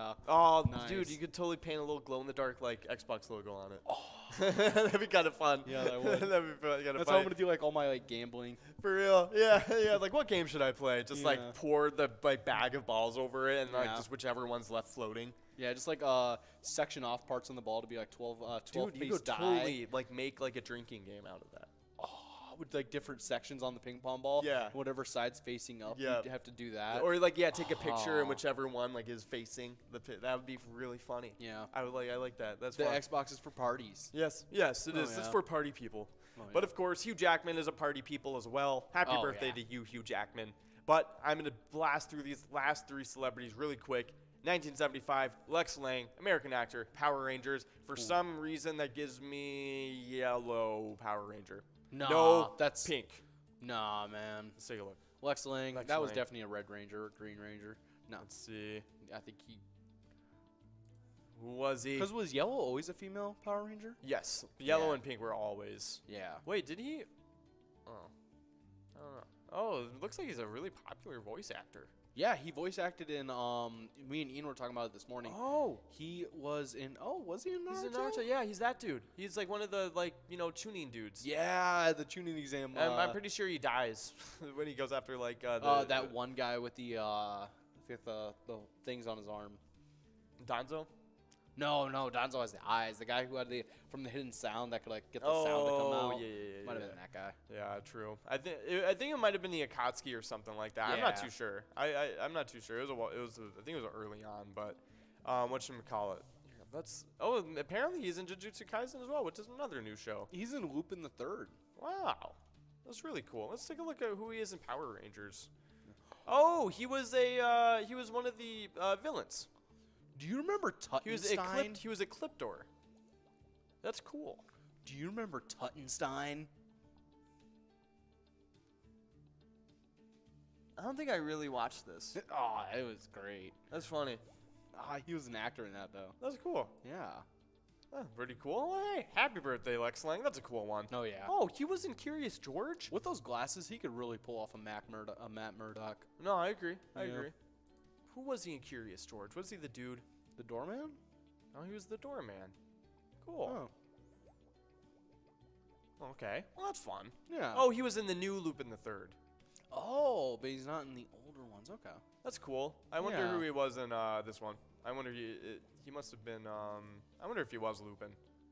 B: nice.
C: Dude, you could totally paint a little glow in the dark like Xbox logo on it. Oh. That'd be kind of fun.
B: Yeah, that would.
C: That'd be kind of fun.
B: That's how I'm gonna do like all my like gambling.
C: For real. Yeah. Like what game should I play? Just like pour the bag of balls over it and like just whichever one's left floating.
B: Yeah, just like section off parts on the ball to be like 12
C: Dude, you could totally like make like a drinking game out of that.
B: With like different sections on the ping pong ball.
C: Yeah.
B: Whatever side's facing up, you have to do that.
C: Or like take a picture and whichever one like is facing the pit. That would be really funny.
B: Yeah.
C: I like that. That's
B: the
C: fun.
B: Xbox is for parties.
C: Yes, it is.
B: Yeah.
C: It's for party people. But of course, Hugh Jackman is a party people as well. Happy birthday to you, Hugh Jackman. But I'm going to blast through these last three celebrities really quick. 1975, Lex Lang, American actor, Power Rangers. For some reason, that gives me yellow Power Ranger.
B: No,
C: that's pink.
B: Nah, man.
C: Let's take a look.
B: Lex Lang, that was definitely a Red Ranger or Green Ranger. No.
C: Let's see.
B: I think he...
C: Who was he?
B: Because was yellow always a female Power Ranger?
C: Yes. Yellow and pink were always.
B: Yeah.
C: Wait, did he? Oh. I don't know. Oh, it looks like he's a really popular voice actor.
B: Yeah, he voice acted in, me and Ian were talking about it this morning.
C: Oh.
B: He was in, was he in Naruto?
C: He's in Naruto, yeah, he's that dude. He's like one of the, tuning dudes.
B: Yeah, the tuning exam.
C: I'm pretty sure he dies when he goes after,
B: that one guy with the things on his arm.
C: Donzo?
B: No, Donzo has the eyes. The guy who had from the hidden sound that could get the sound to come out.
C: Oh, yeah.
B: Might have been that guy.
C: Yeah, true. I think it might have been the Akatsuki or something like that. Yeah. I'm not too sure. I'm not too sure. I think it was early on, but whatchamacallit. Apparently he's in Jujutsu Kaisen as well, which is another new show.
B: He's in Lupin the Third.
C: Wow, that's really cool. Let's take a look at who he is in Power Rangers. Oh, he was one of the villains.
B: Do you remember Tuttenstein?
C: He was a Cliptor. That's cool.
B: Do you remember Tuttenstein?
C: I don't think I really watched this.
B: Oh, it was great.
C: That's funny.
B: He was an actor in that, though.
C: That's cool.
B: Yeah.
C: Oh, pretty cool. Well, hey, happy birthday, Lex Lang. That's a cool one.
B: Oh, yeah.
C: Oh, he was in Curious George?
B: With those glasses, he could really pull off a Matt Murdock.
C: No, I agree. I agree. Who was he in Curious George? Was he the dude?
B: The doorman?
C: Oh, he was the doorman. Cool.
B: Oh.
C: Okay. Well, that's fun.
B: Yeah.
C: Oh, he was in the new Lupin the Third.
B: Oh, but he's not in the older ones. Okay.
C: That's cool. I wonder
B: Yeah.
C: who he was in this one. I wonder he must have been. I wonder if he was Lupin.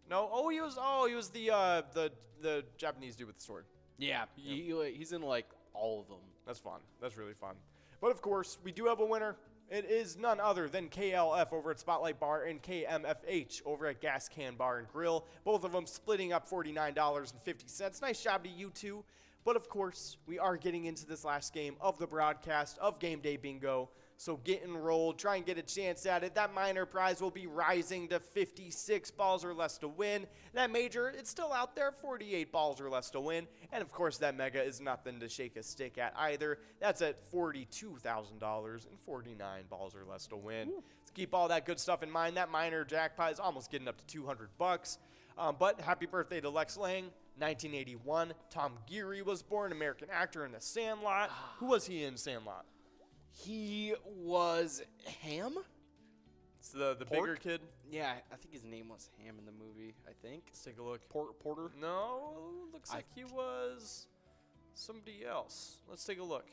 C: No. Oh, he was. Oh, he was the Japanese dude with the sword.
B: Yeah. He's in like all of them.
C: That's fun. That's really fun. But of course, we do have a winner. It is none other than KLF over at Spotlight Bar and KMFH over at Gas Can Bar and Grill. Both of them splitting up $49.50. Nice job to you two. But of course, we are getting into this last game of the broadcast of Game Day Bingo. So get enrolled, try and get a chance at it. That minor prize will be rising to 56 balls or less to win. That major, it's still out there, 48 balls or less to win. And of course, that mega is nothing to shake a stick at either. That's at $42,000 and 49 balls or less to win. Let's keep all that good stuff in mind. That minor jackpot is almost getting up to 200 bucks. But happy birthday to Lex Lang. 1981, Tom Geary was born, American actor in The Sandlot. Who was he in Sandlot?
B: He was Ham?
C: It's the bigger kid?
B: Yeah, I think his name was Ham in the movie, I think.
C: Let's take a look.
B: Porter?
C: No, looks like he was somebody else. Let's take a look.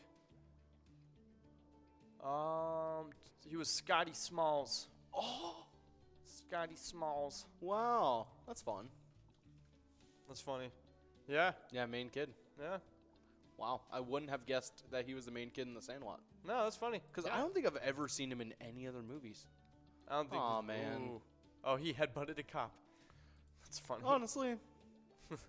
C: He was Scotty Smalls.
B: Oh!
C: Scotty Smalls.
B: Wow, that's fun.
C: That's funny. Yeah.
B: Yeah, main kid.
C: Yeah.
B: Wow, I wouldn't have guessed that he was the main kid in The Sandlot.
C: No, that's funny.
B: Because I don't think I've ever seen him in any other movies.
C: I don't think.
B: Aw, man.
C: Ooh. Oh, he headbutted a cop. That's funny.
B: Honestly,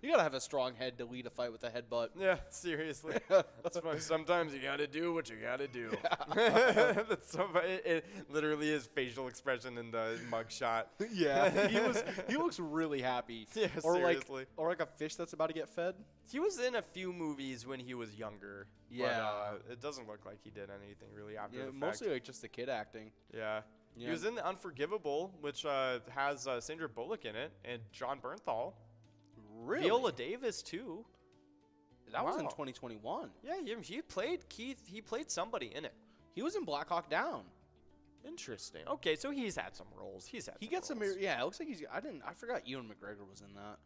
B: you gotta have a strong head to lead a fight with a headbutt.
C: Yeah, seriously. That's funny. Sometimes you gotta do what you gotta do. That's so funny. It literally is facial expression in the mugshot.
B: Yeah, he looks really happy.
C: Yeah,
B: or
C: seriously.
B: like a fish that's about to get fed.
C: He was in a few movies when he was younger.
B: Yeah.
C: But, it doesn't look like he did anything really after the fact.
B: Mostly like just the kid acting.
C: Yeah. He was in The Unforgivable, which has Sandra Bullock in it, and John Bernthal.
B: Really?
C: Viola Davis too.
B: That was in 2021.
C: Yeah, he played Keith. He played somebody in it.
B: He was in Black Hawk Down.
C: Interesting. Okay, so he's had some roles. He gets
B: some. Yeah, it looks like he's. I forgot Ewan McGregor was in that.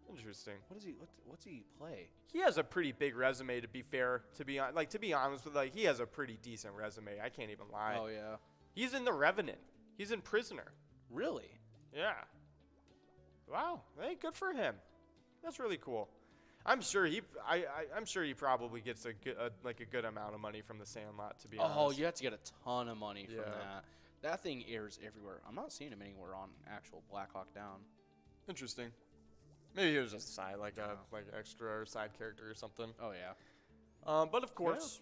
C: Interesting.
B: What's he play?
C: He has a pretty big resume. To be fair, to be honest with, he has a pretty decent resume. I can't even lie.
B: Oh yeah.
C: He's in The Revenant. He's in Prisoner.
B: Really?
C: Yeah. Wow. Hey, good for him. That's really cool. I'm sure I'm sure he probably gets a good amount of money from The Sandlot. To be honest.
B: Oh, you have to get a ton of money from that. That thing airs everywhere. I'm not seeing him anywhere on actual Black Hawk Down.
C: Interesting. Maybe he was just a side, like extra or side character or something.
B: Oh yeah.
C: But of course,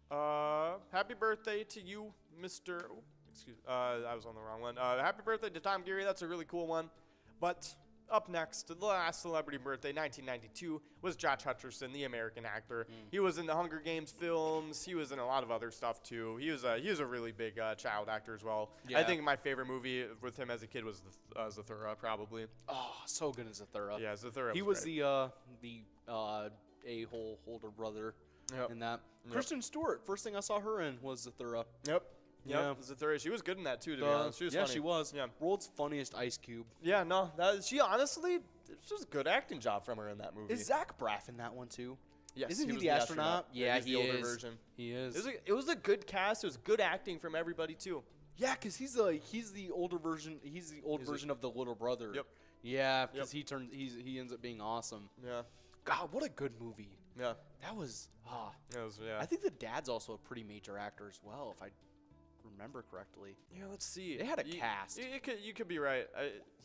C: happy birthday to you, Mr. Oh, excuse. I was on the wrong one. Happy birthday to Tom Geary. That's a really cool one. But up next, the last celebrity birthday, 1992, was Josh Hutcherson, the American actor. He was in the Hunger Games films. He was in a lot of other stuff too. He was a really big child actor as well.
B: Yeah.
C: I think my favorite movie with him as a kid was Zathura, probably.
B: Oh, so good as Zathura.
C: Yeah, Zathura.
B: He was the a-hole older brother in that.
C: Yep.
B: Kristen Stewart. First thing I saw her in was Zathura.
C: Yep.
B: Yeah,
C: Zathura. She was good in that too. To be honest, she was funny.
B: She was.
C: Yeah,
B: world's funniest Ice Cube.
C: Yeah, no, she honestly, it was a good acting job from her in that movie.
B: Is Zach Braff in that one too?
C: Yes,
B: Isn't he
C: was
B: the astronaut? Yeah,
C: he's the older version.
B: He is.
C: It was a good cast. It was good acting from everybody too.
B: Yeah, because he's the older version. He's the old version of the little brother.
C: Yep.
B: Yeah, because he ends up being awesome.
C: Yeah.
B: God, what a good movie.
C: Yeah.
B: That was.
C: Yeah.
B: I think the dad's also a pretty major actor as well, if I remember correctly.
C: Yeah, let's see.
B: They had a cast.
C: You could be right.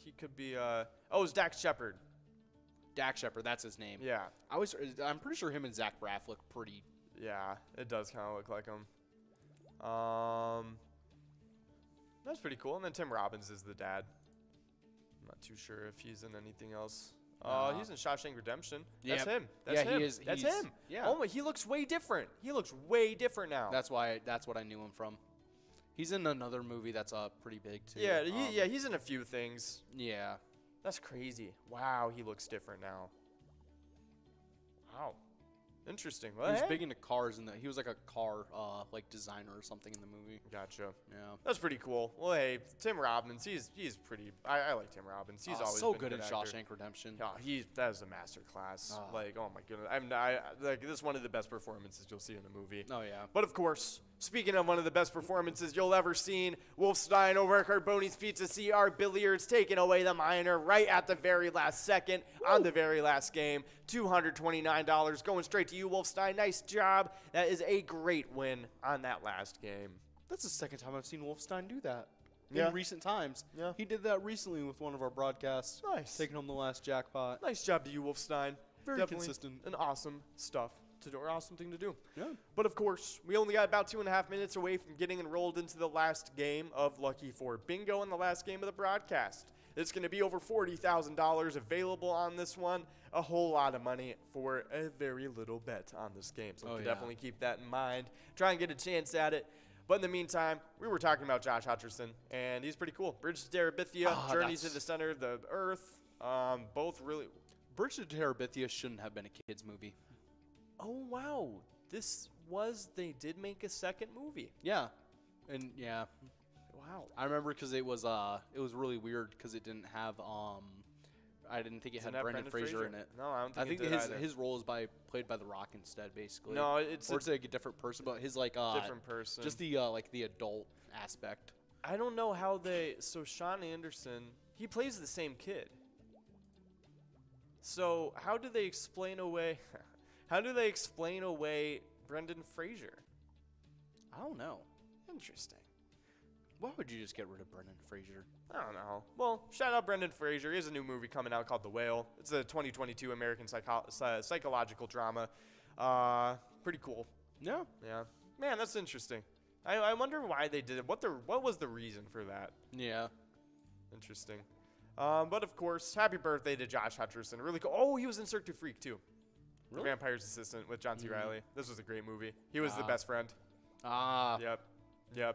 C: He could be. It was Dax Shepard.
B: Dax Shepard, that's his name.
C: Yeah.
B: I'm pretty sure him and Zach Braff look pretty.
C: Yeah, it does kind of look like him. That's pretty cool. And then Tim Robbins is the dad. I'm not too sure if he's in anything else. He's in Shawshank Redemption. That's him. That's him.
B: He is.
C: That's him.
B: Yeah.
C: Oh my, he looks way different. He looks way different now.
B: That's what I knew him from. He's in another movie that's pretty big too.
C: Yeah, he's in a few things.
B: Yeah.
C: That's crazy. Wow, he looks different now. Wow. Interesting.
B: He
C: Well,
B: was
C: hey.
B: big into cars, and he was like a car like designer or something in the movie.
C: Gotcha.
B: Yeah.
C: That's pretty cool. Well, hey, Tim Robbins, he's pretty. I like Tim Robbins. He's always
B: so
C: been
B: good
C: a
B: in
C: actor.
B: Shawshank Redemption.
C: Yeah, that is a masterclass. Like, oh my goodness, like this is one of the best performances you'll see in a movie.
B: Oh yeah.
C: But of course, speaking of one of the best performances you'll ever seen, Wolfstein over at Carboni's Pizza CR Billiards taking away the minor right at the very last second on the very last game. $229 going straight to you, Wolfstein. Nice job. That is a great win on that last game.
B: That's the second time I've seen Wolfstein do that.
C: Yeah.
B: In recent times.
C: Yeah.
B: He did that recently with one of our broadcasts.
C: Nice.
B: Taking home the last jackpot.
C: Nice job to you, Wolfstein.
B: Very
C: Definitely
B: consistent.
C: An awesome stuff to do, or awesome thing to do.
B: Yeah.
C: But of course, we only got about 2.5 minutes away from getting enrolled into the last game of Lucky for Bingo and the last game of the broadcast. It's going to be over $40,000 available on this one. A whole lot of money for a very little bet on this game. So definitely keep that in mind. Try and get a chance at it. But in the meantime, we were talking about Josh Hutcherson, and he's pretty cool. Bridge to Terabithia, Journeys to the Center of the Earth, both really.
B: Bridge to Terabithia shouldn't have been a kids movie.
C: Oh wow, they did make a second movie.
B: Yeah, and yeah.
C: Wow.
B: I remember because it was really weird because it didn't have I didn't think it had Brendan Fraser in it.
C: No, I don't think it did either.
B: his role is played by The Rock instead, basically.
C: No, it's
B: like a different person, but his different person. Just the the adult aspect.
C: I don't know how so Sean Anderson, he plays the same kid. So how do they explain away Brendan Fraser?
B: I don't know.
C: Interesting.
B: Why would you just get rid of Brendan Fraser?
C: I don't know. Well, shout out Brendan Fraser. He has a new movie coming out called The Whale. It's a 2022 American psychological drama. Pretty cool.
B: Yeah.
C: Yeah. Man, that's interesting. I wonder why they did it. What was the reason for that?
B: Yeah.
C: Interesting. But of course, happy birthday to Josh Hutcherson. Really cool. Oh, he was in Cirque du Freak too.
B: Really?
C: The Vampire's Assistant with John C. Reilly. This was a great movie. He was the best friend. Yep.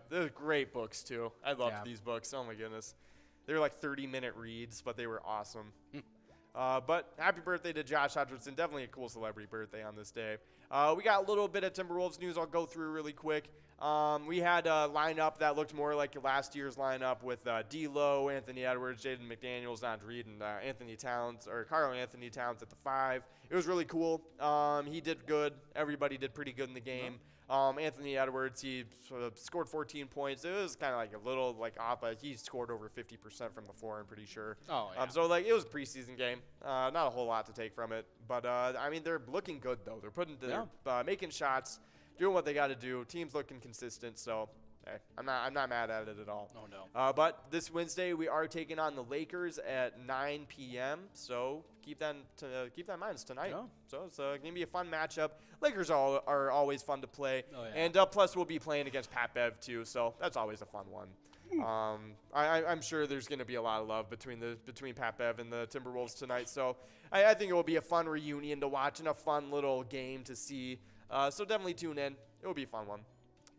C: They're great books too. I loved these books. Oh my goodness. They were like 30-minute reads, but they were awesome. But happy birthday to Josh Hutcherson. Definitely a cool celebrity birthday on this day. We got a little bit of Timberwolves news I'll go through really quick. We had a lineup that looked more like last year's lineup with D'Lo, Anthony Edwards, Jaden McDaniels, Nod Reed, and Karl Anthony Towns at the 5. It was really cool. He did good. Everybody did pretty good in the game. Anthony Edwards, he scored 14 points. It was kind of like a little off, but he scored over 50% from the floor, I'm pretty sure.
B: Oh, yeah.
C: So it was a preseason game. Not a whole lot to take from it. But, I mean, they're looking good, though. They're making shots, doing what they got to do. Team's looking consistent, so hey, I'm not mad at it at all.
B: Oh, no.
C: But this Wednesday, we are taking on the Lakers at 9 p.m., so keep that in mind. It's tonight.
B: Yeah.
C: So it's going to be a fun matchup. Lakers are always fun to play.
B: Oh, yeah.
C: And plus, we'll be playing against Pat Bev, too, so that's always a fun one. I'm sure there's going to be a lot of love between Pat Bev and the Timberwolves tonight, so I think it will be a fun reunion to watch and a fun little game to see. So definitely tune in. It will be a fun one.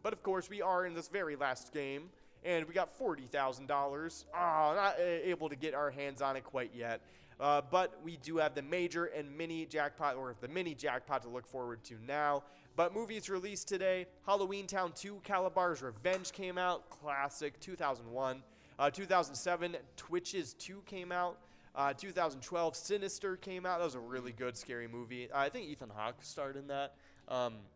C: But, of course, we are in this very last game, and we got $40,000. Not able to get our hands on it quite yet. But we do have the major and mini jackpot, or the mini jackpot to look forward to now. But movies released today, Halloween Town 2, Calabar's Revenge came out, classic, 2001. 2007, Twitches 2 came out. 2012, Sinister came out. That was a really good, scary movie. I think Ethan Hawke starred in that.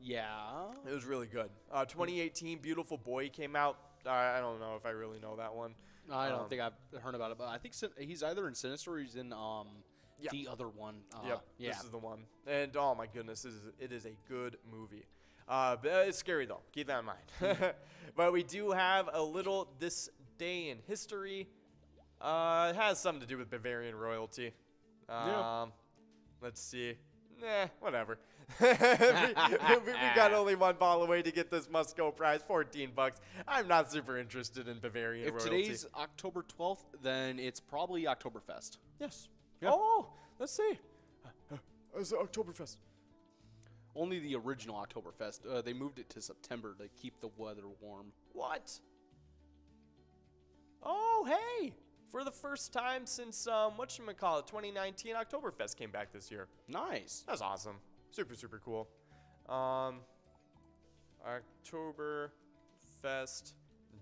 B: Yeah.
C: It was really good. 2018, Beautiful Boy came out. I don't know if I really know that one.
B: I don't think I've heard about it, but I think he's either in Sinister or he's in the other one.
C: Yep,
B: yeah.
C: This is the one. And oh my goodness, it is a good movie. But it's scary though. Keep that in mind. But we do have a little this day in history. It has something to do with Bavarian royalty. Let's see. Whatever. we got only one ball away to get this must-go prize, $14. I'm not super interested in Bavarian royalty.
B: If today's October 12th, then it's probably Oktoberfest.
C: Yes.
B: Yep.
C: Oh, let's see. It's Oktoberfest.
B: Only the original Oktoberfest. They moved it to September to keep the weather warm.
C: What? Oh, hey. For the first time since, 2019, Oktoberfest came back this year.
B: Nice.
C: That's awesome. Super, super cool. October Fest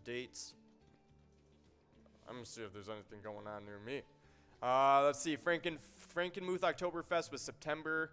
C: dates. I'm gonna see if there's anything going on near me. Let's see. Frankenmuth Oktoberfest was September.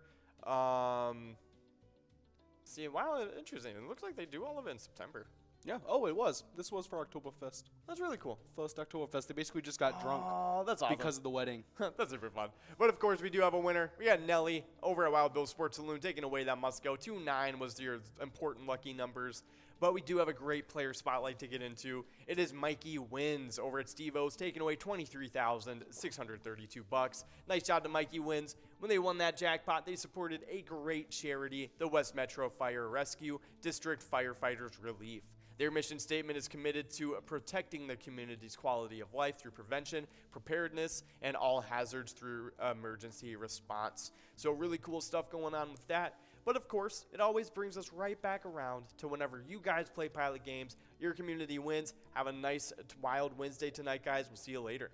C: See, wow, interesting. It looks like they do all of it in September.
B: Yeah. Oh, it was. This was for Oktoberfest.
C: That's really cool.
B: First Oktoberfest. They basically just got drunk.
C: Oh, that's awesome.
B: Because of the wedding.
C: That's super fun. But of course, we do have a winner. We got Nelly over at Wild Bill Sports Saloon taking away that must go. 2-9 was your important lucky numbers. But we do have a great player spotlight to get into. It is Mikey Wins over at Steve-O's taking away $23,632. Nice job to Mikey Wins. When they won that jackpot, they supported a great charity, the West Metro Fire Rescue District Firefighters Relief. Their mission statement is committed to protecting the community's quality of life through prevention, preparedness, and all hazards through emergency response. So really cool stuff going on with that. But of course, it always brings us right back around to whenever you guys play Pilot games, your community wins. Have a nice Wild Wednesday tonight, guys. We'll see you later.